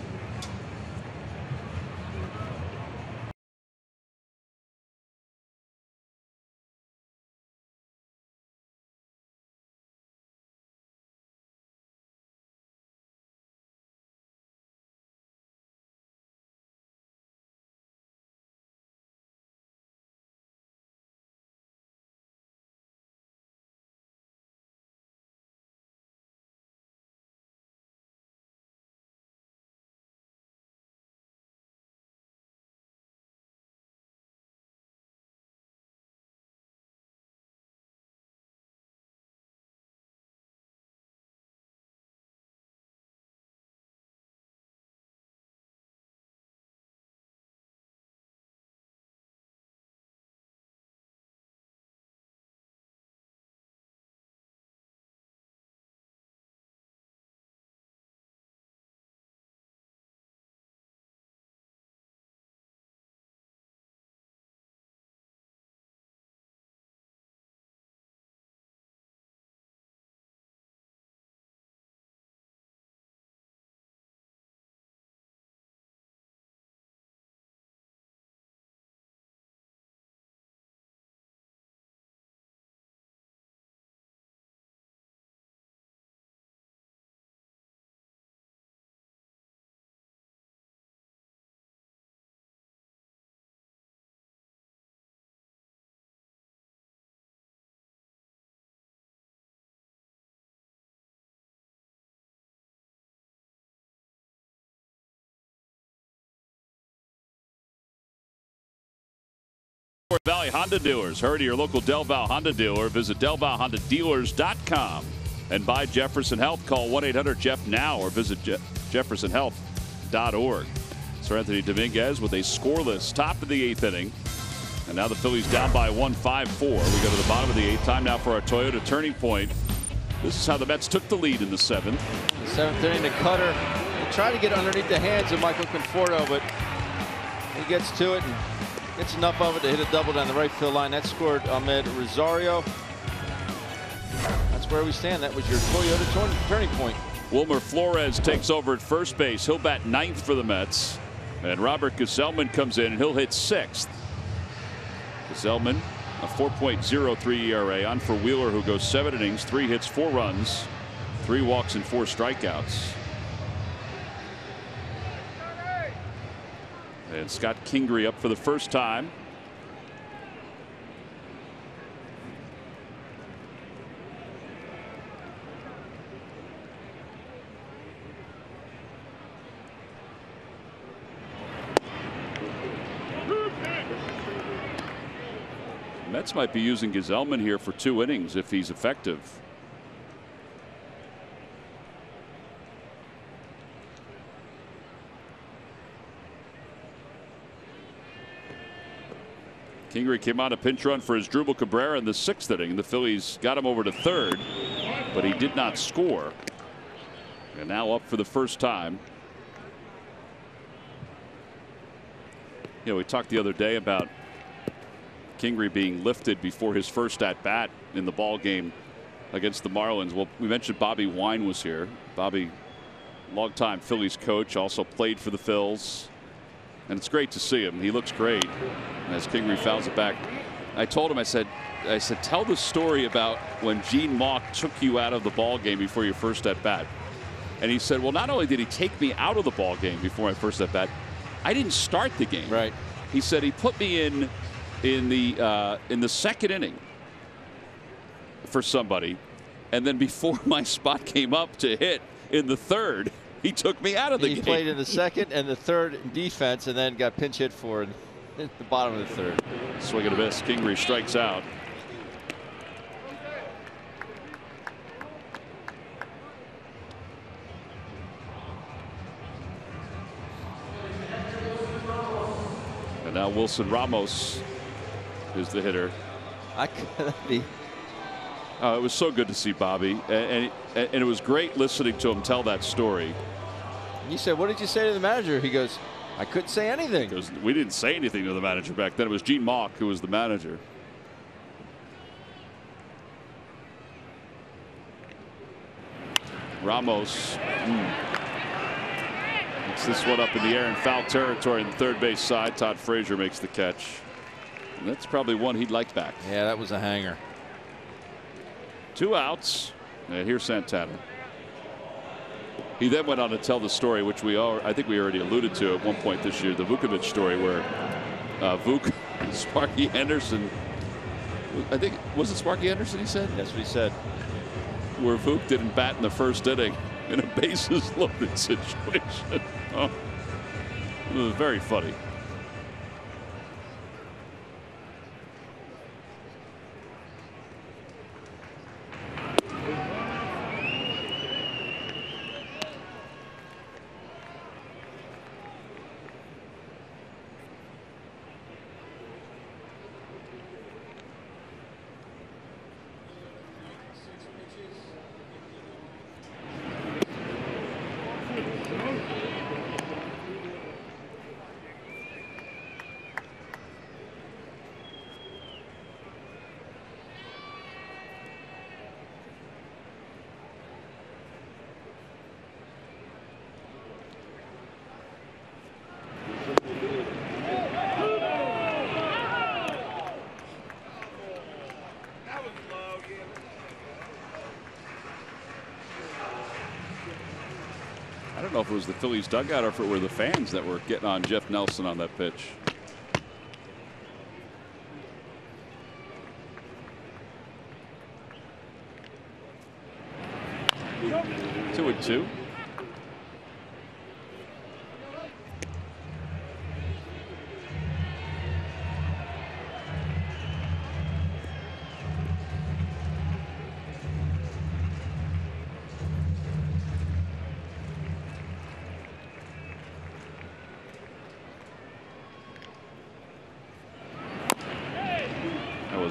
Valley Honda dealers. Hurry to your local Del Val Honda dealer. Visit DelValHondaDealers.com and buy Jefferson Health. Call 1-800-JEFF-NOW or visit jeffersonhealth.org. Sir Anthony Dominguez with a scoreless top of the 8th inning. And now the Phillies down by 1, 5-4. We go to the bottom of the 8th. Time now for our Toyota turning point. This is how the Mets took the lead in the 7th. The 7th inning, the cutter. They try to get underneath the hands of Michael Conforto, but he gets to it and gets enough of it to hit a double down the right field line. That scored Ahmed Rosario. That's where we stand. That was your Toyota turning point. Wilmer Flores takes over at first base. He'll bat 9th for the Mets. And Robert Gesellman comes in and he'll hit 6th. Gesellman, a 4.03 ERA, on for Wheeler, who goes 7 innings, 3 hits, 4 runs, 3 walks, and 4 strikeouts. And Scott Kingery up for the first time. Mets might be using Gesellman here for 2 innings if he's effective. Kingery came on a pinch run for his Drupal Cabrera in the 6th inning. The Phillies got him over to 3rd, but he did not score. And now up for the first time. You know, we talked the other day about Kingery being lifted before his first at bat in the ball game against the Marlins. Well, we mentioned Bobby Wine was here. Bobby, longtime Phillies coach, also played for the Phils. And it's great to see him. He looks great as Kingery fouls it back. I told him, I said, tell the story about when Gene Mauch took you out of the ball game before your first at bat. And he said, well, not only did he take me out of the ball game before my first at bat, I didn't start the game. Right. He said he put me in the 2nd inning for somebody, and then before my spot came up to hit in the 3rd, he took me out of the game. He played in the 2nd and the 3rd in defense, and then got pinch hit for in the bottom of the 3rd. Swing and a miss. Kingery strikes out. And now Wilson Ramos is the hitter. It was so good to see Bobby, and it was great listening to him tell that story. You said, what did you say to the manager? He goes, I couldn't say anything. Because we didn't say anything to the manager back then. It was Gene Mauch who was the manager. Ramos gets this one up in the air in foul territory in the third base side. Todd Frazier makes the catch. And that's probably one he'd like back. Yeah, that was a hanger. 2 outs. And here's Santana. He then went on to tell the story, which I think we already alluded to at one point this year, the Vukovic story, where Vuk, Sparky Henderson, I think, was it Sparky Henderson he said? That's what he said. Where Vuk didn't bat in the first inning in a bases loaded situation. Oh, it was very funny. I don't know if it was the Phillies dugout or if it were the fans that were getting on Jeff Nelson on that pitch. 2-2.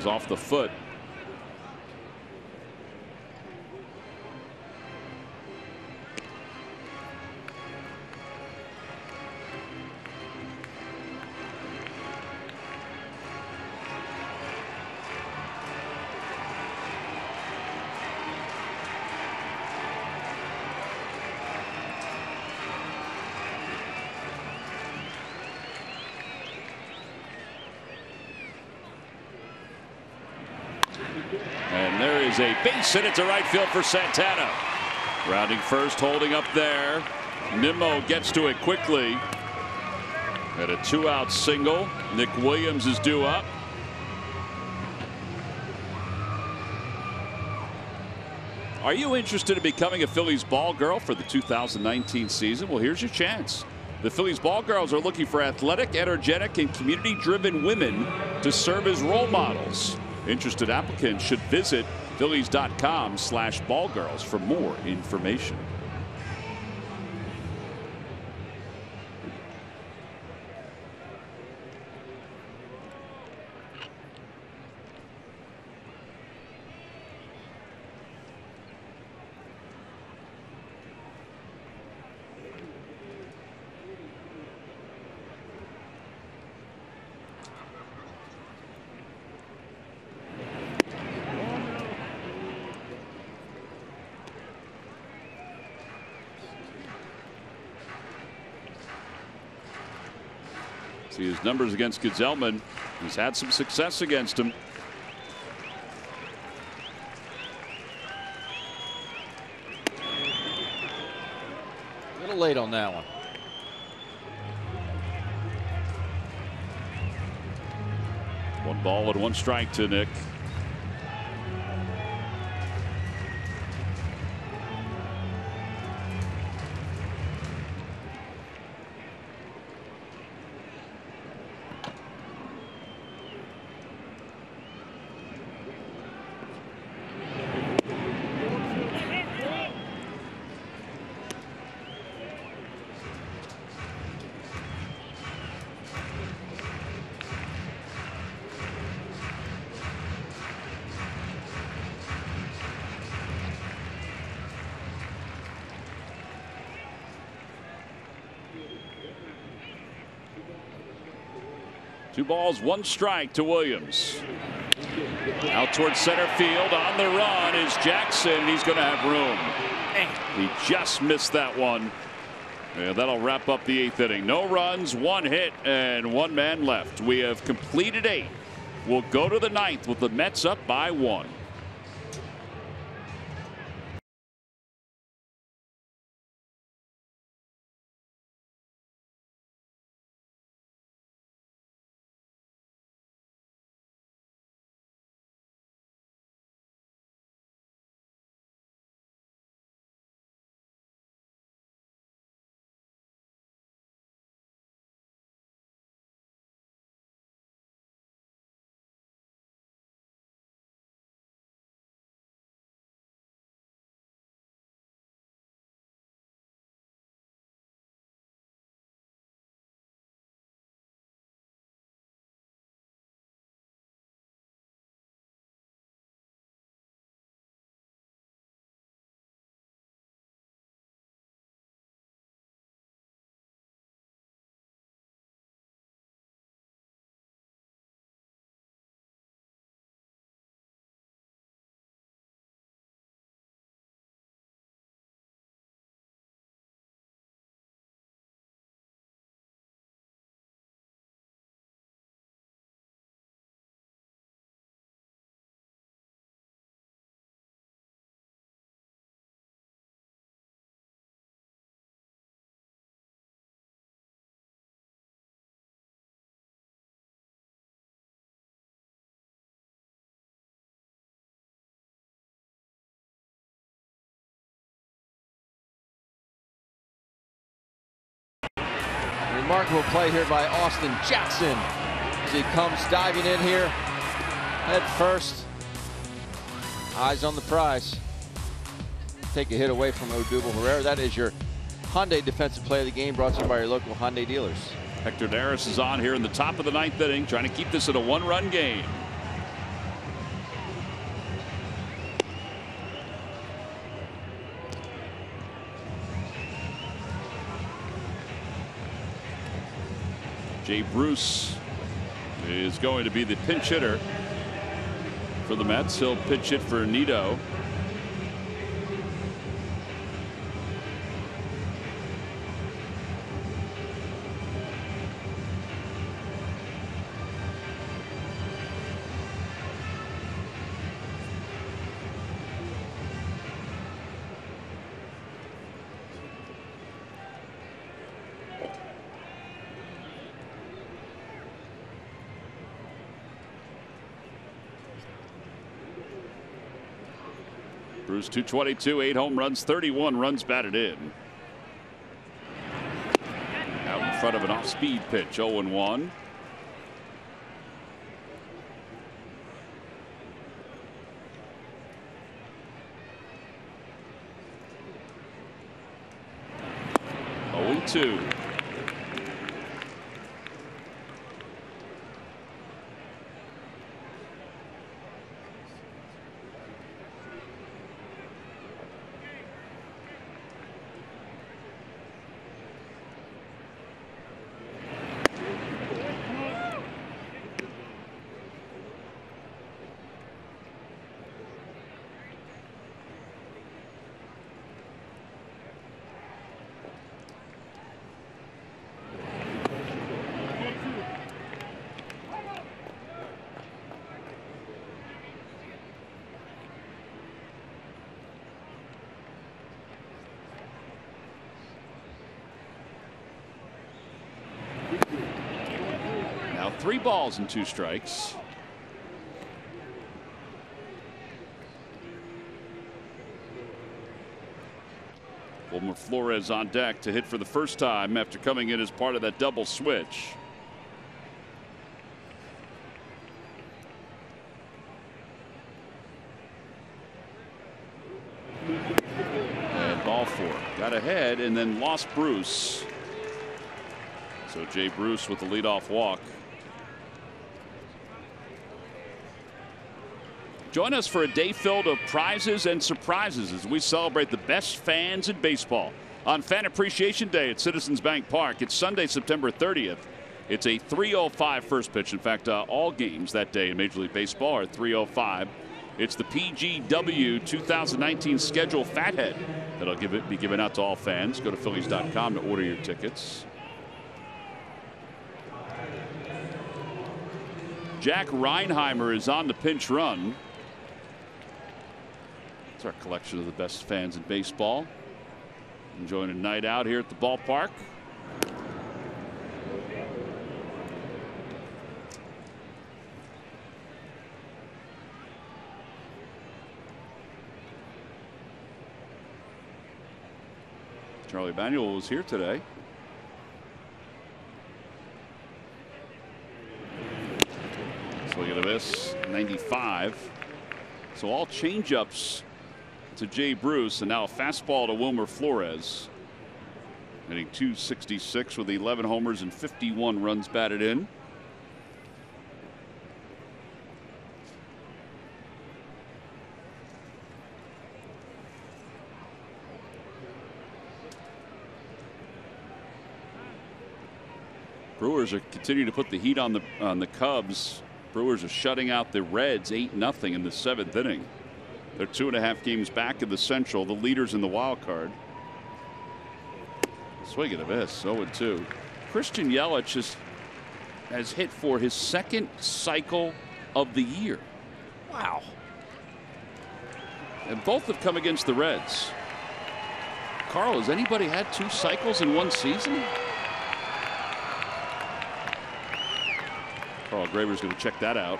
Off the foot. And there is a base hit to right field for Santana. Rounding first, holding up there. Nimmo gets to it quickly. At a 2-out single. Nick Williams is due up. Are you interested in becoming a Phillies ball girl for the 2019 season? Well, here's your chance. The Phillies ball girls are looking for athletic, energetic, and community-driven women to serve as role models. Interested applicants should visit Phillies.com/ballgirls for more information. See his numbers against Gazelman. He's had some success against him. A little late on that one. One ball and one strike to Nick. 2 balls, 1 strike to Williams. Out towards center field. On the run is Jackson. He's going to have room. He just missed that one. Yeah, that'll wrap up the 8th inning. No runs, 1 hit, and 1 man left. We have completed 8. We'll go to the 9th with the Mets up by 1. Remarkable play here by Austin Jackson as he comes diving in here head first. Eyes on the prize. Take a hit away from Odubel Herrera. That is your Hyundai Defensive Play of the Game, brought to you by your local Hyundai dealers. Hector Neris is on here in the top of the 9th inning, trying to keep this at a 1-run game. Jay Bruce is going to be the pinch hitter for the Mets. He'll pitch it for Nito. Bruce 222, 8 home runs, 31 runs batted in. Out in front of an off-speed pitch, 0-1. Two. Now 3 balls and 2 strikes. Wilmer Flores on deck to hit for the first time after coming in as part of that double switch. And ball 4. Got ahead and then lost Bruce. So Jay Bruce with the leadoff walk. Join us for a day filled of prizes and surprises as we celebrate the best fans in baseball on Fan Appreciation Day at Citizens Bank Park. It's Sunday, September 30th. It's a 3:05 first pitch. In fact, all games that day in Major League Baseball are 3:05. It's the PGW 2019 schedule fathead that'll be given out to all fans. Go to Phillies.com to order your tickets. Jack Reinheimer is on the pinch run. It's our collection of the best fans in baseball. Enjoying a night out here at the ballpark. Charlie Manuel was here today. Swing and a miss, 95. So all changeups to Jay Bruce, and now a fastball to Wilmer Flores. Hitting .266 with 11 homers and 51 runs batted in. Brewers are continuing to put the heat on the Cubs. Brewers are shutting out the Reds 8-0 in the 7th inning. They're 2.5 games back in the Central, the leaders in the wild card. Swing and a miss, 0-2. Christian Yelich has hit for his 2nd cycle of the year. Wow. And both have come against the Reds. Carl, has anybody had 2 cycles in one season? Carl Graver's going to check that out.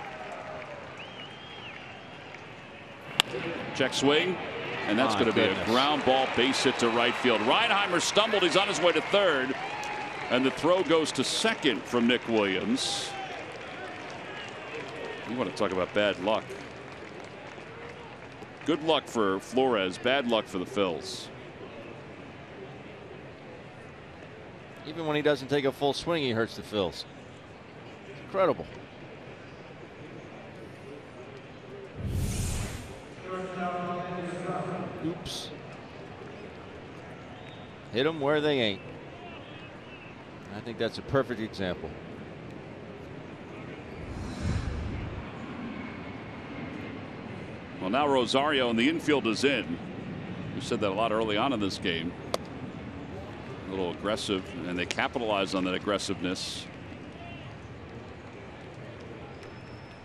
Check swing, and that's going to be a ground ball base hit to right field. Reinheimer stumbled. He's on his way to third, and the throw goes to second from Nick Williams. You want to talk about bad luck. Good luck for Flores, bad luck for the Phils. Even when he doesn't take a full swing, he hurts the Phils. Incredible. Oops. Hit them where they ain't. I think that's a perfect example. Well, now Rosario and the infield is in. We said that a lot early on in this game. A little aggressive, and they capitalized on that aggressiveness.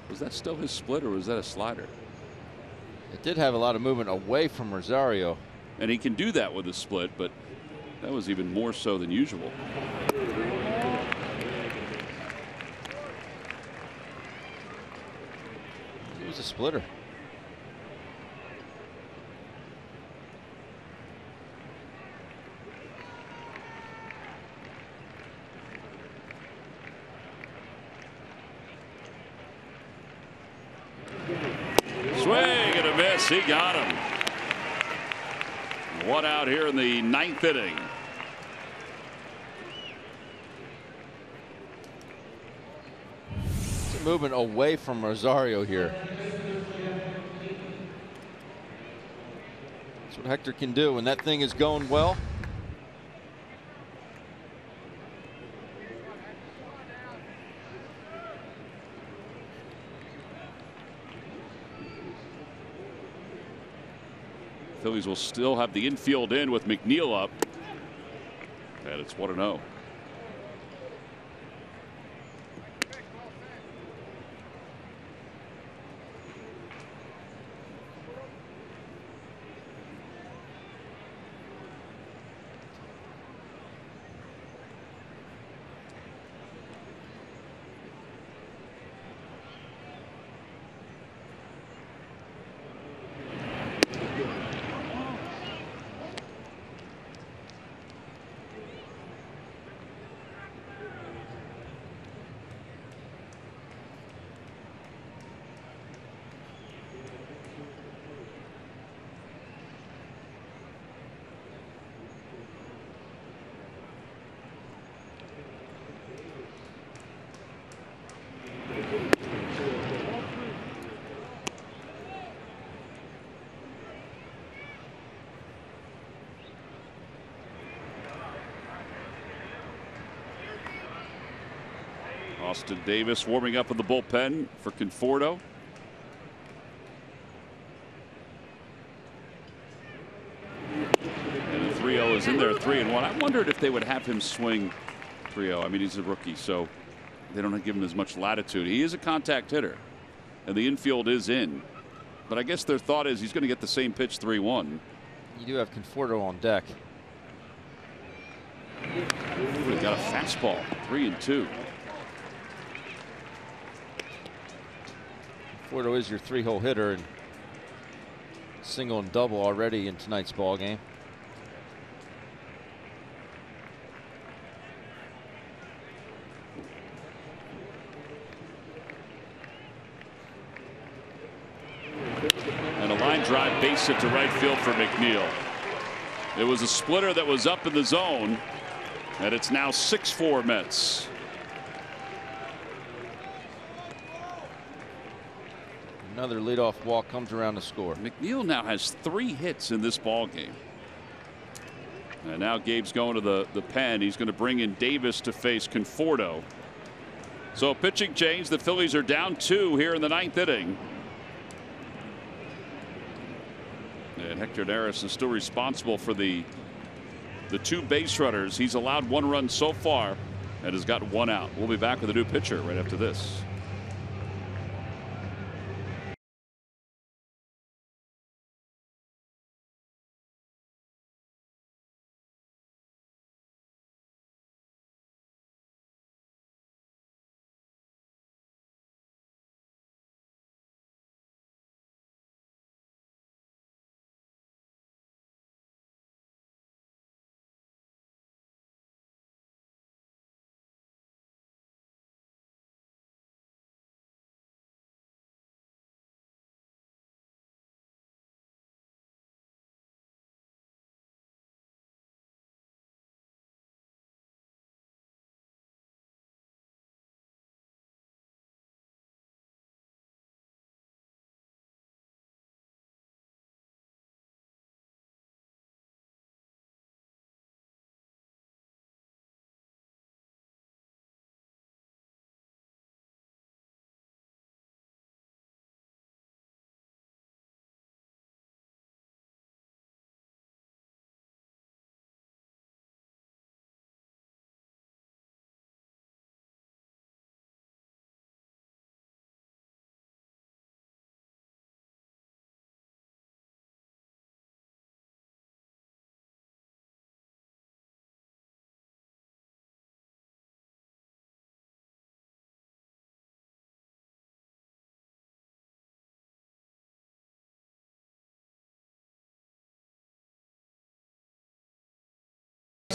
Was that still his split, or was that a slider? It did have a lot of movement away from Rosario. And he can do that with a split, but that was even more so than usual. It was a splitter. Swing and a miss. He got him. One out here in the 9th inning. It's a movement away from Rosario here. That's what Hector can do when that thing is going well. Phillies will still have the infield in with McNeil up. And it's 1-0. Austin Davis warming up in the bullpen for Conforto. And the 3-0 is in there, 3-1. I wondered if they would have him swing 3-0. I mean, he's a rookie, so they don't give him as much latitude. He is a contact hitter, and the infield is in. But I guess their thought is he's going to get the same pitch 3-1. You do have Conforto on deck. He's got a fastball, 3-2. Conforto is your 3-hole hitter, and single and double already in tonight's ball game. And a line drive base hit to right field for McNeil. It was a splitter that was up in the zone, and it's now 6-4 Mets. Another leadoff walk comes around to score. McNeil now has 3 hits in this ball game. And now Gabe's going to the pen. He's going to bring in Davis to face Conforto. So pitching change. The Phillies are down 2 here in the 9th inning. And Hector Neris is still responsible for the 2 base runners. He's allowed 1 run so far and has got 1 out. We'll be back with a new pitcher right after this.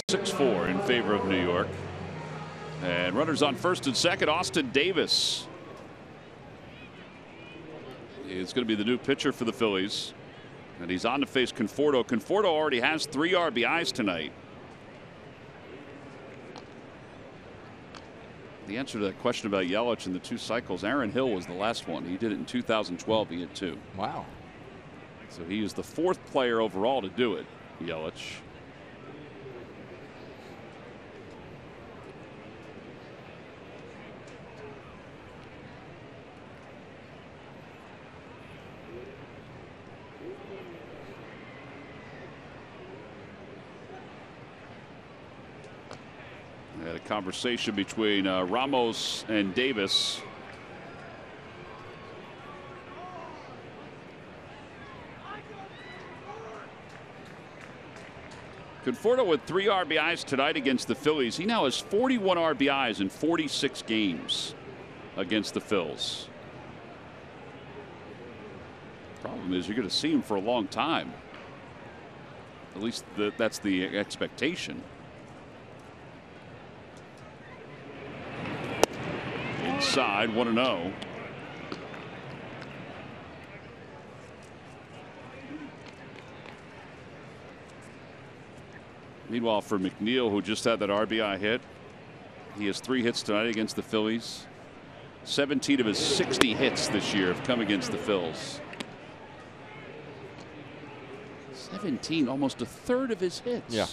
(6-4) in favor of New York. And runners on first and second. Austin Davis is going to be the new pitcher for the Phillies. And he's on to face Conforto. Conforto already has 3 RBIs tonight. The answer to that question about Yelich in the 2 cycles, Aaron Hill was the last one. He did it in 2012. He had 2. Wow. So he is the 4th player overall to do it, Yelich. Had a conversation between Ramos and Davis. Conforto with 3 RBIs tonight against the Phillies. He now has 41 RBIs in 46 games against the Phils. Problem is, you're going to see him for a long time. At least that's the expectation. Inside, 1-0. Meanwhile, for McNeil, who just had that RBI hit, he has 3 hits tonight against the Phillies. 17 of his 60 hits this year have come against the Phils. 17, almost a third of his hits. Yeah.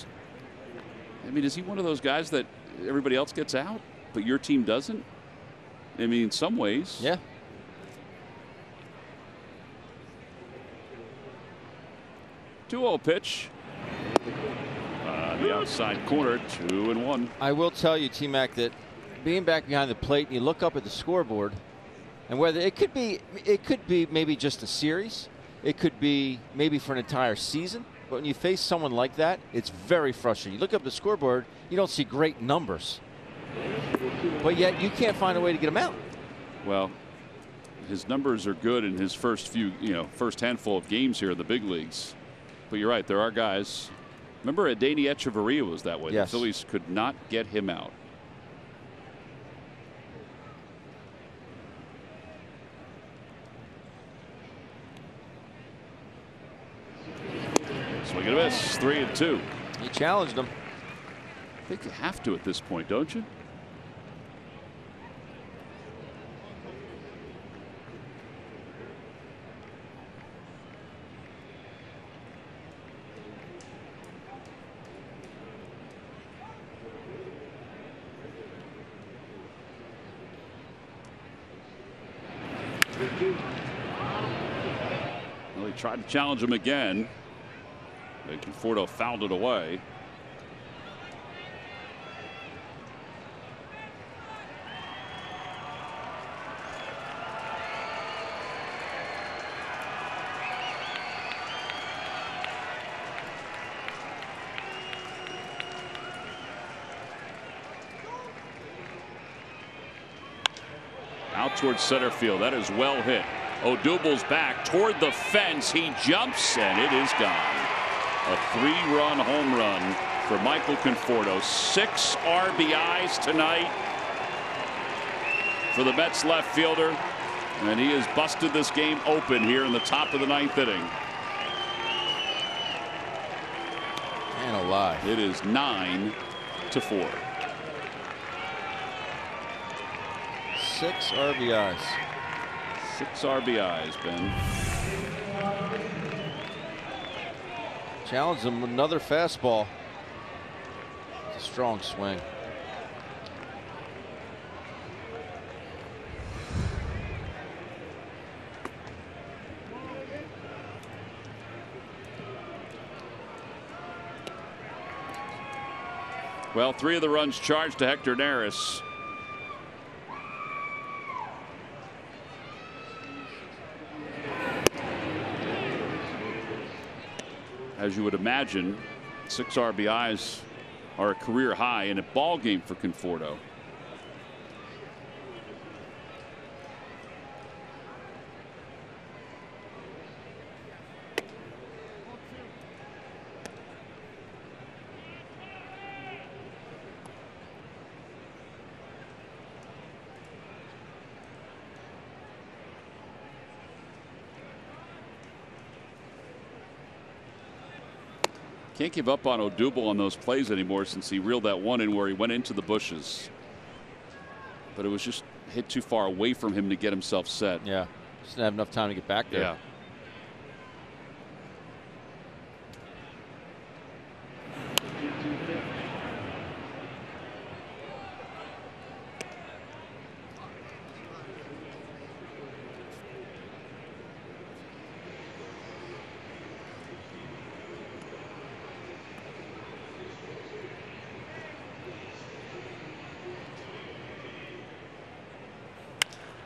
I mean, is he one of those guys that everybody else gets out, but your team doesn't? I mean, in some ways. Yeah. Two-0 pitch. The outside corner, 2-1. I will tell you, T-Mac, that being back behind the plate, and you look up at the scoreboard, and whether it could be maybe just a series, it could be maybe for an entire season. But when you face someone like that, it's very frustrating. You look up the scoreboard, you don't see great numbers, but yet you can't find a way to get him out. Well, his numbers are good in his first first handful of games here in the big leagues. But you're right, there are guys. Remember, Adeiny Echeverria was that way. Yes. The Phillies could not get him out. Swing and a miss, 3-2. He challenged him. I think you have to at this point, don't you? Well, he tried to challenge him again. Conforto fouled it away. Out towards center field. That is well hit. Odubel's back toward the fence. He jumps and it is gone. A 3-run home run for Michael Conforto. 6 RBIs tonight for the Mets left fielder. And he has busted this game open here in the top of the 9th inning. Man alive. It is 9-4. 6 RBIs. 6 RBIs, Ben. Challenged him with another fastball. It's a strong swing. Well, 3 of the runs charged to Hector Neris. As you would imagine, 6 RBIs are a career high in a ball game for Conforto. Can't give up on Odubel on those plays anymore since he reeled that one in where he went into the bushes. But it was just hit too far away from him to get himself set. Yeah, just didn't have enough time to get back there. Yeah.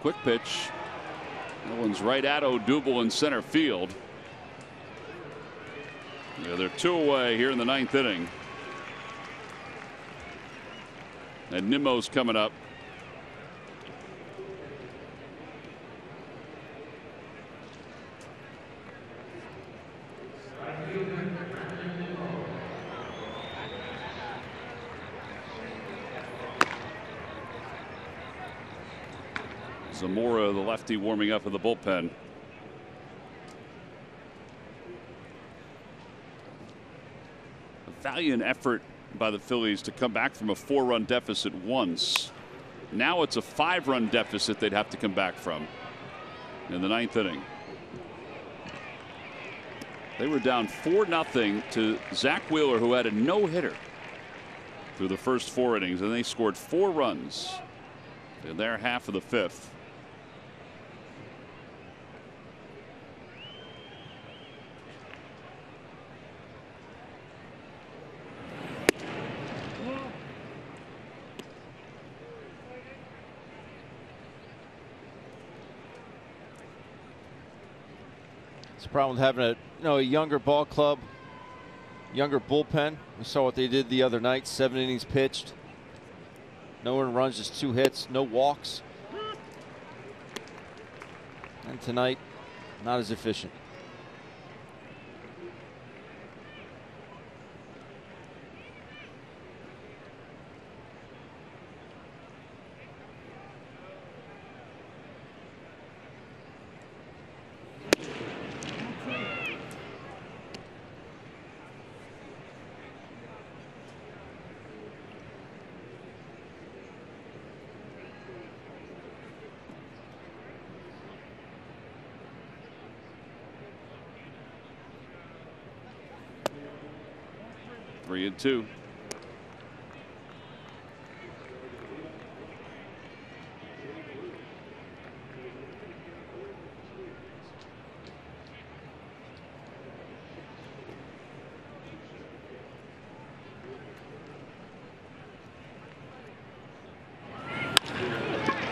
Quick pitch. That one's right at Odubel in center field. Yeah, they're 2 away here in the 9th inning. And Nimmo's coming up. Zamora, the lefty, warming up in the bullpen. A valiant effort by the Phillies to come back from a 4-run deficit once. Now it's a 5-run deficit they'd have to come back from in the 9th inning. They were down 4-0 to Zach Wheeler, who had a no-hitter through the first 4 innings, and they scored 4 runs. in their half of the fifth. It's a problem with having a younger ball club, younger bullpen. We saw what they did the other night. 7 innings pitched. No earned runs, just 2 hits, no walks. And tonight, not as efficient. Three and two.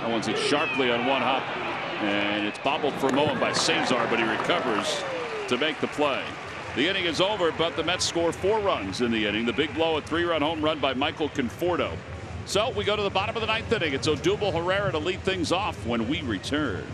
That one's hit sharply on one hop, and it's bobbled for a moment by Cesar, but he recovers to make the play. The inning is over, but the Mets score 4 runs in the inning. The big blow, a 3-run home run by Michael Conforto. So we go to the bottom of the 9th inning. It's Odubel Herrera to lead things off when we return.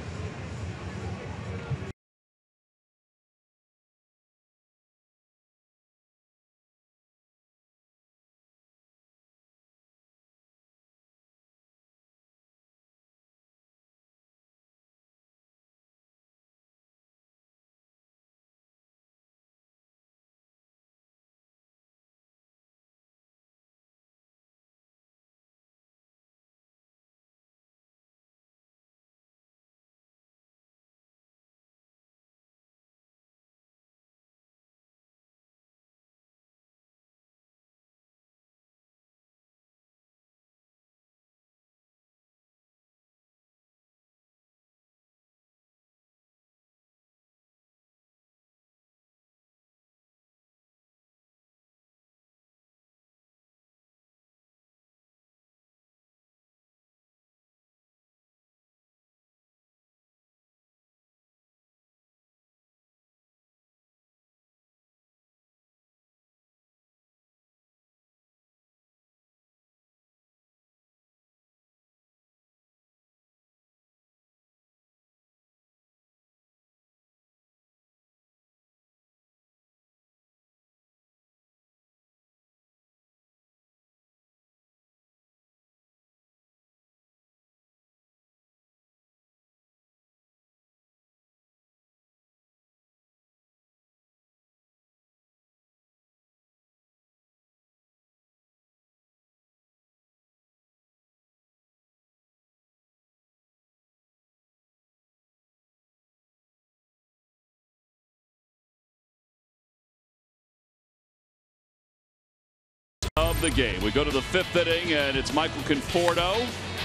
Of the game. We go to the 5th inning, and it's Michael Conforto,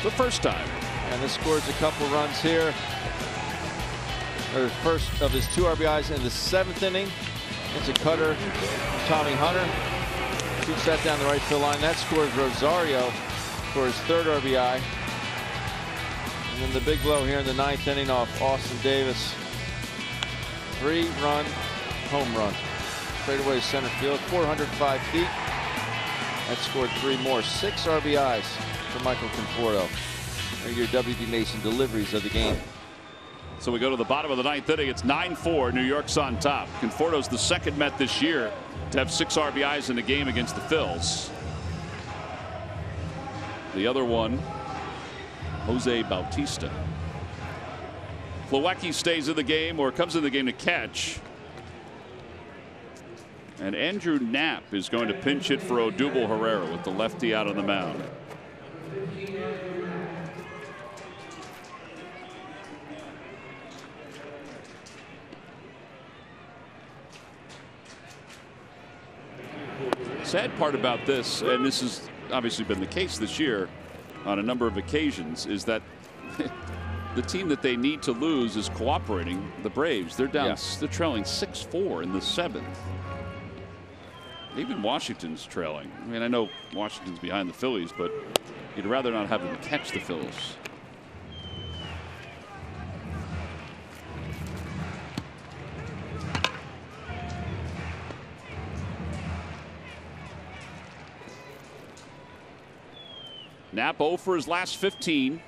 the first time. And this scores a couple runs here. Or first of his 2 RBIs in the 7th inning. It's a cutter from Tommy Hunter. Shoots that down the right field line. That scores Rosario for his 3rd RBI. And then the big blow here in the 9th inning off Austin Davis. 3-run home run. Straight away center field, 405 feet. That scored 3 more. 6 RBIs for Michael Conforto. They're your WB Mason deliveries of the game. So we go to the bottom of the 9th inning. It's 9-4. New York's on top. Conforto's the second Met this year to have 6 RBIs in a game against the Phils. The other one, Jose Bautista. Plawecki stays in the game, or comes in the game to catch. And Andrew Knapp is going to pinch hit for Odubel Herrera with the lefty out on the mound. Sad part about this, and this has obviously been the case this year, on a number of occasions is that the team that they need to lose is cooperating. The Braves, they're down. They're trailing 6-4 in the 7th. Even Washington's trailing. I mean, I know Washington's behind the Phillies, but you'd rather not have them catch the Phillies. Knapp 0 for his last 15.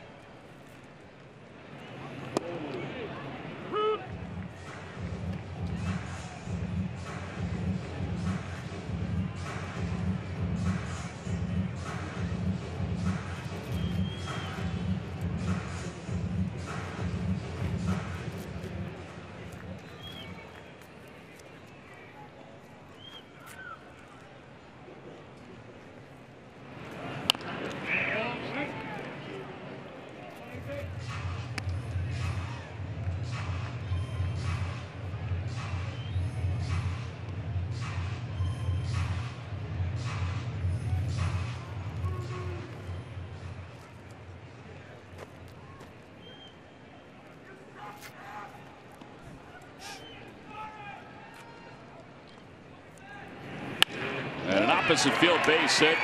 And an opposite field base hit,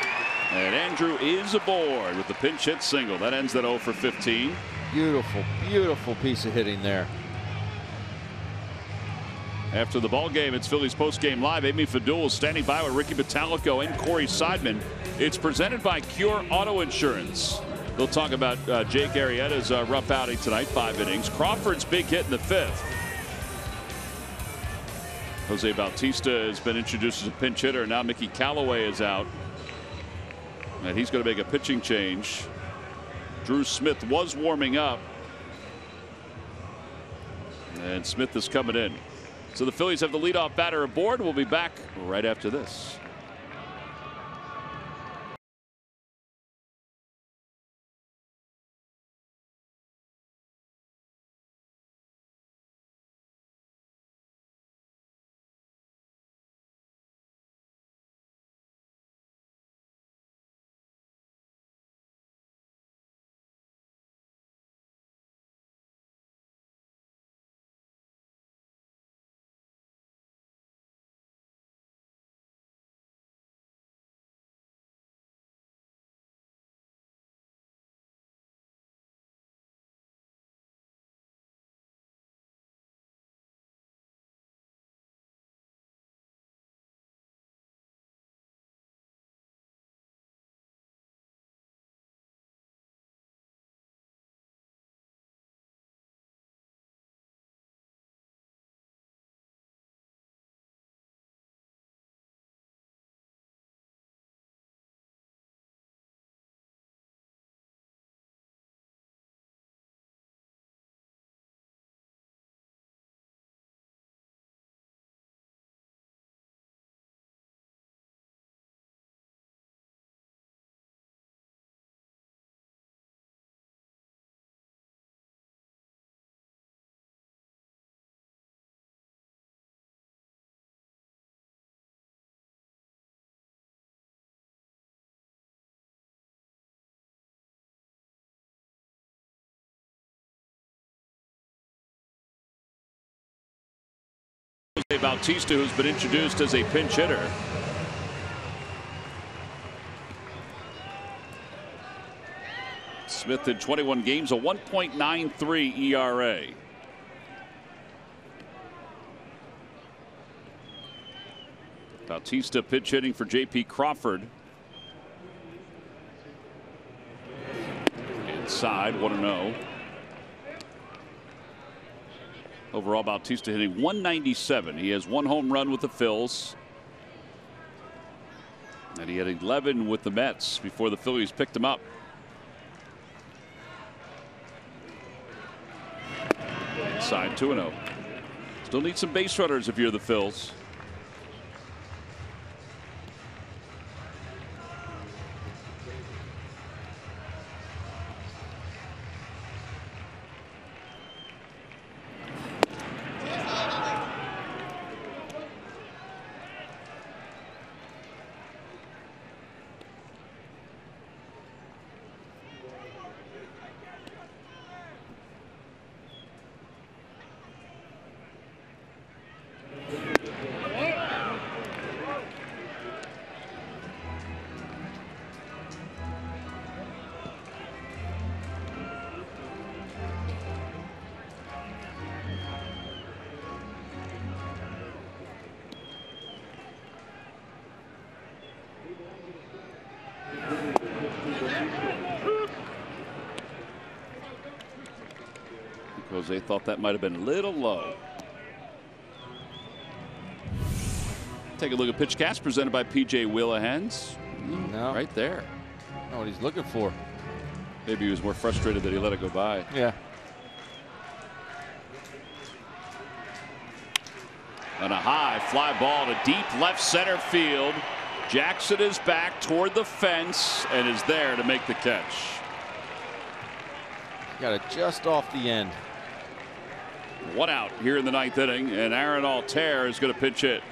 and Andrew is aboard with the pinch hit single. That ends that 0 for 15. Beautiful, beautiful piece of hitting there. After the ball game, it's Phillies post-game live. Amy Fadul standing by with Ricky Bottalico and Corey Seidman. It's presented by Cure Auto Insurance. They'll talk about Jake Arrieta's rough outing tonight, 5 innings. Crawford's big hit in the 5th. Jose Bautista has been introduced as a pinch hitter. Now Mickey Callaway is out, and he's going to make a pitching change. Drew Smith was warming up, and Smith is coming in. So the Phillies have the leadoff batter aboard. We'll be back right after this. Jose Bautista, who's been introduced as a pinch hitter. Smith in 21 games, a 1.93 ERA. Bautista pitch hitting for J.P. Crawford. Inside, 1-0. Overall, Bautista hitting 197. He has 1 home run with the Phils, and he had 11 with the Mets before the Phillies picked him up. Inside, 2-0. Still need some base runners if you're the Phils. Jose thought that might have been a little low. Take a look at pitch cast presented by PJ Wheelahens. No. Right there. Know what he's looking for. Maybe he was more frustrated that he let it go by. Yeah. And a high fly ball to deep left center field. Jackson is back toward the fence and is there to make the catch. Got it just off the end. 1 out here in the 9th inning, and Aaron Altair is going to pitch it.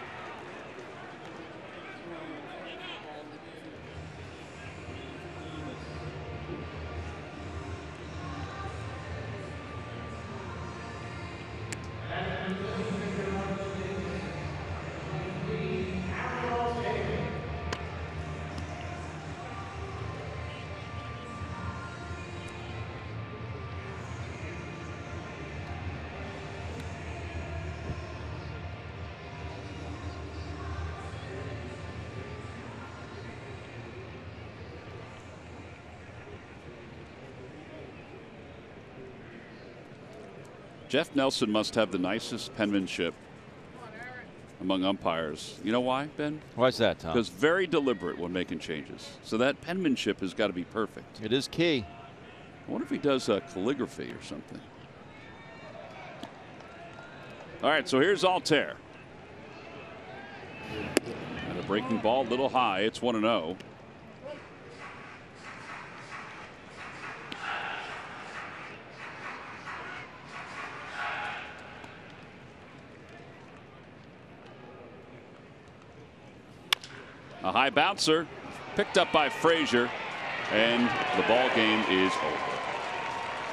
Jeff Nelson must have the nicest penmanship among umpires. You know why, Ben? Why's that, Tom? Because very deliberate when making changes. So that penmanship has got to be perfect. It is key. I wonder if he does calligraphy or something. All right, so here's Altair. And a breaking ball, a little high. It's 1-0. A high bouncer picked up by Frazier, and the ball game is over.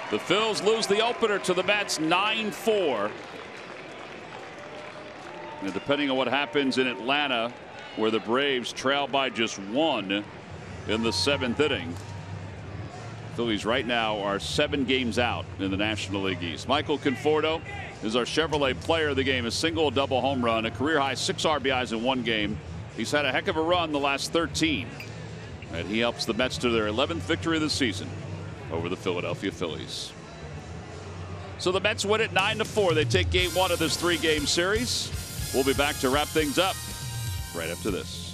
The Phils lose the opener to the Mets 9-4. And depending on what happens in Atlanta, where the Braves trail by just 1 in the 7th inning, Phillies right now are 7 games out in the National League East. Michael Conforto is our Chevrolet player of the game. A single, double home run, a career high 6 RBIs in 1 game. He's had a heck of a run the last 13. And he helps the Mets to their 11th victory of the season over the Philadelphia Phillies. So the Mets win it 9-4. They take game 1 of this 3-game series. We'll be back to wrap things up right after this.